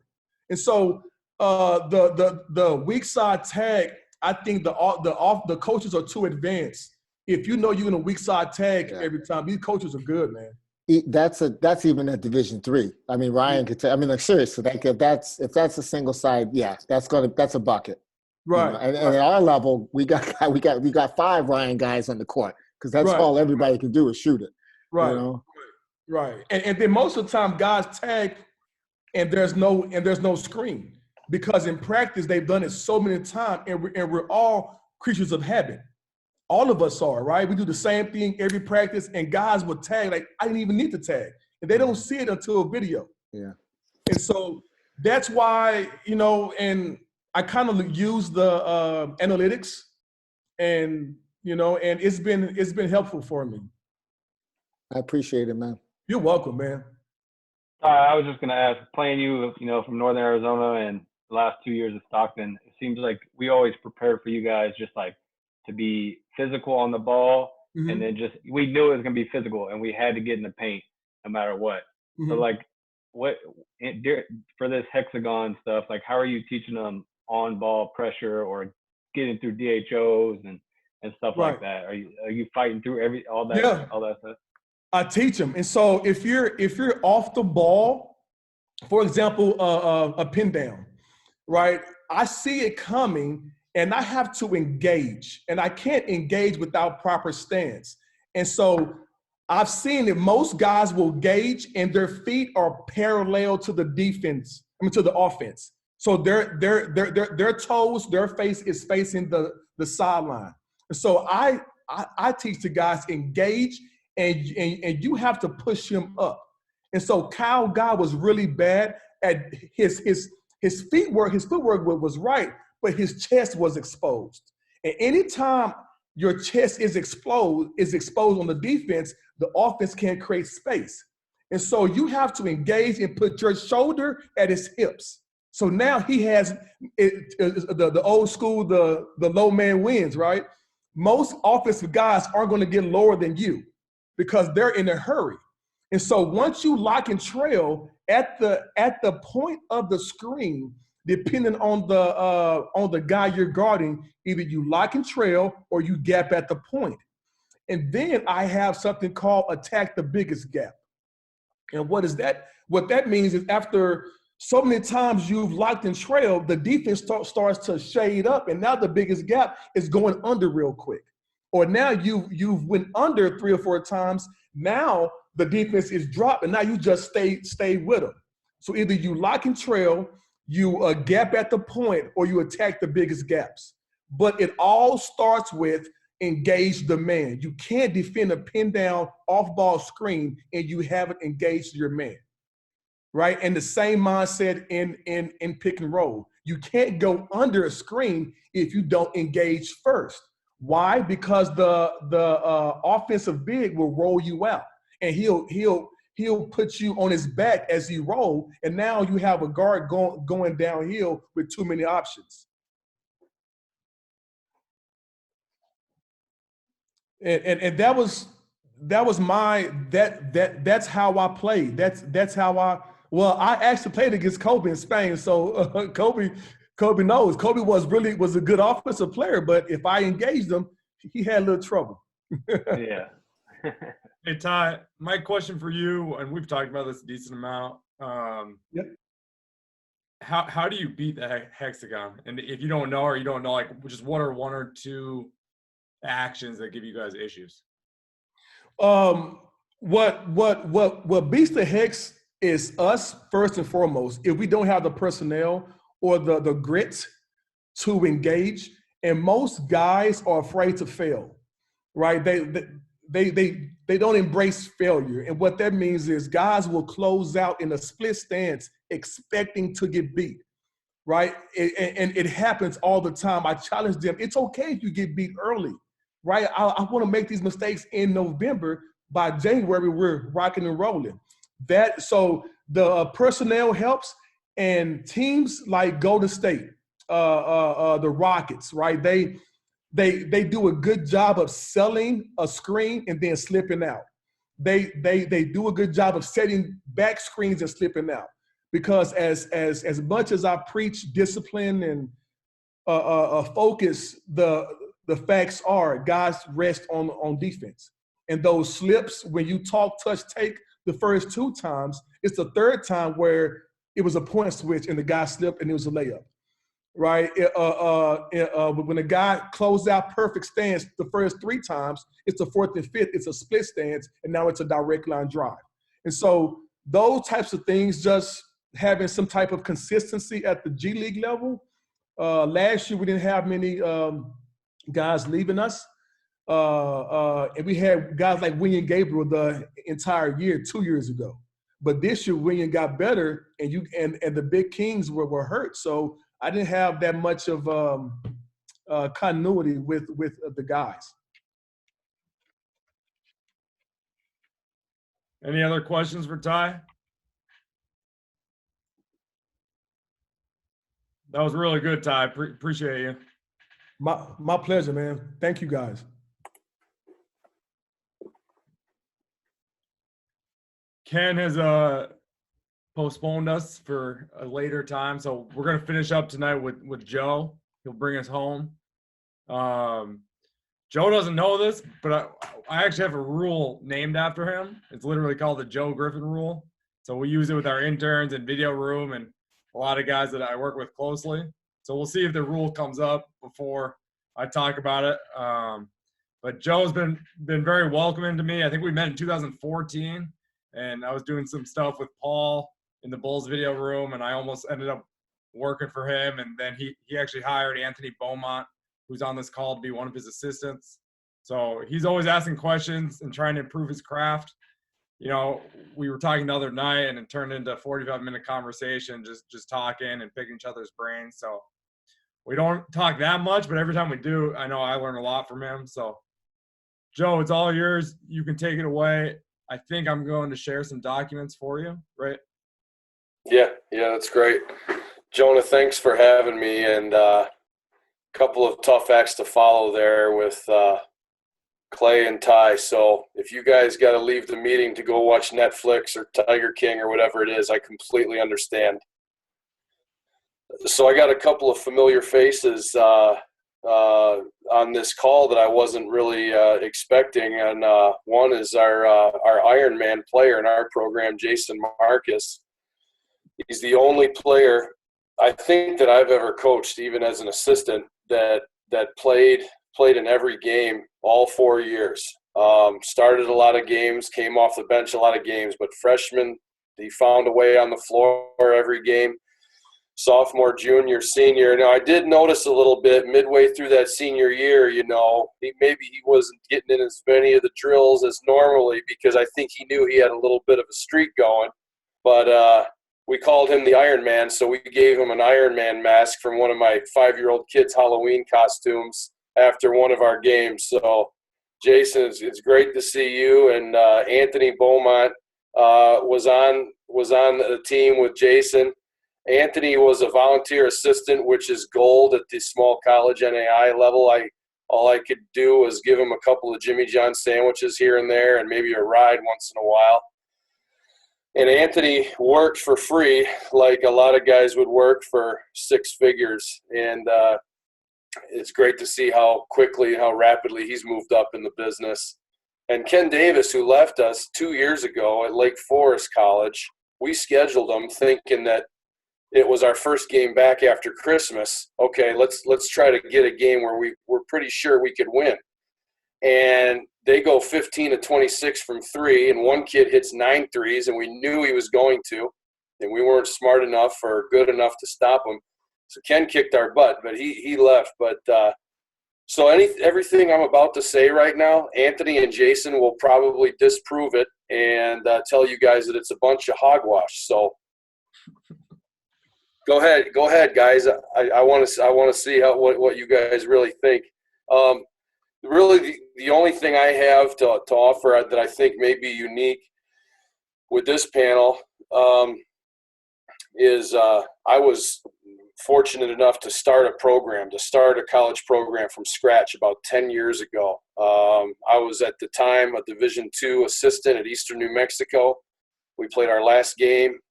Speaker 13: And so the weak side tag, I think the coaches are too advanced. If you know you're going to weak side tag every time, these coaches are good, man.
Speaker 7: That's even at Division III. I mean, Ryan could tell. I mean, like seriously, if that's a single side, that's a bucket.
Speaker 13: Right.
Speaker 7: You know? And at our level, we got 5 Ryan guys on the court because that's all everybody can do is shoot it.
Speaker 13: Right.
Speaker 7: You know?
Speaker 13: Right. And then most of the time guys tag and there's no screen because in practice they've done it so many times and we're all creatures of habit. All of us are, right? We do the same thing every practice and guys will tag like I didn't even need to tag. And they don't see it until a video.
Speaker 7: Yeah.
Speaker 13: And so that's why, and I kind of use the analytics and it's been helpful for me.
Speaker 7: I appreciate it, man.
Speaker 13: You're welcome, man.
Speaker 8: I was just going to ask, playing you, from Northern Arizona and the last 2 years of Stockton, it seems like we always prepared for you guys just like to be physical on the ball.
Speaker 13: Mm-hmm.
Speaker 8: And then we knew it was going to be physical and we had to get in the paint no matter what.
Speaker 13: Mm-hmm.
Speaker 8: So like for this hexagon stuff, like how are you teaching them on ball pressure or getting through DHOs and stuff like that? Are you fighting through all that stuff?
Speaker 13: I teach them. And so if you're off the ball, for example, a pin down, right? I see it coming and I have to engage, and I can't engage without proper stance. And so I've seen that most guys will gauge and their feet are parallel to the to the offense. So their toes, their face is facing the sideline. And so I teach the guys engage and you have to push him up. And so Kyle Guy was really bad at his footwork was right, but his chest was exposed. And anytime your chest is exposed on the defense, the offense can't create space. And so you have to engage and put your shoulder at his hips. So now he has the old school, the low man wins, right? Most offensive guys aren't going to get lower than you because they're in a hurry. And so once you lock and trail at the point of the screen, depending on the guy you're guarding, either you lock and trail or you gap at the point. And then I have something called attack the biggest gap. And what is that? What that means is after so many times you've locked and trailed, the defense starts to shade up, and now the biggest gap is going under real quick. Or now you've went under 3 or 4 times. Now the defense is dropped, and now you just stay with them. So either you lock and trail, you gap at the point or you attack the biggest gaps. But it all starts with engage the man. You can't defend a pin down off ball screen and you haven't engaged your man, right? And the same mindset in pick and roll. You can't go under a screen if you don't engage first. Why? Because the offensive big will roll you out, and he'll put you on his back as he roll, and now you have a guard going downhill with too many options. And that's how I played. That's how I actually played against Kobe in Spain. So Kobe knows. Kobe was a good offensive player, but if I engaged him, he had a little trouble.
Speaker 8: Yeah.
Speaker 1: Hey Ty, my question for you, and we've talked about this a decent amount.
Speaker 13: Yep.
Speaker 1: How do you beat the hexagon? And if you don't know, or you don't know, like, just what are one or two actions that give you guys issues?
Speaker 13: What beats the hex is us first and foremost. If we don't have the personnel or the grit to engage, and most guys are afraid to fail, right? They don't embrace failure, and what that means is guys will close out in a split stance expecting to get beat, right? And it happens all the time. I challenge them. It's okay if you get beat early, right? I want to make these mistakes in November. By January, we're rocking and rolling. So the personnel helps, and teams like Golden State, the Rockets, right? They do a good job of selling a screen and then slipping out. They do a good job of setting back screens and slipping out. Because as much as I preach discipline and focus, the facts are guys rest on defense. And those slips, when you talk, touch, take the first two times, it's the third time where it was a point switch and the guy slipped and it was a layup, right? When the guy closed out perfect stance the first three times, it's the fourth and fifth, it's a split stance, and now it's a direct line drive. And so those types of things, just having some type of consistency at the G League level. Last year, we didn't have many guys leaving us. And we had guys like William Gabriel the entire year 2 years ago. But this year, William got better, and the big kings were hurt. So I didn't have that much of continuity with the guys.
Speaker 1: Any other questions for Ty? That was really good, Ty. Appreciate you.
Speaker 13: My pleasure, man. Thank you, guys.
Speaker 1: Ken has postponed us for a later time, so we're gonna finish up tonight with Joe. He'll bring us home. Joe doesn't know this, but I actually have a rule named after him. It's literally called the Joe Griffin rule. So we use it with our interns and video room and a lot of guys that I work with closely. So we'll see if the rule comes up before I talk about it. But Joe's been very welcoming to me. I think we met in 2014, and I was doing some stuff with Paul in the Bulls video room, and I almost ended up working for him. And then he actually hired Anthony Beaumont, who's on this call, to be one of his assistants. So he's always asking questions and trying to improve his craft. You know, we were talking the other night, and it turned into a 45-minute conversation, just talking and picking each other's brains. So we don't talk that much, but every time we do, I know I learn a lot from him. So, Joe, it's all yours. You can take it away. I think I'm going to share some documents for you, right?
Speaker 14: Yeah, that's great. Jonah, thanks for having me, and a couple of tough acts to follow there with Clay and Ty. So if you guys got to leave the meeting to go watch Netflix or Tiger King or whatever it is, I completely understand. So I got a couple of familiar faces on this call that I wasn't really expecting, and one is our Ironman player in our program, Jason Marcus. He's the only player I think that I've ever coached, even as an assistant, that played in every game all 4 years. Started a lot of games, came off the bench a lot of games, but freshman, he found a way on the floor every game. sophomore, junior, senior. Now, I did notice a little bit midway through that senior year, maybe he wasn't getting in as many of the drills as normally because I think he knew he had a little bit of a streak going. But we called him the Iron Man, so we gave him an Iron Man mask from one of my 5-year-old kids' Halloween costumes after one of our games. So, Jason, it's great to see you. And Anthony Beaumont was on the team with Jason. Anthony was a volunteer assistant, which is gold at the small college NAI level. All I could do was give him a couple of Jimmy John sandwiches here and there and maybe a ride once in a while. And Anthony worked for free like a lot of guys would work for 6 figures. And it's great to see how quickly and how rapidly he's moved up in the business. And Ken Davis, who left us 2 years ago at Lake Forest College, we scheduled him thinking that it was our first game back after Christmas. Okay, let's try to get a game where we're pretty sure we could win. And they go 15 to 26 from 3, and one kid hits 9 threes, and we knew he was going to, and we weren't smart enough or good enough to stop him. So Ken kicked our butt, but he left. But so everything I'm about to say right now, Anthony and Jason will probably disprove it and tell you guys that it's a bunch of hogwash. So go ahead, guys. I want to see what you guys really think. Really, the only thing I have to offer that I think may be unique with this panel is I was fortunate enough to start a college program from scratch about 10 years ago. I was at the time a Division II assistant at Eastern New Mexico. We played our last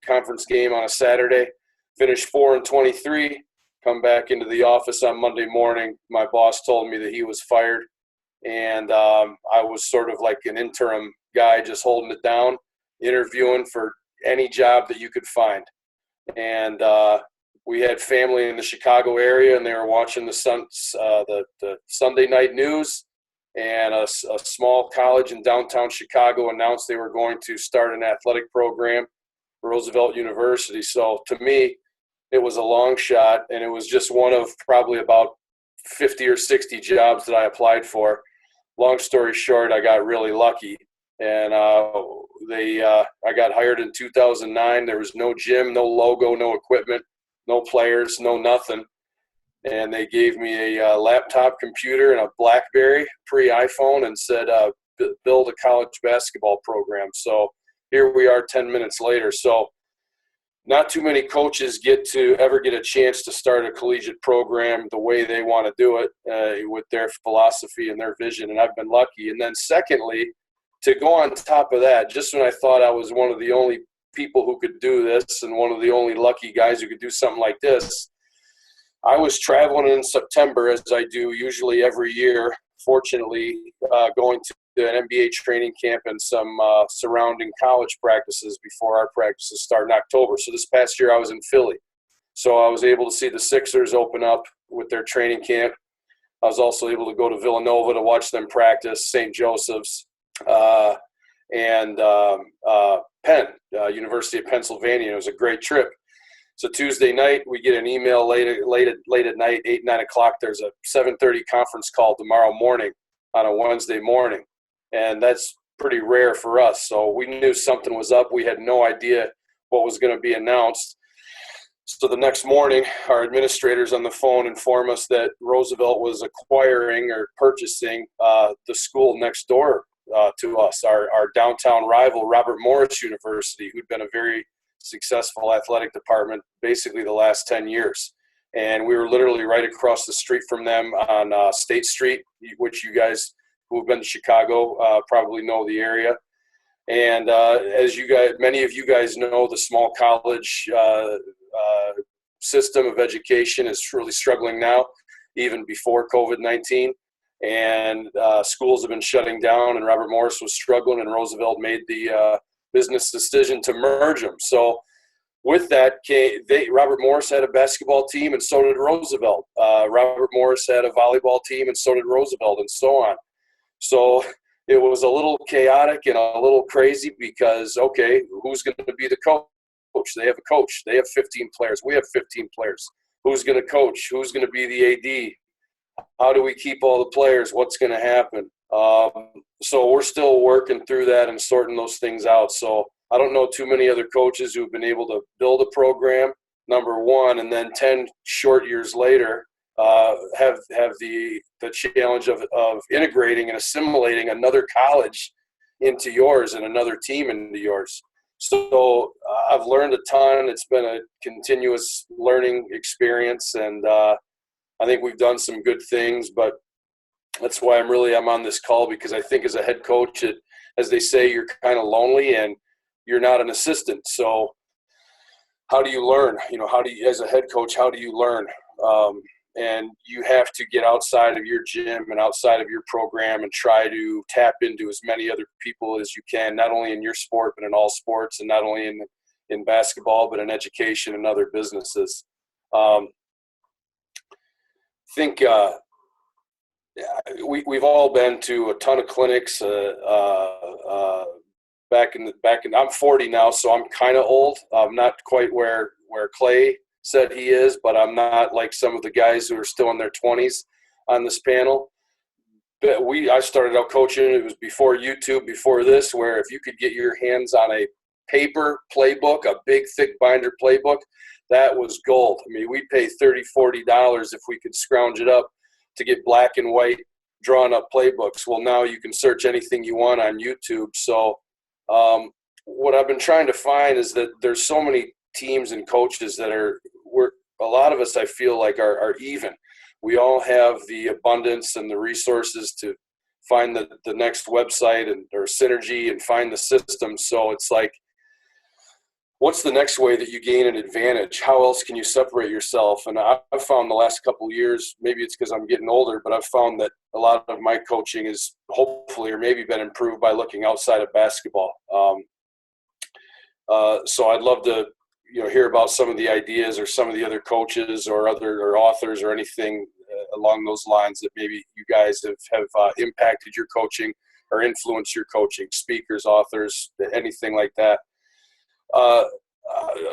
Speaker 14: conference game on a Saturday, finished 4-23, come back into the office on Monday morning. My boss told me that he was fired, and I was sort of like an interim guy just holding it down, interviewing for any job that you could find. And we had family in the Chicago area, and they were watching the Sunday night news, and a small college in downtown Chicago announced they were going to start an athletic program, Roosevelt University. So to me, it was a long shot, and it was just one of probably about 50 or 60 jobs that I applied for. Long story short, I got really lucky, and I got hired in 2009. There was no gym, no logo, no equipment, no players, no nothing. And they gave me a laptop computer and a BlackBerry, pre-iPhone, and said, build a college basketball program. So here we are 10 minutes later. So not too many coaches ever get a chance to start a collegiate program the way they want to do it with their philosophy and their vision, and I've been lucky. And then secondly, to go on top of that, just when I thought I was one of the only people who could do this and one of the only lucky guys who could do something like this, I was traveling in September, as I do usually every year, fortunately, going to an NBA training camp and some surrounding college practices before our practices start in October. So this past year I was in Philly. So I was able to see the Sixers open up with their training camp. I was also able to go to Villanova to watch them practice, St. Joseph's, and Penn, University of Pennsylvania. It was a great trip. So Tuesday night, we get an email late at night, 8, 9 o'clock. There's a 7:30 conference call tomorrow morning on a Wednesday morning. And that's pretty rare for us. So we knew something was up. We had no idea what was going to be announced. So the next morning, our administrators on the phone inform us that Roosevelt was acquiring or purchasing the school next door to us, our downtown rival, Robert Morris University, who'd been a very successful athletic department basically the last 10 years. And we were literally right across the street from them on State Street, which you guys who have been to Chicago probably know the area. And as many of you guys know, the small college system of education is really struggling now, even before COVID-19. And schools have been shutting down, and Robert Morris was struggling, and Roosevelt made the business decision to merge them. So with that, Robert Morris had a basketball team, and so did Roosevelt. Robert Morris had a volleyball team, and so did Roosevelt, and so on. So it was a little chaotic and a little crazy because, okay, who's going to be the coach? coach. They have a coach. They have 15 players. We have 15 players. Who's going to coach? Who's going to be the AD? How do we keep all the players? What's going to happen? So we're still working through that and sorting those things out. So I don't know too many other coaches who've been able to build a program, number one, and then 10 short years later have the challenge of integrating and assimilating another college into yours and another team into yours. So I've learned a ton. It's been a continuous learning experience, and I think we've done some good things, but that's why I'm on this call, because I think as a head coach, as they say, you're kind of lonely and you're not an assistant. So how do you learn? As a head coach, how do you learn? And you have to get outside of your gym and outside of your program and try to tap into as many other people as you can, not only in your sport, but in all sports, and not only in basketball, but in education and other businesses. Think we've all been to a ton of clinics. I'm 40 now, so I'm kind of old. I'm not quite where Clay said he is, but I'm not like some of the guys who are still in their 20s on this panel. But I started out coaching. It was before YouTube, before this, where if you could get your hands on a paper playbook, a big thick binder playbook, that was gold. I mean, we'd pay $30, $40 if we could scrounge it up to get black and white drawn up playbooks. Well, now you can search anything you want on YouTube. So what I've been trying to find is that there's so many teams and coaches that a lot of us, I feel like, are even. We all have the abundance and the resources to find the next website or synergy and find the system. So it's like, what's the next way that you gain an advantage? How else can you separate yourself? And I've found the last couple of years, maybe it's because I'm getting older, but I've found that a lot of my coaching is hopefully or maybe been improved by looking outside of basketball. So I'd love to hear about some of the ideas or some of the other coaches or authors or anything along those lines that maybe you guys have impacted your coaching or influenced your coaching, speakers, authors, anything like that.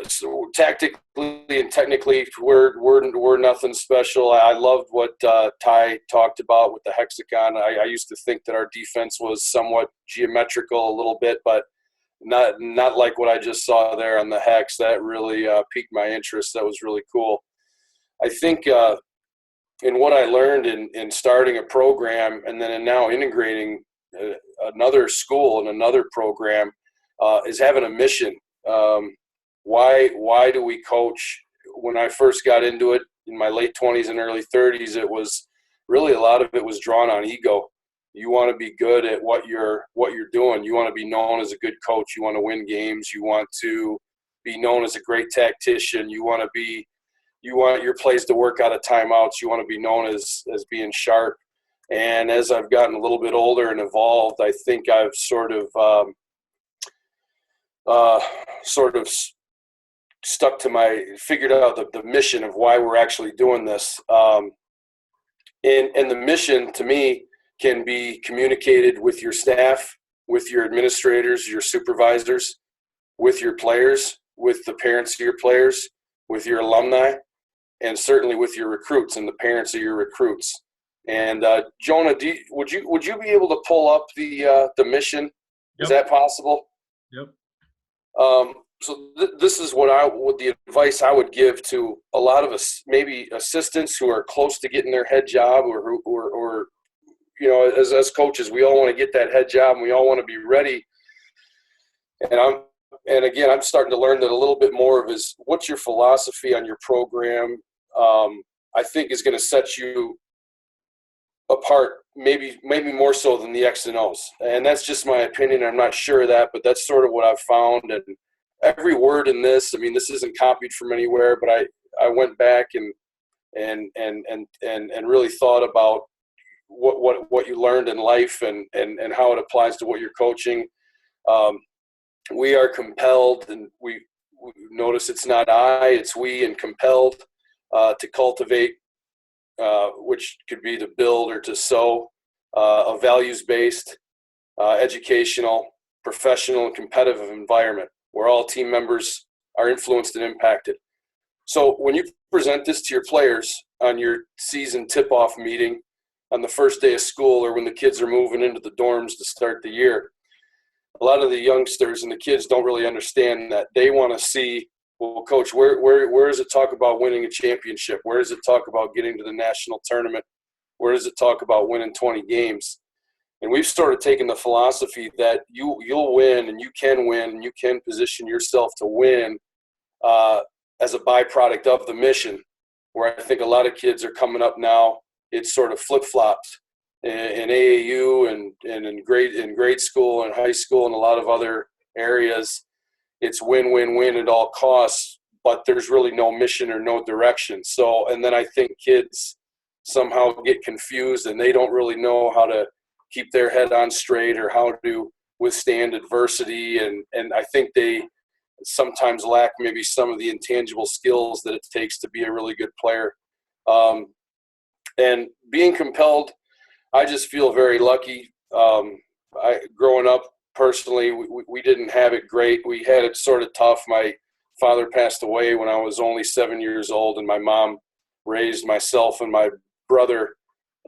Speaker 14: So tactically and technically, we're nothing special. I loved what Ty talked about with the hexagon. I used to think that our defense was somewhat geometrical a little bit, but not like what I just saw there on the hex. That really piqued my interest. That was really cool. I think in what I learned in starting a program and then now integrating another school and another program is having a mission. Why do we coach? When I first got into it in my late 20s and early 30s, it was really a lot of it was drawn on ego. You want to be good at what you're doing. You want to be known as a good coach. You want to win games. You want to be known as a great tactician. You want your plays to work out of timeouts. You want to be known as being sharp. And as I've gotten a little bit older and evolved, I think I've sort of figured out the mission of why we're actually doing this. And the mission to me can be communicated with your staff, with your administrators, your supervisors, with your players, with the parents of your players, with your alumni, and certainly with your recruits and the parents of your recruits. And Jonah, would you be able to pull up the mission? Yep. Is that possible?
Speaker 1: Yep.
Speaker 14: So this is what the advice I would give to a lot of us, maybe assistants who are close to getting their head job, or as coaches, we all want to get that head job and we all want to be ready. And again, I'm starting to learn that a little bit more of is what's your philosophy on your program. I think is going to set you apart, maybe more so than the X and O's. And that's just my opinion. I'm not sure of that, but that's sort of what I've found. And every word in this, I mean, this isn't copied from anywhere, but I went back and really thought about what you learned in life and how it applies to what you're coaching. We are compelled, and we notice it's not I, it's we, and compelled to cultivate, which could be to build or to sow, a values-based, educational, professional, and competitive environment where all team members are influenced and impacted. So when you present this to your players on your season tip-off meeting on the first day of school, or when the kids are moving into the dorms to start the year, a lot of the youngsters and the kids don't really understand that. They want to see, well, coach, where does it talk about winning a championship? Where does it talk about getting to the national tournament? Where does it talk about winning 20 games? And we've started taking the philosophy that you'll win and you can position yourself to win as a byproduct of the mission, where I think a lot of kids are coming up now. It's sort of flip-flopped in AAU and in grade school and high school and a lot of other areas. It's win, win, win at all costs, but there's really no mission or no direction. So, and then I think kids somehow get confused and they don't really know how to keep their head on straight or how to withstand adversity. And I think they sometimes lack maybe some of the intangible skills that it takes to be a really good player. And being compelled, I just feel very lucky. Growing up personally, we didn't have it great. We had it sort of tough. My father passed away when I was only 7 years old, and my mom raised myself and my brother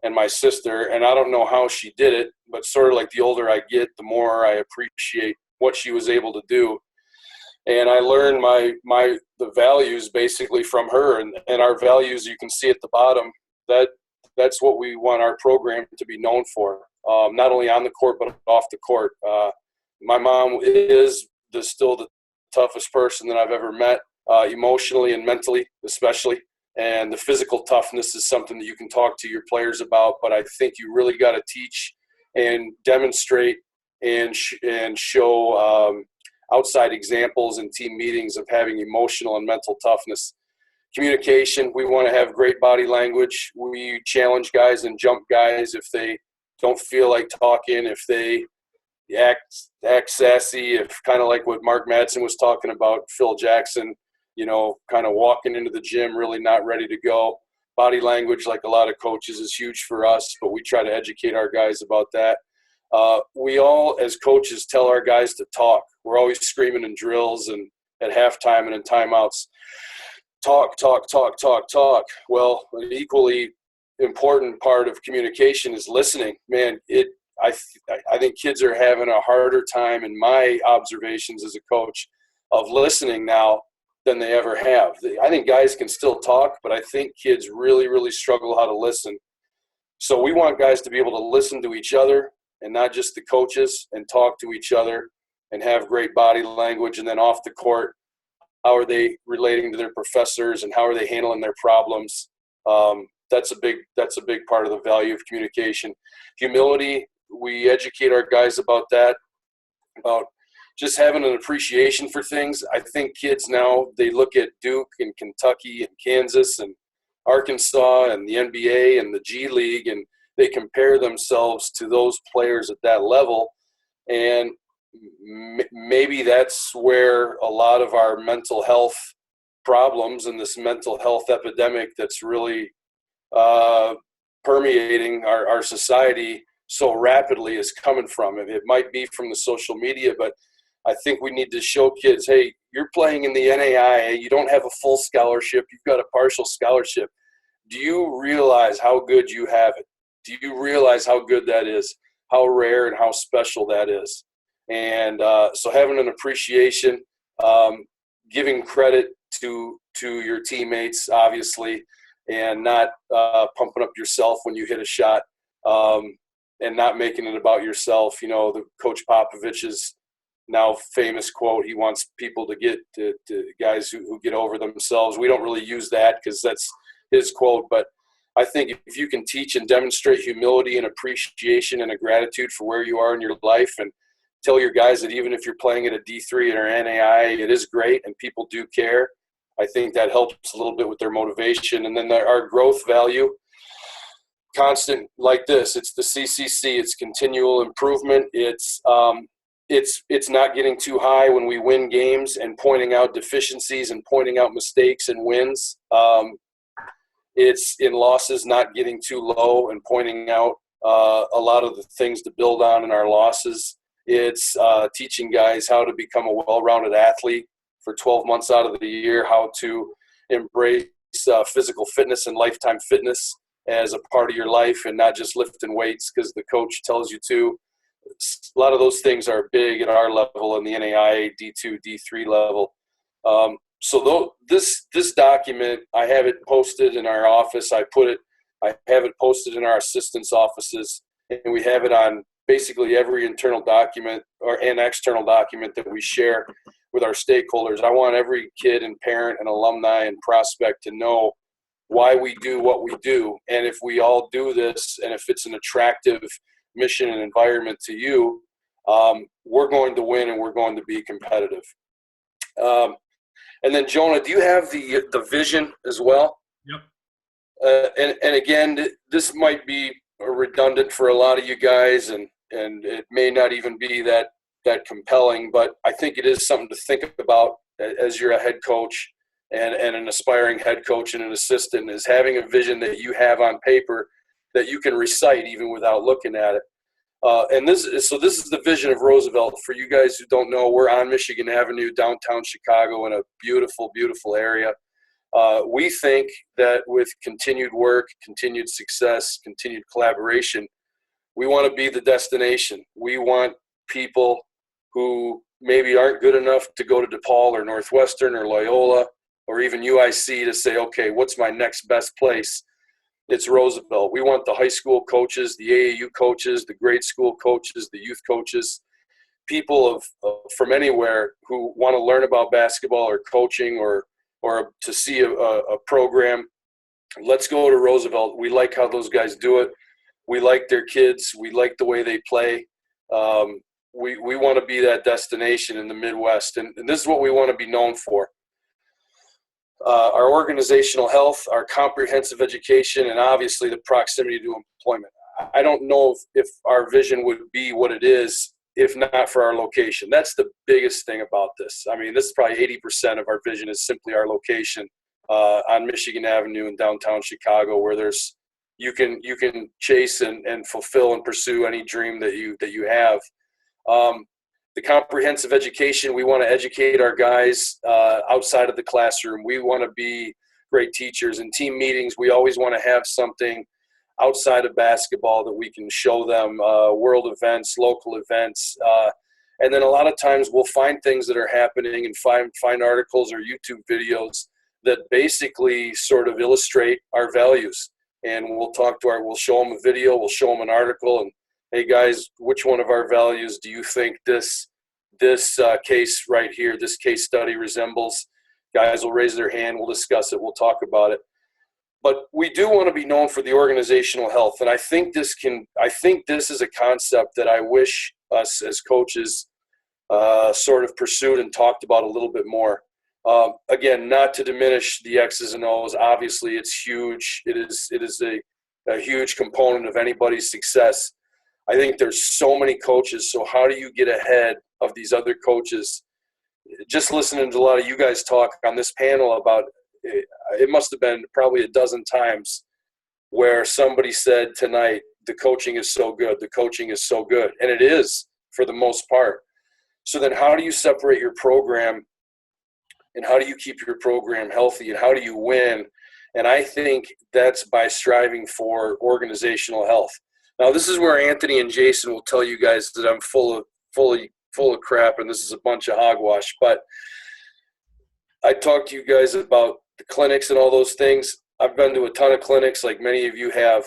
Speaker 14: and my sister. And I don't know how she did it, but sort of like the older I get, the more I appreciate what she was able to do. And I learned the values basically from her, and our values you can see at the bottom. That's what we want our program to be known for, not only on the court but off the court. My mom is still the toughest person that I've ever met, emotionally and mentally especially. And the physical toughness is something that you can talk to your players about, but I think you really got to teach and demonstrate and show outside examples in team meetings of having emotional and mental toughness. Communication, we want to have great body language. We challenge guys and jump guys if they don't feel like talking, if they act sassy, if kind of like what Mark Madsen was talking about, Phil Jackson, kind of walking into the gym really not ready to go. Body language, like a lot of coaches, is huge for us, but we try to educate our guys about that. We all, as coaches, tell our guys to talk. We're always screaming in drills and at halftime and in timeouts. Talk. Well, an equally important part of communication is listening. Man, I think kids are having a harder time, in my observations as a coach, of listening now than they ever have. I think guys can still talk, but I think kids really, really struggle how to listen. So we want guys to be able to listen to each other and not just the coaches, and talk to each other and have great body language. And then off the court, how are they relating to their professors and how are they handling their problems? That's a big part of the value of communication. Humility, we educate our guys about that, about just having an appreciation for things. I think kids now, they look at Duke and Kentucky and Kansas and Arkansas and the NBA and the G League, and they compare themselves to those players at that level. And maybe that's where a lot of our mental health problems and this mental health epidemic that's really permeating our society so rapidly is coming from. It might be from the social media, but I think we need to show kids, hey, you're playing in the NAIA, you don't have a full scholarship, you've got a partial scholarship. Do you realize how good you have it? Do you realize how good that is, how rare and how special that is? And so having an appreciation, giving credit to your teammates, obviously, and not pumping up yourself when you hit a shot, and not making it about yourself. The Coach Popovich's now famous quote, he wants people to get to guys who get over themselves. We don't really use that because that's his quote, but I think if you can teach and demonstrate humility and appreciation and a gratitude for where you are in your life, and tell your guys that even if you're playing at a D3 or NAI, it is great and people do care, I think that helps a little bit with their motivation. And then our growth value, constant like this, it's the CCC, it's continual improvement. It's not getting too high when we win games and pointing out deficiencies and pointing out mistakes and wins. It's in losses, not getting too low and pointing out a lot of the things to build on in our losses. It's teaching guys how to become a well-rounded athlete for 12 months out of the year, how to embrace physical fitness and lifetime fitness as a part of your life and not just lifting weights because the coach tells you to. A lot of those things are big at our level in the NAIA D2, D3 level. So this document, I have it posted in our office. I have it posted in our assistants' offices, and we have it on basically every internal document and external document that we share with our stakeholders. I want every kid and parent and alumni and prospect to know why we do what we do. And if we all do this, and if it's an attractive mission and environment to you, we're going to win and we're going to be competitive. And then Jonah, do you have the vision as well?
Speaker 1: Yep.
Speaker 14: And again, this might be redundant for a lot of you guys, and it may not even be that compelling, but I think it is something to think about as you're a head coach and an aspiring head coach and an assistant, is having a vision that you have on paper that you can recite even without looking at it. And this is the vision of Roosevelt. For you guys who don't know, we're on Michigan Avenue, downtown Chicago, in a beautiful, beautiful area. We think that with continued work, continued success, continued collaboration, we want to be the destination. We want people who maybe aren't good enough to go to DePaul or Northwestern or Loyola or even UIC to say, okay, what's my next best place? It's Roosevelt. We want the high school coaches, the AAU coaches, the grade school coaches, the youth coaches, people from anywhere who want to learn about basketball or coaching or to see a program. Let's go to Roosevelt. We like how those guys do it. We like their kids. We like the way they play. We want to be that destination in the Midwest, and this is what we want to be known for. Our organizational health, our comprehensive education, and obviously the proximity to employment. I don't know if our vision would be what it is if not for our location. That's the biggest thing about this. I mean, this is probably 80% of our vision is simply our location on Michigan Avenue in downtown Chicago, where you can chase and fulfill and pursue any dream that you have. The comprehensive education, we want to educate our guys outside of the classroom. We want to be great teachers. In team meetings, we always want to have something outside of basketball that we can show them, world events, local events. And then a lot of times we'll find things that are happening and find articles or YouTube videos that basically sort of illustrate our values. And we'll show them a video, we'll show them an article, and hey guys, which one of our values do you think this case right here, this case study resembles? Guys will raise their hand, we'll discuss it, we'll talk about it. But we do want to be known for the organizational health, and I think this is a concept that I wish us as coaches sort of pursued and talked about a little bit more. Again, not to diminish the X's and O's. Obviously, it's huge. It is a huge component of anybody's success. I think there's so many coaches. So how do you get ahead of these other coaches? Just listening to a lot of you guys talk on this panel about it must have been probably a dozen times where somebody said tonight, the coaching is so good, the coaching is so good. And it is for the most part. So then how do you separate your program and how do you keep your program healthy and how do you win? And I think that's by striving for organizational health. Now, this is where Anthony and Jason will tell you guys that I'm full of crap and this is a bunch of hogwash. But I talked to you guys about the clinics and all those things. I've been to a ton of clinics like many of you have.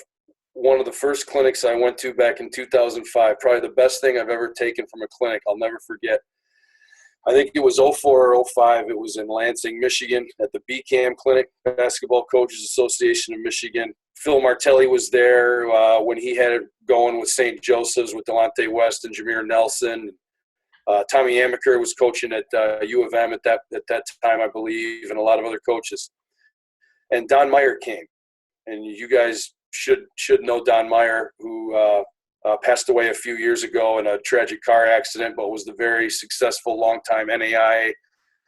Speaker 14: One of the first clinics I went to back in 2005, probably the best thing I've ever taken from a clinic, I'll never forget. I think it was 04 or 05. It was in Lansing, Michigan at the BCAM Clinic, Basketball Coaches Association of Michigan. Phil Martelli was there when he had it going with St. Joseph's with Delonte West and Jameer Nelson. Tommy Amaker was coaching at U of M at that time, I believe, and a lot of other coaches. And Don Meyer came. And you guys should know Don Meyer, who passed away a few years ago in a tragic car accident, but was the very successful longtime NAIA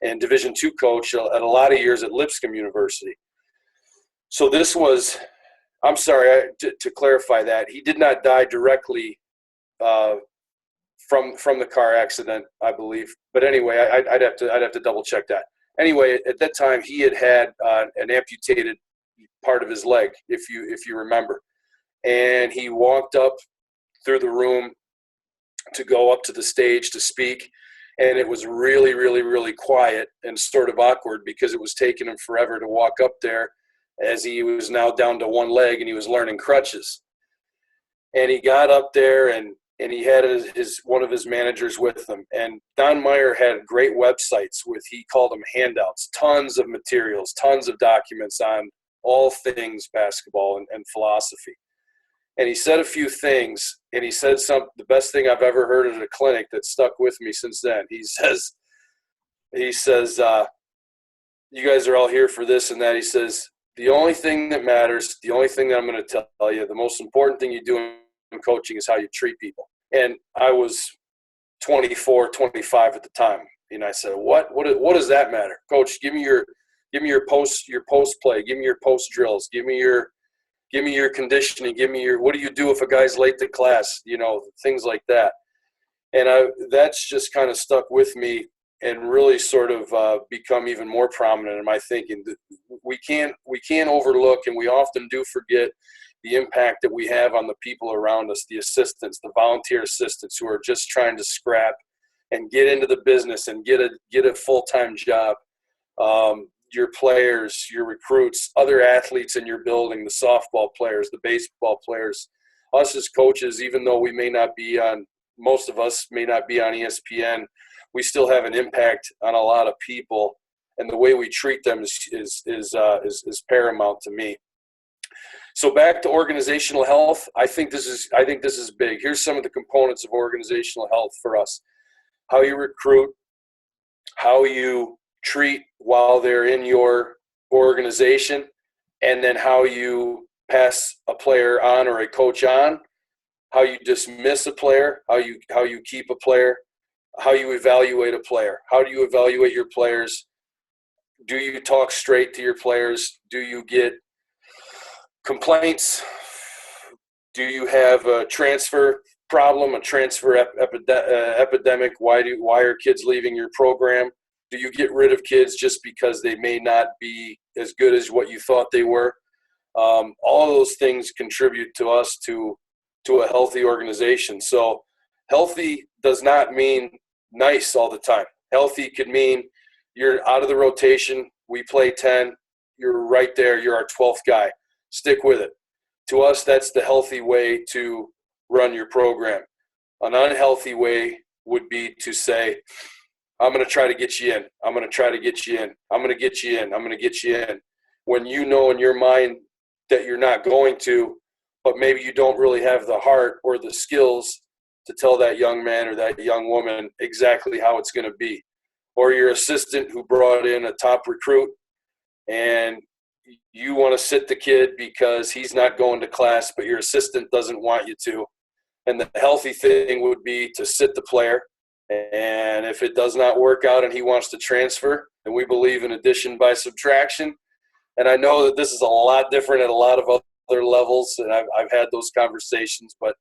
Speaker 14: and Division II coach at a lot of years at Lipscomb University. So this was, I'm sorry, to clarify that, he did not die directly from the car accident, I believe. But anyway, I'd have to double check that. Anyway, at that time, he had an amputated part of his leg, if you remember, and he walked up through the room to go up to the stage to speak, and it was really, really, really quiet and sort of awkward because it was taking him forever to walk up there, as he was now down to one leg and he was learning crutches. And he got up there and he had one of his managers with him. And Don Meyer had great websites he called them handouts, tons of materials, tons of documents on all things basketball and philosophy. And he said a few things, and he said the best thing I've ever heard at a clinic that stuck with me since then. He says, you guys are all here for this and that. He says, the only thing that matters, the only thing that I'm going to tell you, the most important thing you do in coaching is how you treat people. And I was 24, 25 at the time. And I said, what does that matter? Coach, give me your post play, give me your post drills, give me your conditioning, what do you do if a guy's late to class, things like that. And that's just kind of stuck with me and really sort of become even more prominent in my thinking. We can't overlook, and we often do forget, the impact that we have on the people around us, the assistants, the volunteer assistants who are just trying to scrap and get into the business and get a full-time job. Your players, your recruits, other athletes in your building, the softball players, the baseball players, us as coaches, even though most of us may not be on ESPN, we still have an impact on a lot of people, and the way we treat them is paramount to me. So back to organizational health, I think this is big. Here's some of the components of organizational health for us: how you recruit, how you treat while they're in your organization, and then how you pass a player on or a coach on, how you dismiss a player, how you keep a player, how you evaluate a player. How do you evaluate your players? Do you talk straight to your players? Do you get complaints? Do you have a transfer problem, a transfer epidemic? Why are kids leaving your program? Do you get rid of kids just because they may not be as good as what you thought they were? All of those things contribute to us to a healthy organization. So healthy does not mean nice all the time. Healthy could mean you're out of the rotation. We play 10. You're right there. You're our 12th guy. Stick with it. To us, that's the healthy way to run your program. An unhealthy way would be to say, I'm going to try to get you in. I'm going to try to get you in. I'm going to get you in. I'm going to get you in. When you know in your mind that you're not going to, but maybe you don't really have the heart or the skills to tell that young man or that young woman exactly how it's going to be. Or your assistant who brought in a top recruit and you want to sit the kid because he's not going to class, but your assistant doesn't want you to. And the healthy thing would be to sit the player. And if it does not work out and he wants to transfer, then we believe in addition by subtraction. And I know that this is a lot different at a lot of other levels, and I've had those conversations, but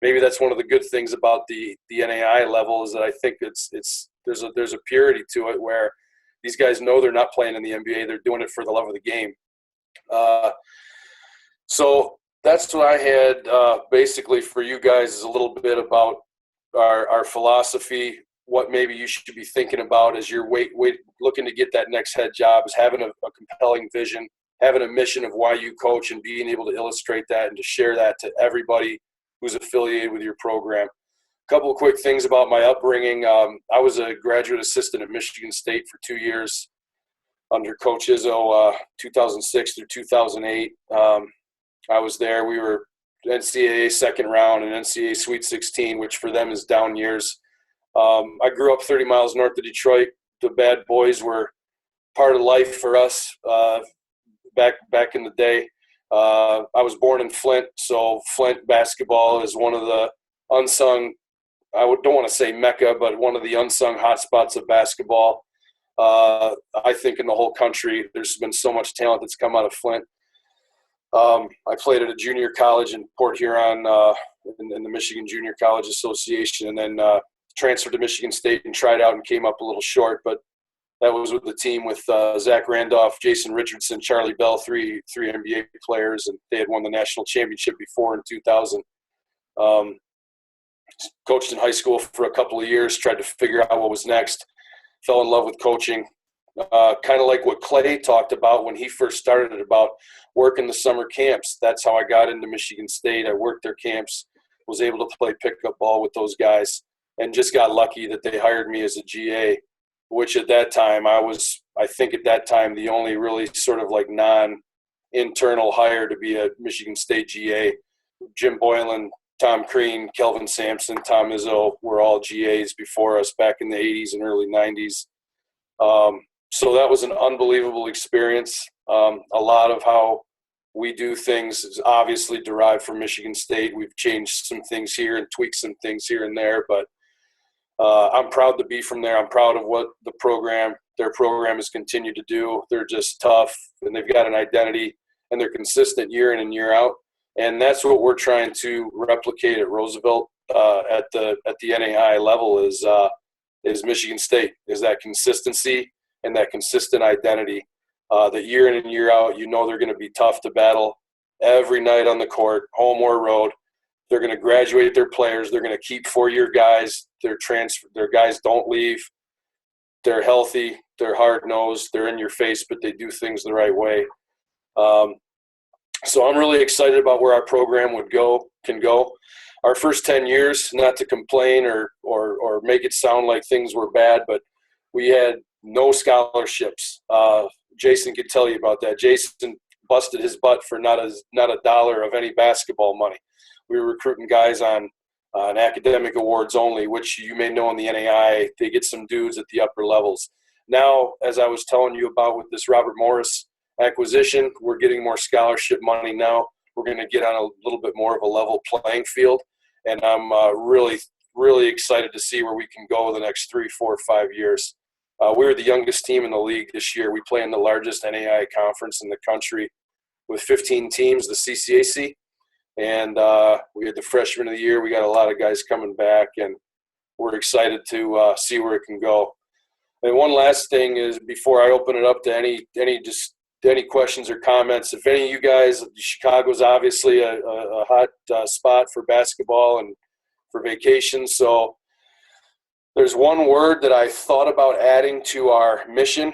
Speaker 14: maybe that's one of the good things about the NAI level is that I think there's a purity to it where these guys know they're not playing in the NBA. They're doing it for the love of the game. So that's what I had basically for you guys, is a little bit about our philosophy, what maybe you should be thinking about as you're looking to get that next head job, is having a compelling vision, having a mission of why you coach, and being able to illustrate that and to share that to everybody who's affiliated with your program. A couple of quick things about my upbringing. I was a graduate assistant at Michigan State for 2 years under Coach Izzo, 2006 through 2008. I was there. We were NCAA second round and NCAA Sweet 16, which for them is down years. I grew up 30 miles north of Detroit. The Bad Boys were part of life for us back in the day. I was born in Flint, so Flint basketball is one of the unsung, don't want to say Mecca, but one of the unsung hotspots of basketball. I think in the whole country, there's been so much talent that's come out of Flint. I played at a junior college in Port Huron, in the Michigan Junior College Association, and then transferred to Michigan State and tried out and came up a little short. But that was with the team with Zach Randolph, Jason Richardson, Charlie Bell, three NBA players, and they had won the national championship before in 2000. Coached in high school for a couple of years, tried to figure out what was next, fell in love with coaching. Kind of like what Clay talked about when he first started about working the summer camps. That's how I got into Michigan State. I worked their camps, was able to play pickup ball with those guys, and just got lucky that they hired me as a GA, which at that time I think at that time, the only really sort of like non-internal hire to be a Michigan State GA. Jim Boylan, Tom Crean, Kelvin Sampson, Tom Izzo were all GAs before us back in the 80s and early 90s. So that was an unbelievable experience. A lot of how we do things is obviously derived from Michigan State. We've changed some things here and tweaked some things here and there, but I'm proud to be from there. I'm proud of what their program has continued to do. They're just tough, and they've got an identity, and they're consistent year in and year out. And that's what we're trying to replicate at Roosevelt at the NAI level is Michigan State, is that consistency and that consistent identity that year in and year out, they're going to be tough to battle every night on the court, home or road. They're going to graduate their players. They're going to keep four-year guys. Their guys don't leave. They're healthy. They're hard-nosed. They're in your face, but they do things the right way. So I'm really excited about where our program can go. Our first 10 years, not to complain or make it sound like things were bad, but we had no scholarships. Jason could tell you about that. Jason busted his butt for not a dollar of any basketball money. We were recruiting guys on academic awards only, which you may know in the NAI, they get some dudes at the upper levels. Now, as I was telling you about with this Robert Morris acquisition, we're getting more scholarship money now. We're going to get on a little bit more of a level playing field, and I'm really, really excited to see where we can go the next 3, 4, 5 years. We're the youngest team in the league this year. We play in the largest NAI conference in the country with 15 teams, the CCAC. And we had the freshman of the year. We got a lot of guys coming back, and we're excited to see where it can go. And one last thing is before I open it up to any questions or comments, if any of you guys, Chicago's obviously a hot spot for basketball and for vacations. So there's one word that I thought about adding to our mission.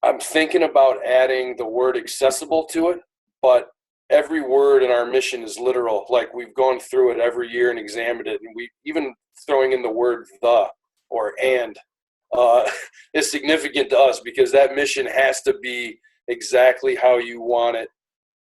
Speaker 14: I'm thinking about adding the word accessible to it, but every word in our mission is literal. Like, we've gone through it every year and examined it, and we even throwing in the word the or and is significant to us, because that mission has to be exactly how you want it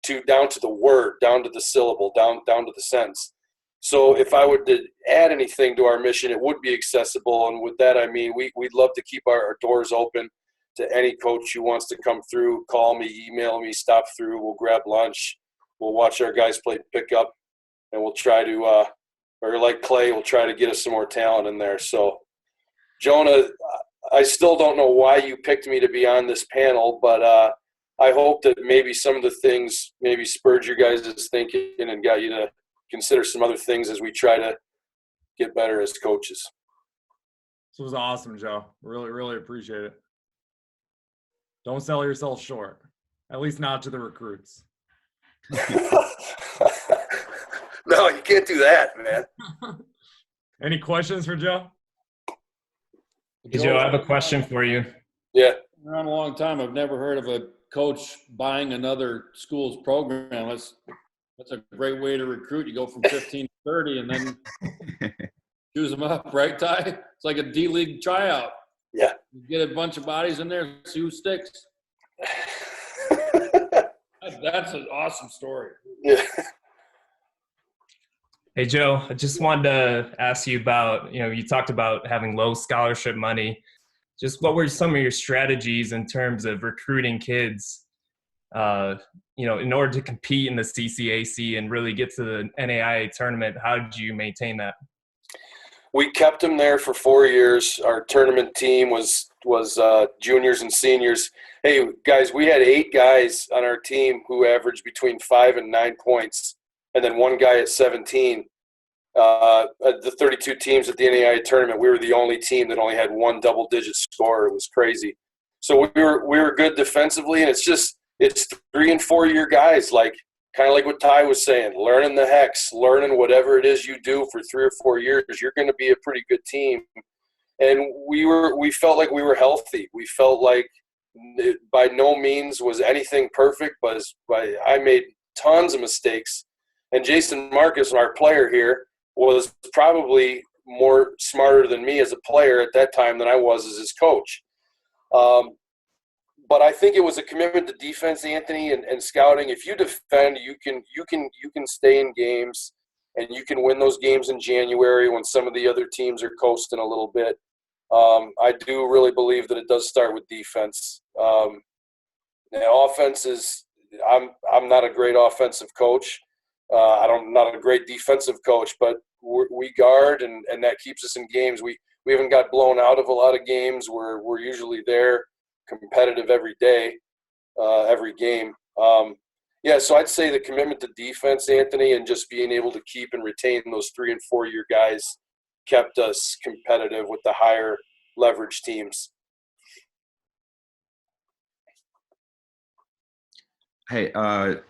Speaker 14: to, down to the word, down to the syllable, down to the sentence. So if I would to add anything to our mission, it would be accessible. And with that, I mean, we'd love to keep our doors open to any coach who wants to come through. Call me, email me, stop through. We'll grab lunch. We'll watch our guys play pickup, and we'll try to, or like Clay, we'll try to get us some more talent in there. So, Jonah, I still don't know why you picked me to be on this panel, but I hope that maybe some of the things maybe spurred your guys' thinking and got you to consider some other things as we try to get better as coaches.
Speaker 1: This was awesome, Joe. Really, really appreciate it. Don't sell yourself short, at least not to the recruits.
Speaker 14: No, you can't do that, man.
Speaker 1: Any questions for Joe?
Speaker 18: Hey, Joe, I have a question for you.
Speaker 14: Yeah.
Speaker 4: Around a long time, I've never heard of a coach buying another school's program. That's a great way to recruit. You go from 15 to 30 and then choose them up, right, Ty? It's like a D-League tryout.
Speaker 14: Yeah.
Speaker 4: You get a bunch of bodies in there, see who sticks. That's an awesome story.
Speaker 14: Yeah.
Speaker 18: Hey, Joe, I just wanted to ask you about, you talked about having low scholarship money. Just what were some of your strategies in terms of recruiting kids, in order to compete in the CCAC and really get to the NAIA tournament? How did you maintain that?
Speaker 14: We kept them there for 4 years. Our tournament team was juniors and seniors. Hey, guys, we had 8 guys on our team who averaged between 5 and 9 points and then one guy at 17. The 32 teams at the NAIA tournament, we were the only team that only had one double-digit score. It was crazy. So we were good defensively, and it's 3 and 4 year guys, like kind of like what Ty was saying, learning the hex, learning whatever it is you do for 3 or 4 years. You're going to be a pretty good team. And we felt like we were healthy. We felt like by no means was anything perfect, but I made tons of mistakes. And Jason Marcus, our player here, was probably more smarter than me as a player at that time than I was as his coach. But I think it was a commitment to defense, Anthony, and scouting. If you defend, you can stay in games, and you can win those games in January when some of the other teams are coasting a little bit. I do really believe that it does start with defense. Offense is I'm not a great offensive coach. I'm not a great defensive coach, but we guard, and that keeps us in games. We haven't got blown out of a lot of games. We're usually there, competitive every day, every game. So I'd say the commitment to defense, Anthony, and just being able to keep and retain those 3 and 4 year guys kept us competitive with the higher leverage teams.
Speaker 5: Hey,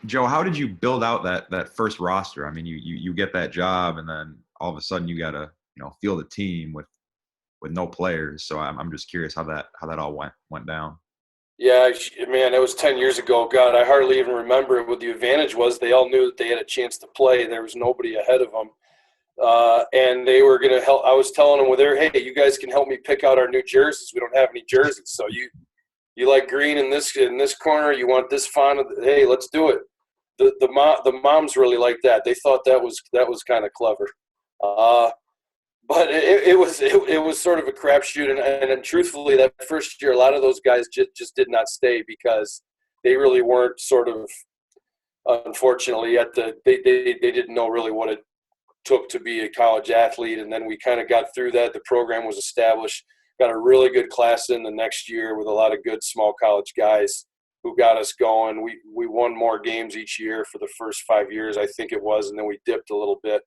Speaker 5: Joe, how did you build out that first roster? I mean, you get that job, and then all of a sudden you got to field a team with no players. So I'm just curious how that all went down.
Speaker 14: Yeah, man, it was 10 years ago. God, I hardly even remember it. What the advantage was, they all knew that they had a chance to play. There was nobody ahead of them. And they were going to help. I was telling them, hey, you guys can help me pick out our new jerseys. We don't have any jerseys. So you like green in this corner, you want this font. Hey, let's do it. The moms really liked that. They thought that was kind of clever. But it was sort of a crapshoot, and truthfully, that first year, a lot of those guys just did not stay because they really weren't sort of, unfortunately, they didn't know really what it took to be a college athlete. And then we kind of got through that. The program was established. Got a really good class in the next year with a lot of good small college guys who got us going. We won more games each year for the first 5 years, I think it was, and then we dipped a little bit.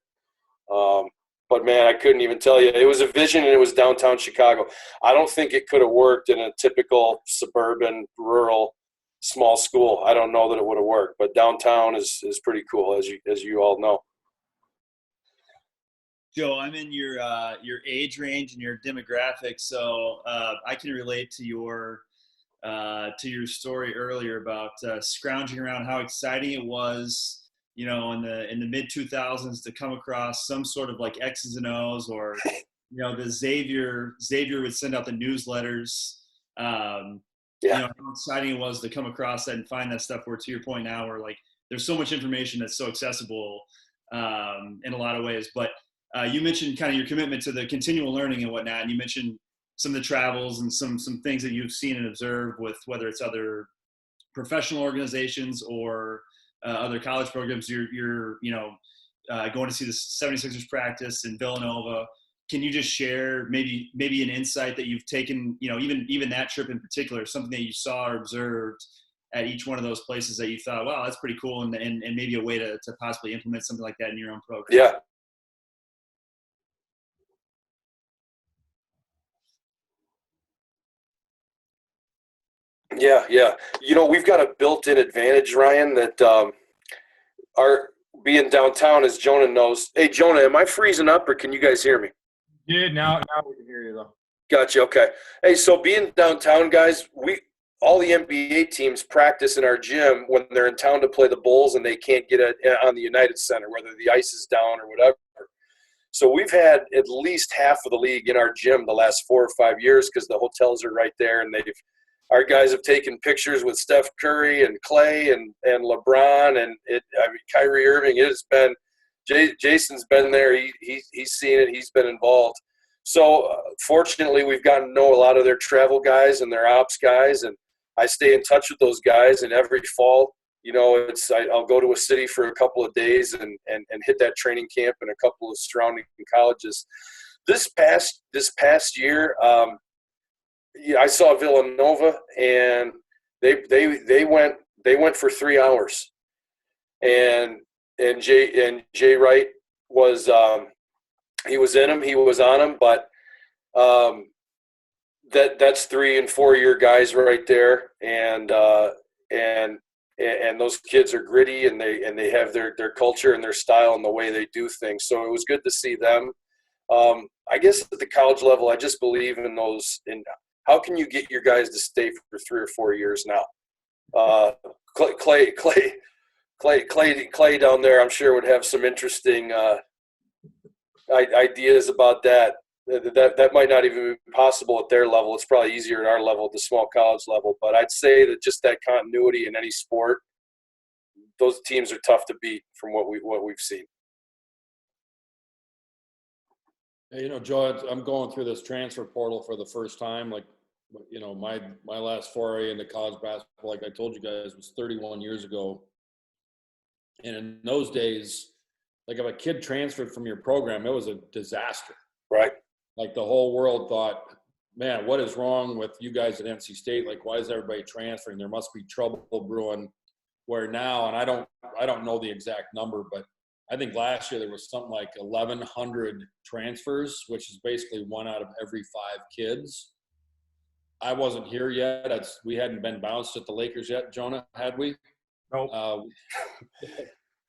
Speaker 14: But, man, I couldn't even tell you. It was a vision, and it was downtown Chicago. I don't think it could have worked in a typical suburban, rural, small school. I don't know that it would have worked. But downtown is pretty cool, as you all know.
Speaker 2: Joe, I'm in your age range and your demographic, so I can relate to your story earlier about scrounging around, how exciting it was, in the mid 2000s to come across some sort of like X's and O's, or the Xavier would send out the newsletters. How exciting it was to come across that and find that stuff. Where, to your point now, where like there's so much information that's so accessible in a lot of ways, but you mentioned kind of your commitment to the continual learning and whatnot, and you mentioned some of the travels and some things that you've seen and observed with whether it's other professional organizations or other college programs. You're going to see the 76ers practice in Villanova. Can you just share maybe an insight that you've taken, even that trip in particular, something that you saw or observed at each one of those places that you thought, wow, that's pretty cool, and maybe a way to possibly implement something like that in your own program?
Speaker 14: Yeah. Yeah. We've got a built-in advantage, Ryan, that our being downtown, as Jonah knows. Hey, Jonah, am I freezing up, or can you guys hear me?
Speaker 1: Yeah, now we can hear you, though.
Speaker 14: Gotcha, okay. Hey, so being downtown, guys, all the NBA teams practice in our gym when they're in town to play the Bulls and they can't get it on the United Center, whether the ice is down or whatever. So we've had at least half of the league in our gym the last 4 or 5 years because the hotels are right there, and our guys have taken pictures with Steph Curry and Clay and LeBron and Kyrie Irving. It has been Jason's been there. He's seen it. He's been involved. So fortunately, we've gotten to know a lot of their travel guys and their ops guys, and I stay in touch with those guys. And every fall, I'll go to a city for a couple of days and hit that training camp in a couple of surrounding colleges. This past year, I saw Villanova, and they went for 3 hours, and Jay Wright was he was in him, he was on him, but that's 3 and 4 year guys right there, and those kids are gritty, and they have their culture and their style and the way they do things. So it was good to see them. I guess at the college level, I just believe in those. In how can you get your guys to stay for 3 or 4 years now? Clay down there, I'm sure would have some interesting ideas about that. That might not even be possible at their level. It's probably easier at our level, at the small college level. But I'd say that just that continuity in any sport, those teams are tough to beat from what we've seen.
Speaker 4: Hey, Joe, I'm going through this transfer portal for the first time. Like, my last foray into college basketball, like I told you guys, was 31 years ago. And in those days, like if a kid transferred from your program, it was a disaster.
Speaker 14: Right.
Speaker 4: Like the whole world thought, man, what is wrong with you guys at NC State? Like, why is everybody transferring? There must be trouble brewing. Where now, and I don't know the exact number, but I think last year there was something like 1,100 transfers, which is basically 1 out of every 5 kids. I wasn't here yet. We hadn't been bounced at the Lakers yet, Jonah, had we?
Speaker 18: Nope.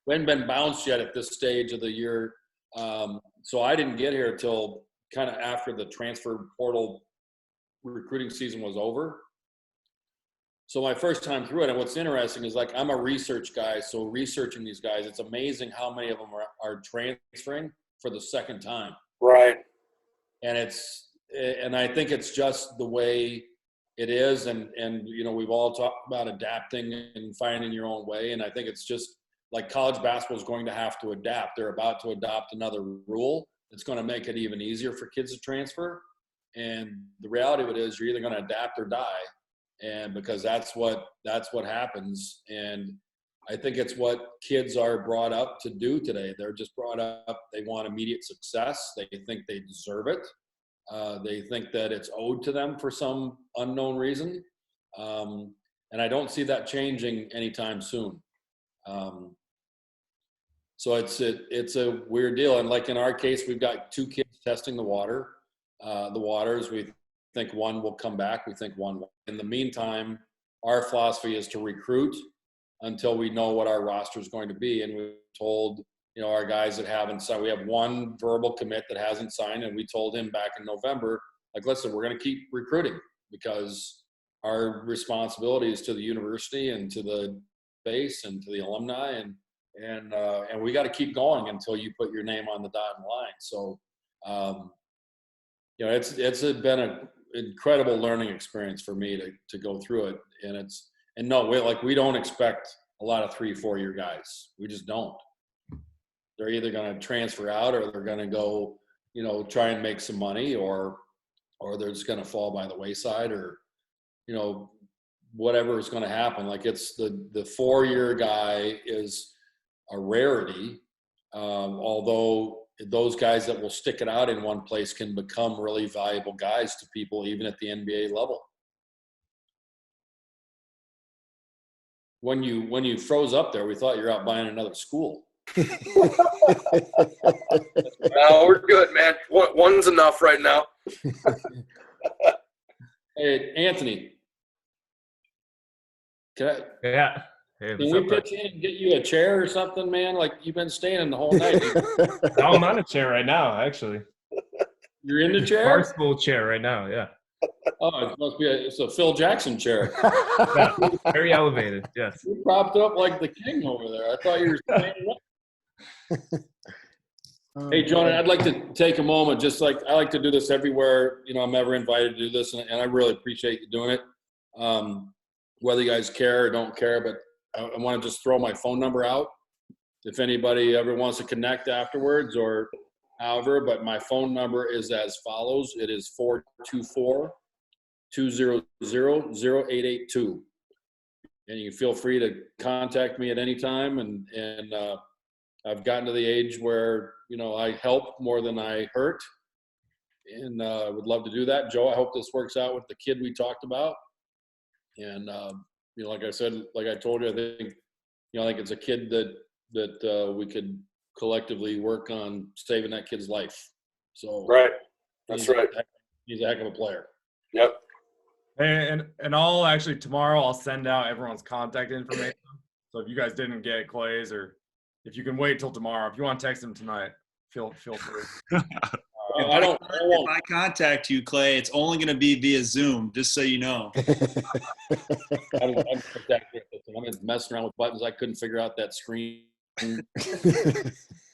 Speaker 4: We hadn't been bounced yet at this stage of the year. So I didn't get here until kind of after the transfer portal recruiting season was over. So my first time through it, and what's interesting is, like, I'm a research guy, so researching these guys, it's amazing how many of them are transferring for the second time.
Speaker 14: Right.
Speaker 4: And I think it's just the way it is, and we've all talked about adapting and finding your own way, and I think it's just like college basketball is going to have to adapt. They're about to adopt another rule that's going to make it even easier for kids to transfer, and the reality of it is you're either going to adapt or die. And because that's what happens. And I think it's what kids are brought up to do today. They're just brought up, they want immediate success. They think they deserve it. They think that it's owed to them for some unknown reason. And I don't see that changing anytime soon. So it's a weird deal. And like in our case, we've got 2 kids testing the waters. We think one will come back. We think one will. In the meantime, our philosophy is to recruit until we know what our roster is going to be. And we told, our guys that haven't signed, we have 1 verbal commit that hasn't signed. And we told him back in November, like, listen, we're going to keep recruiting because our responsibility is to the university and to the base and to the alumni. And we got to keep going until you put your name on the dotted line. So, it's been an incredible learning experience for me to go through it. And we don't expect a lot of 3-4 year guys. We just don't. They're either going to transfer out or they're going to go, try and make some money, or they're just going to fall by the wayside, or, whatever is going to happen. Like, it's the 4-year guy is a rarity. Although those guys that will stick it out in one place can become really valuable guys to people, even at the NBA level. When you froze up there, we thought you were out buying another school.
Speaker 14: No, we're good, man. One's enough right now.
Speaker 4: Hey, Anthony.
Speaker 18: Yeah. Hey,
Speaker 4: can we pitch in and get you a chair or something, man? Like, you've been staying the whole night.
Speaker 18: No, I'm on a chair right now, actually.
Speaker 4: You're in the chair?
Speaker 18: Barstool chair right now, yeah.
Speaker 4: Oh, it must be it's a Phil Jackson chair.
Speaker 18: Yeah, very elevated, yes.
Speaker 4: You propped up like the king over there. I thought you were standing up. Hey, Jonah, I'd like to take a moment, just like I like to do this everywhere, I'm ever invited to do this, and I really appreciate you doing it. Whether you guys care or don't care, but I want to just throw my phone number out if anybody ever wants to connect afterwards or however, but my phone number is as follows. It is 424-200-0882. And you feel free to contact me at any time. And I've gotten to the age where, I help more than I hurt. And I would love to do that. Joe, I hope this works out with the kid we talked about. And, like I said, like I told you, I think it's a kid that we could collectively work on saving that kid's life. So
Speaker 14: Right. That's right.
Speaker 4: He's a heck of a player.
Speaker 14: Yep.
Speaker 1: And I'll actually tomorrow I'll send out everyone's contact information. So if you guys didn't get Clay's, or if you can wait till tomorrow, if you want to text him tonight, feel free.
Speaker 2: If I contact you, Clay, it's only going to be via Zoom, just so you know.
Speaker 4: I'm messing around with buttons. I couldn't figure out that screen.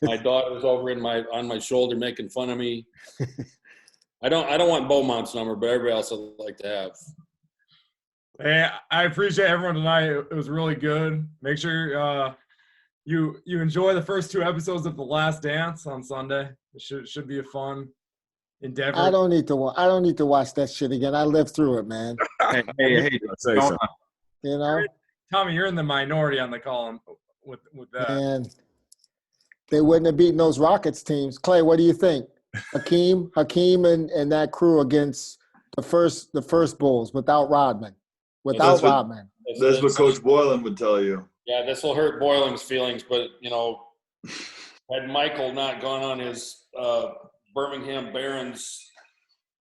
Speaker 4: My daughter's over on my shoulder making fun of me. I don't want Beaumont's number, but everybody else I'd like to have.
Speaker 1: Hey, I appreciate everyone tonight. It was really good. Make sure you enjoy the first 2 episodes of The Last Dance on Sunday. It should be a fun endeavor.
Speaker 7: I don't need to watch that shit again. I lived through it, man.
Speaker 6: Hey, say something.
Speaker 7: You know,
Speaker 1: Tommy, you're in the minority on the call with that.
Speaker 7: and they wouldn't have beaten those Rockets teams. Clay, what do you think? Hakeem, and that crew against the first Bulls without Rodman.
Speaker 12: That's what Coach Boylan would tell you.
Speaker 4: Yeah, this will hurt Boyling's feelings, but had Michael not gone on his Birmingham Barons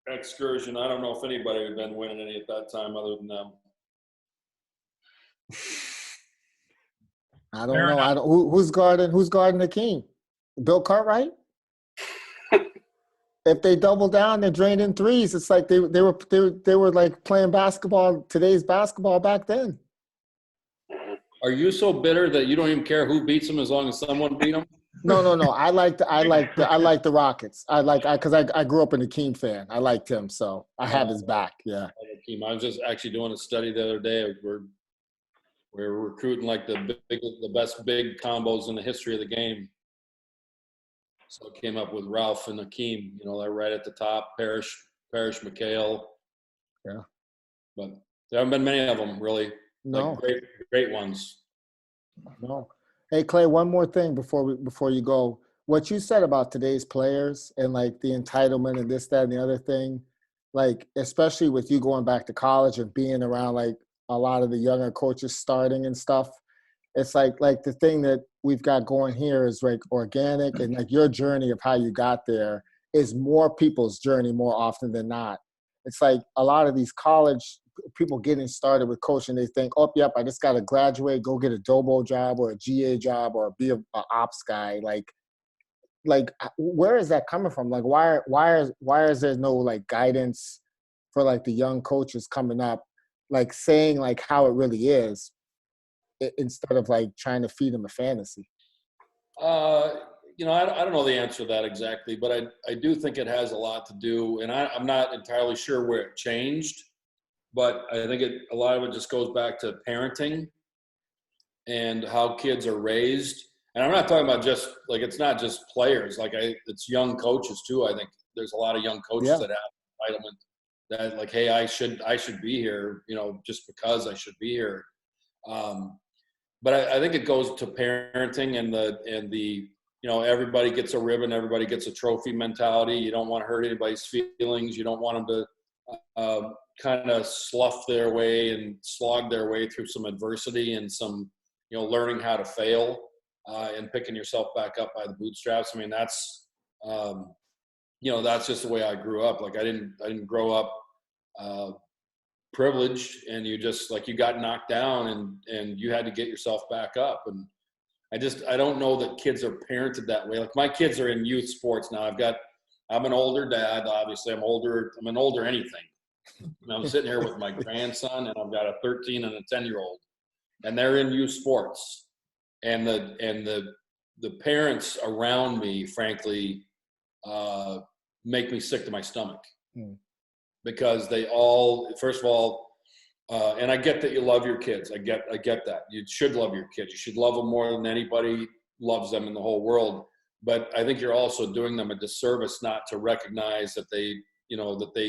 Speaker 4: excursion, I don't know if anybody would have been winning any at that time other than them.
Speaker 7: I don't know. Who's guarding Hakeem? Bill Cartwright? If they double down, they're draining threes. It's like they were like playing basketball, today's basketball back then.
Speaker 4: Are you so bitter that you don't even care who beats them as long as someone beat them?
Speaker 7: No. I like the Rockets. Because I grew up an Hakeem fan. I liked him, so I have his back. Yeah.
Speaker 4: I was just actually doing a study the other day. We're recruiting like the best big combos in the history of the game. So I came up with Ralph and Hakeem. They're right at the top. Parrish, McHale.
Speaker 7: Yeah.
Speaker 4: But there haven't been many of them really.
Speaker 7: No.
Speaker 4: Like great ones.
Speaker 7: No. Hey Clay, one more thing before you go. What you said about today's players and like the entitlement and this, that, and the other thing, like especially with you going back to college and being around like a lot of the younger coaches starting and stuff, it's like the thing that we've got going here is like organic, and like your journey of how you got there is more people's journey more often than not. It's like a lot of these college people getting started with coaching, they think, oh, yep, I just got to graduate, go get a Dobo job or a GA job or be a ops guy. Like where is that coming from? Like why is there no like guidance for like the young coaches coming up, like saying like how it really is, instead of like trying to feed them a fantasy?
Speaker 4: I don't know the answer to that exactly, but I do think it has a lot to do, and I'm not entirely sure where it changed, but I think a lot of it just goes back to parenting and how kids are raised. And I'm not talking about just like, it's not just players, like it's young coaches too. I think there's a lot of young coaches that have entitlement that like, hey, I should be here, just because I should be here. But I think it goes to parenting and the everybody gets a ribbon, everybody gets a trophy mentality. You don't want to hurt anybody's feelings. You don't want them to kind of slough their way and slog their way through some adversity and some, learning how to fail and picking yourself back up by the bootstraps. I mean, that's just the way I grew up. Like I didn't grow up privileged, and you just like you got knocked down and you had to get yourself back up. And I don't know that kids are parented that way. Like my kids are in youth sports now. I'm an older dad, obviously. I'm an older anything. And I'm sitting here with my grandson, and I've got a 13 and a 10-year-old, and they're in youth sports. And the parents around me, frankly, make me sick to my stomach. Because they all, first of all, and I get that you love your kids. I get that. You should love your kids. You should love them more than anybody loves them in the whole world. But I think you're also doing them a disservice not to recognize that they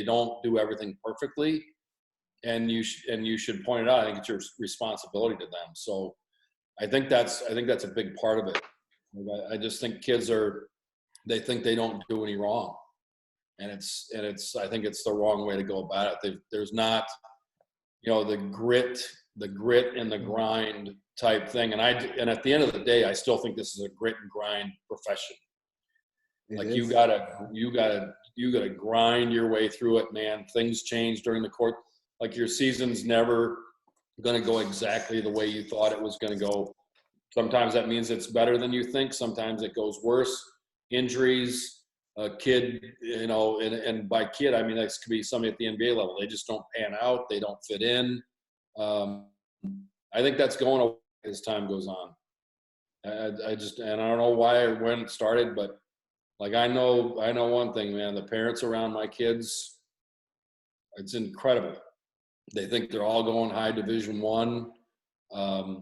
Speaker 4: don't do everything perfectly, and you should point it out. I think it's your responsibility to them. So I think that's a big part of it. I just think kids they think they don't do any wrong. And I think it's the wrong way to go about it. There's not, the grit and the grind type thing. And at the end of the day, I still think this is a grit and grind profession. Like you gotta grind your way through it, man. Things change during the court. Like your season's never going to go exactly the way you thought it was going to go. Sometimes that means it's better than you think. Sometimes it goes worse. Injuries, a kid, you know, and by kid, I mean, that could be somebody at the NBA level. They just don't pan out. They don't fit in. I think that's going away as time goes on. I don't know why or when it started, but like, I know one thing, man, the parents around my kids, it's incredible. They think they're all going high Division I.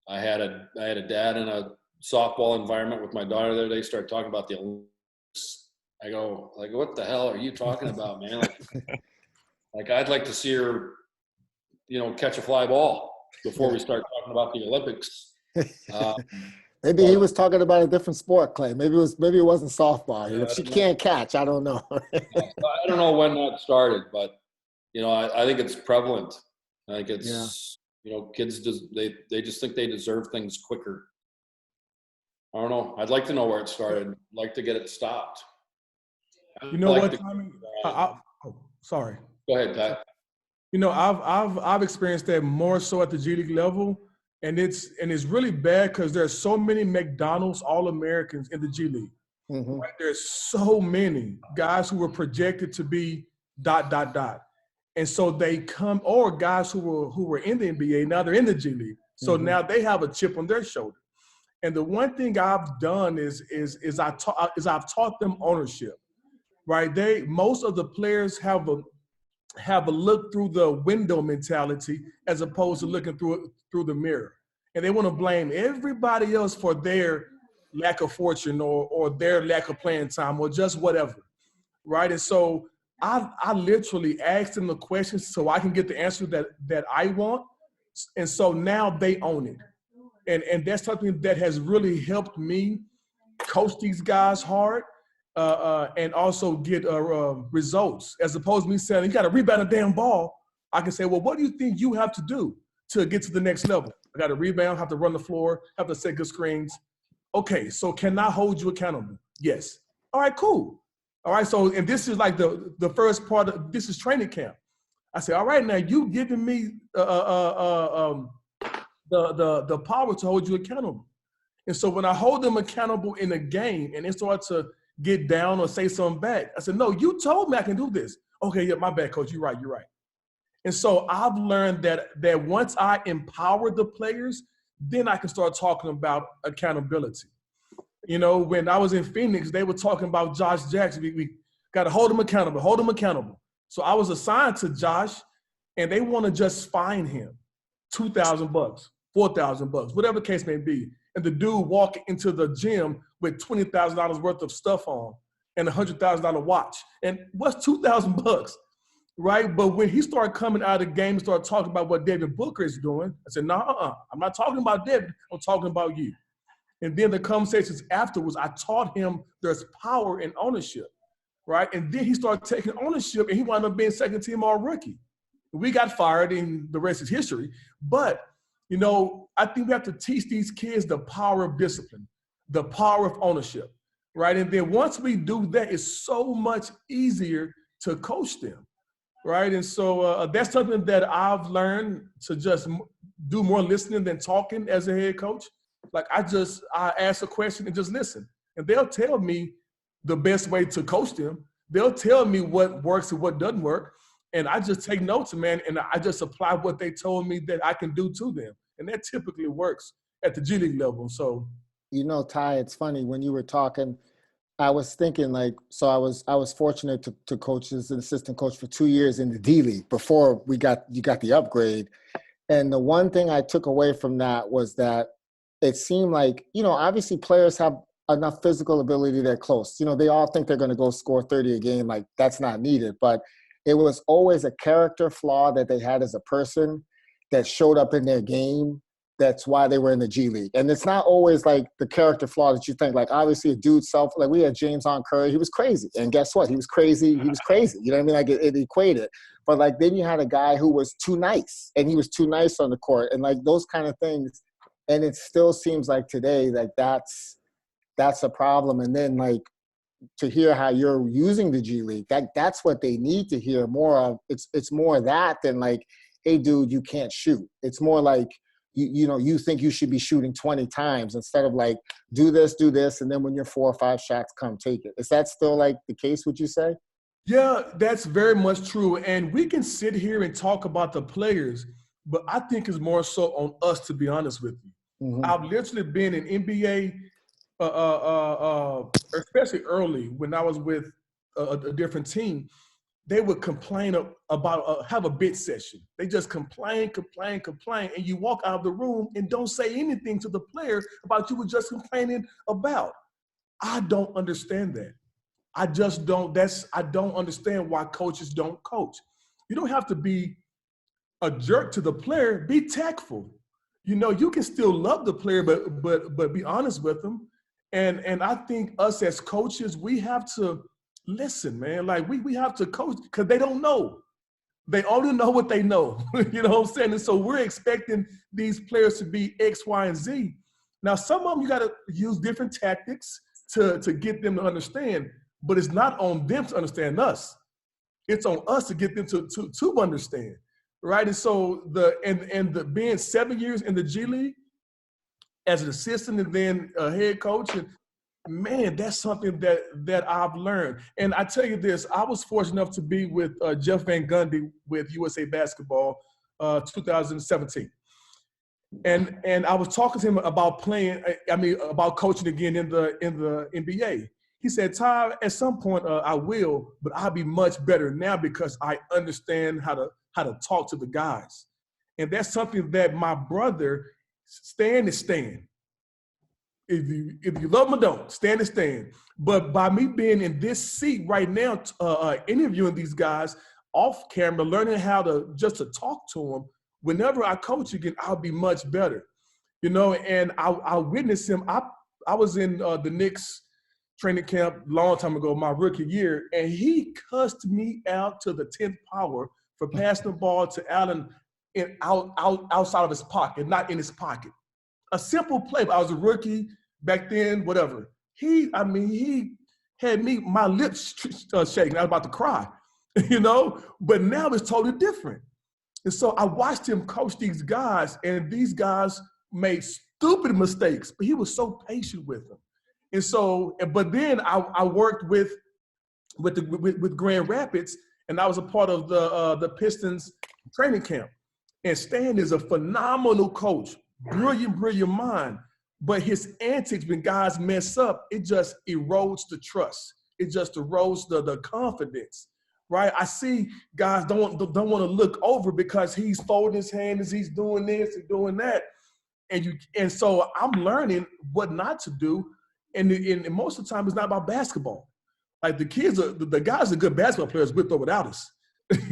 Speaker 4: I had a dad in a softball environment with my daughter the other day, start talking about the Olympics. I go, like, what the hell are you talking about, man? Like I'd like to see her, you know, catch a fly ball before we start talking about the Olympics.
Speaker 7: Maybe he was talking about a different sport, Clay. Maybe it wasn't softball. If she can't catch, I don't know.
Speaker 4: I don't know when that started, but you know, I think it's prevalent. I think it's you know, kids they just think they deserve things quicker. I don't know. I'd like to know where it started. I'd like to get it stopped.
Speaker 13: You know what, Tommy? Sorry.
Speaker 4: Go ahead, Pat.
Speaker 13: You know, I've experienced that more so at the G League level, and it's really bad because there's so many McDonald's All-Americans in the G League.
Speaker 7: Mm-hmm.
Speaker 13: Right? There's so many guys who were projected to be ... And so they come, or guys who were in the NBA, now they're in the G League. So now they have a chip on their shoulder. And the one thing I've done is I've taught them ownership, right? Most of the players have a look through the window mentality as opposed to looking through the mirror. And they want to blame everybody else for their lack of fortune or their lack of playing time or just whatever, right? And so I literally asked them the questions so I can get the answer that I want. And so now they own it. And that's something that has really helped me coach these guys hard and also get results. As opposed to me saying, you got to rebound a damn ball. I can say, well, what do you think you have to do to get to the next level? I got to rebound, have to run the floor, have to set good screens. Okay, so can I hold you accountable? Yes. All right, cool. All right, so, and this is like the first part of, this is training camp. I say, all right, now you giving me the power to hold you accountable. And so when I hold them accountable in a game and they start to get down or say something back, I said, no, you told me I can do this. Okay, yeah, my bad, coach, you're right. And so I've learned that once I empower the players, then I can start talking about accountability. You know, when I was in Phoenix, they were talking about Josh Jackson. We got to hold him accountable. So I was assigned to Josh, and they want to just fine him $2,000, $4,000, whatever the case may be. And the dude walk into the gym with $20,000 worth of stuff on and a $100,000 watch. And what's $2,000, right? But when he started coming out of the game and started talking about what David Booker is doing, I said, I'm not talking about David. I'm talking about you. And then the conversations afterwards, I taught him there's power in ownership, right? And then he started taking ownership, and he wound up being second team all rookie. We got fired, and the rest is history. But, you know, I think we have to teach these kids the power of discipline, the power of ownership, right? And then once we do that, it's so much easier to coach them, right? And so that's something that I've learned to just do more listening than talking as a head coach. Like I ask a question and just listen. And they'll tell me the best way to coach them. They'll tell me what works and what doesn't work. And I just take notes, man, and I just apply what they told me that I can do to them. And that typically works at the G League level. So,
Speaker 7: you know, Ty, it's funny when you were talking, I was thinking like, so I was fortunate to coach as an assistant coach for 2 years in the D League before you got the upgrade. And the one thing I took away from that was that it seemed like, you know, obviously players have enough physical ability, they're close. You know, they all think they're going to go score 30 a game. Like that's not needed. But it was always a character flaw that they had as a person that showed up in their game. That's why they were in the G League. And it's not always like the character flaw that you think, like obviously a dude like we had James on Curry, he was crazy. And guess what? He was crazy. You know what I mean? Like it equated. But like then you had a guy who was too nice and he was too nice on the court. And like those kind of things, And it still seems like today like that's a problem. And then like to hear how you're using the G League, that's what they need to hear more of. It's more that than like, hey dude, you can't shoot. It's more like you think you should be shooting 20 times instead of like do this, and then when your 4 or 5 shots come, take it. Is that still like the case, would you say?
Speaker 13: Yeah, that's very much true. And we can sit here and talk about the players, but I think it's more so on us, to be honest with you.
Speaker 7: Mm-hmm.
Speaker 13: I've literally been in NBA, especially early when I was with a different team. They would complain about have a bid session. They just complain, and you walk out of the room and don't say anything to the player about you were just complaining about. I don't understand that. I just don't. I don't understand why coaches don't coach. You don't have to be a jerk to the player. Be tactful. You can still love the player, but be honest with them. And I think us as coaches, we have to listen, man. Like we have to coach because they don't know. They only know what they know. You know what I'm saying? And so we're expecting these players to be X, Y, and Z. Now, some of them you got to use different tactics to get them to understand. But it's not on them to understand us. It's on us to get them to understand, right? And so the being 7 years in the G League as an assistant and then a head coach, and man, that's something that I've learned. And I tell you this, I was fortunate enough to be with Jeff Van Gundy with USA Basketball 2017. And I was talking to him about about coaching again in the NBA. He said, Ty, at some point I will, but I'll be much better now because I understand how to talk to the guys. And that's something that my brother, stand is stand. If you love them or don't, stand is stand. But by me being in this seat right now, interviewing these guys off camera, learning how to talk to them, whenever I coach again, I'll be much better. And I witnessed him. I was in the Knicks training camp a long time ago, my rookie year, and he cussed me out to the 10th power for passing the ball to Allen outside of his pocket, not in his pocket. A simple play, but I was a rookie back then, whatever. He had my lips shaking. I was about to cry, but now it's totally different. And so I watched him coach these guys, and these guys made stupid mistakes, but he was so patient with them. And so, but then I worked with Grand Rapids, and I was a part of the Pistons training camp. And Stan is a phenomenal coach, brilliant mind. But his antics when guys mess up, it just erodes the trust. It just erodes the confidence, right? I see guys don't want to look over because he's folding his hand as he's doing this and doing that, and so I'm learning what not to do. And most of the time, it's not about basketball. Like the guys are good basketball players with or without us,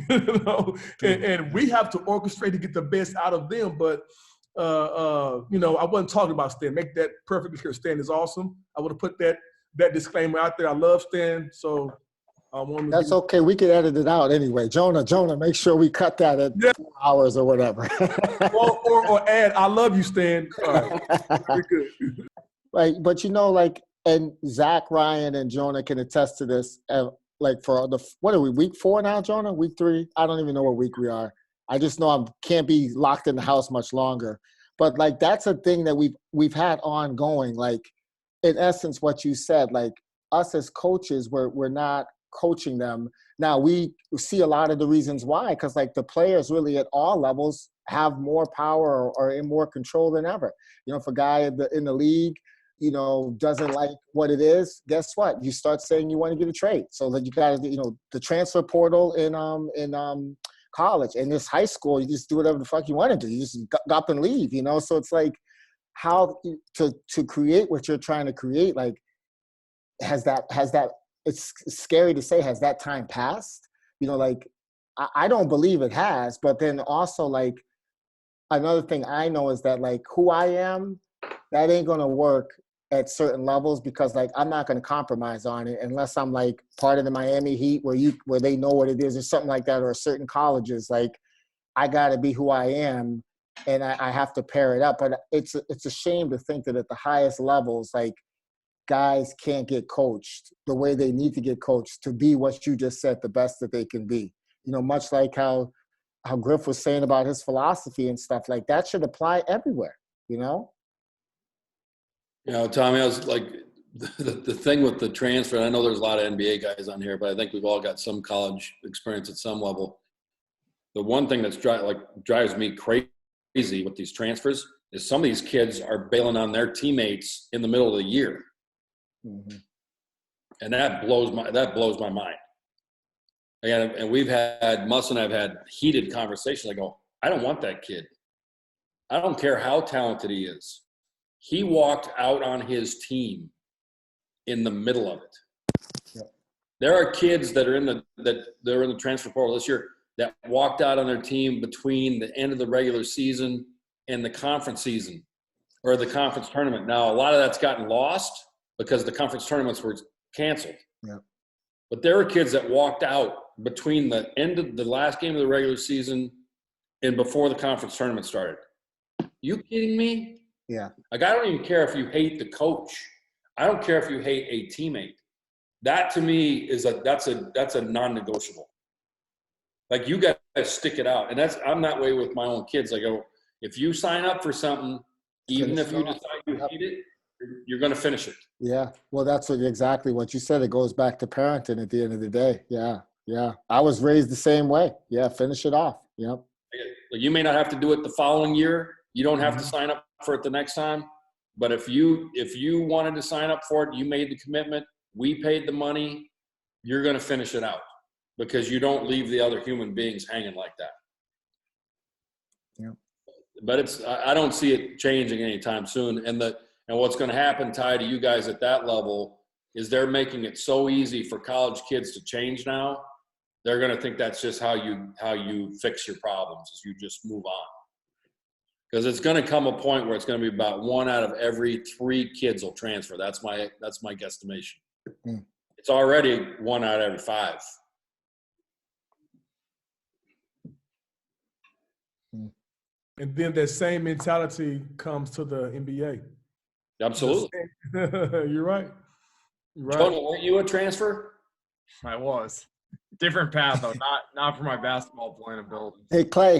Speaker 13: and we have to orchestrate to get the best out of them. But I wasn't talking about Stan. Make that perfectly clear. Stan is awesome. I want to put that disclaimer out there. I love Stan, so I want.
Speaker 7: That's okay. We can edit it out anyway. Jonah, make sure we cut that at 2 hours or whatever.
Speaker 13: or add, I love you, Stan. All right. We're good.
Speaker 7: Right, but and Zach, Ryan, and Jonah can attest to this. For what are we, week 4 now, Jonah? Week 3? I don't even know what week we are. I just know I can't be locked in the house much longer. But that's a thing that we've had ongoing. In essence, what you said, us as coaches, we're not coaching them. Now we see a lot of the reasons why, because the players really at all levels have more power or in more control than ever. If a guy in the league, doesn't like what it is, guess what? You start saying you want to get a trade. So that you got to, the transfer portal in college and this high school, you just do whatever the fuck you want to do. You just up and leave, So it's how to create what you're trying to create. Has that? It's scary to say. Has that time passed? I don't believe it has. But then also another thing I know is that who I am, that ain't gonna work at certain levels because I'm not going to compromise on it unless I'm part of the Miami Heat where they know what it is or something like that, or certain colleges. I got to be who I am and I have to pair it up. But it's a shame to think that at the highest levels, like, guys can't get coached the way they need to get coached to be what you just said, the best that they can be. You know, much like how Griff was saying about his philosophy and stuff, like that should apply everywhere, you know?
Speaker 4: You know, Tommy, I was like, the thing with the transfer, and I know there's a lot of NBA guys on here, but I think we've all got some college experience at some level. The one thing that's drives me crazy with these transfers is some of these kids are bailing on their teammates in the middle of the year.
Speaker 7: Mm-hmm.
Speaker 4: And that blows my mind. And we've had, Mus and I've had heated conversations. I go, I don't want that kid. I don't care how talented he is. He walked out on his team in the middle of it.
Speaker 7: Yep.
Speaker 4: There are kids that are in the transfer portal this year that walked out on their team between the end of the regular season and the conference season or the conference tournament. Now, a lot of that's gotten lost because the conference tournaments were canceled.
Speaker 7: Yeah.
Speaker 4: But there were kids that walked out between the end of the last game of the regular season and before the conference tournament started. You kidding me?
Speaker 7: Yeah.
Speaker 4: Like, I don't even care if you hate the coach. I don't care if you hate a teammate. That to me is that's a non-negotiable. Like, you got to stick it out. And I'm that way with my own kids. I go, if you sign up for something, even if you decide you hate it, you're going to finish it.
Speaker 7: Yeah. Well, that's exactly what you said. It goes back to parenting at the end of the day. Yeah. Yeah. I was raised the same way. Yeah. Finish it off. Yep.
Speaker 4: You may not have to do it the following year. You don't have to sign up for it the next time. But if you wanted to sign up for it, you made the commitment, we paid the money, you're going to finish it out because you don't leave the other human beings hanging like that.
Speaker 7: Yeah.
Speaker 4: But I don't see it changing anytime soon. And what's going to happen, Ty, to you guys at that level is they're making it so easy for college kids to change now. They're going to think that's just how you fix your problems, is you just move on. Because it's going to come a point where it's going to be about 1 out of every 3 kids will transfer. That's my guesstimation.
Speaker 7: Mm.
Speaker 4: It's already 1 out of every 5.
Speaker 13: And then that same mentality comes to the NBA.
Speaker 4: Absolutely.
Speaker 13: You're right. Right.
Speaker 4: Jonah, weren't you a transfer?
Speaker 1: I was. Different path though, not for my basketball playing ability.
Speaker 7: Hey Clay,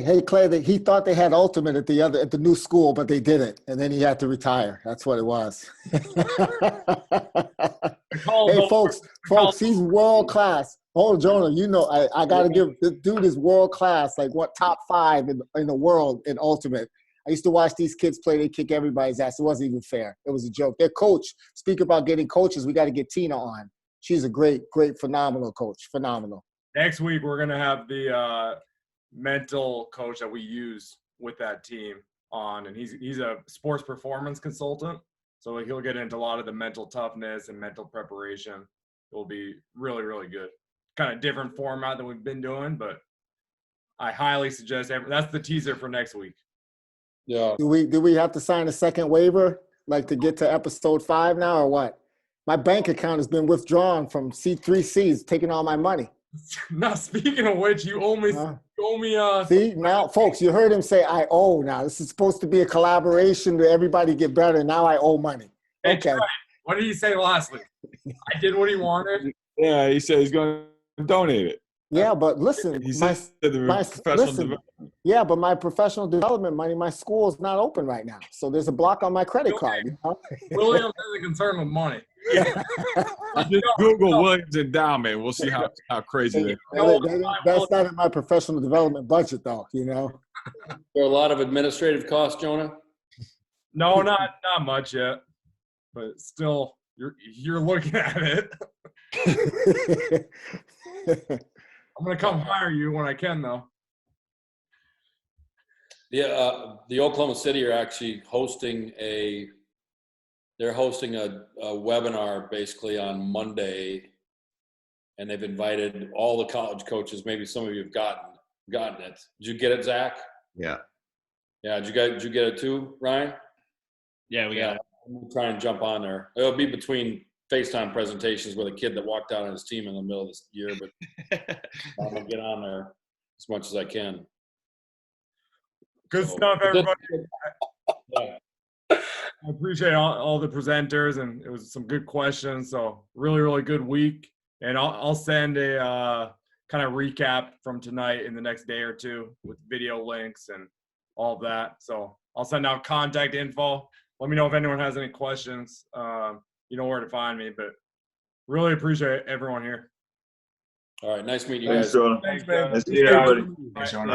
Speaker 7: he thought they had ultimate at the new school, but they didn't, and then he had to retire. That's what it was. Hey folks, he's world class. Oh, Jonah, you know I gotta give this dude is world class. Like what, top 5 in the world in ultimate. I used to watch these kids play. They kick everybody's ass. It wasn't even fair. It was a joke. Their coach. Speak about getting coaches. We got to get Tina on. She's a great, phenomenal coach. Phenomenal.
Speaker 1: Next week, we're going to have the mental coach that we use with that team on, and he's a sports performance consultant, so he'll get into a lot of the mental toughness and mental preparation. It will be really, really good. Kind of different format than we've been doing, but I highly suggest that's the teaser for next week.
Speaker 4: Yeah.
Speaker 7: Do we have to sign a second waiver, like to get to episode 5 now, or what? My bank account has been withdrawn from C3C's, taking all my money.
Speaker 1: Now, speaking of which, you owe me.
Speaker 7: See, now, folks, you heard him say, I owe now. This is supposed to be a collaboration to everybody get better. Now I owe money.
Speaker 1: Hey,
Speaker 7: Okay.
Speaker 1: Trey, what did he say last week? I did what he wanted.
Speaker 6: Yeah, he said he's going to donate it.
Speaker 7: Yeah, but listen,
Speaker 6: He said
Speaker 7: yeah, but my professional development money, my school is not open right now. So there's a block on my credit card. You know?
Speaker 1: Williams has a concern with money.
Speaker 6: Just Google Williams Endowment. We'll see how crazy they are.
Speaker 7: That's not in my professional development budget, though, you know?
Speaker 4: There are a lot of administrative costs, Jonah?
Speaker 1: No, not much yet. But still, you're looking at it. I'm going to come hire you when I can, though.
Speaker 4: Yeah, the Oklahoma City are actually hosting a webinar basically on Monday, and they've invited all the college coaches. Maybe some of you have gotten it. Did you get it, Zach?
Speaker 5: Yeah.
Speaker 4: Yeah. Did you get it too, Ryan?
Speaker 2: Yeah, we got it.
Speaker 4: We'll try and jump on there. It'll be between FaceTime presentations with a kid that walked out on his team in the middle of this year, but I'm gonna get on there as much as I can.
Speaker 1: Good stuff, everybody. I appreciate all the presenters, and it was some good questions. So really, really good week. And I'll send a kind of recap from tonight in the next day or two with video links and all of that. So I'll send out contact info. Let me know if anyone has any questions. You know where to find me, but really appreciate everyone here.
Speaker 4: All right. Nice meeting you
Speaker 12: Thanks,
Speaker 4: guys.
Speaker 12: Jonah.
Speaker 1: Thanks, man.
Speaker 12: Nice to meet everybody.
Speaker 10: Thanks, Jonah.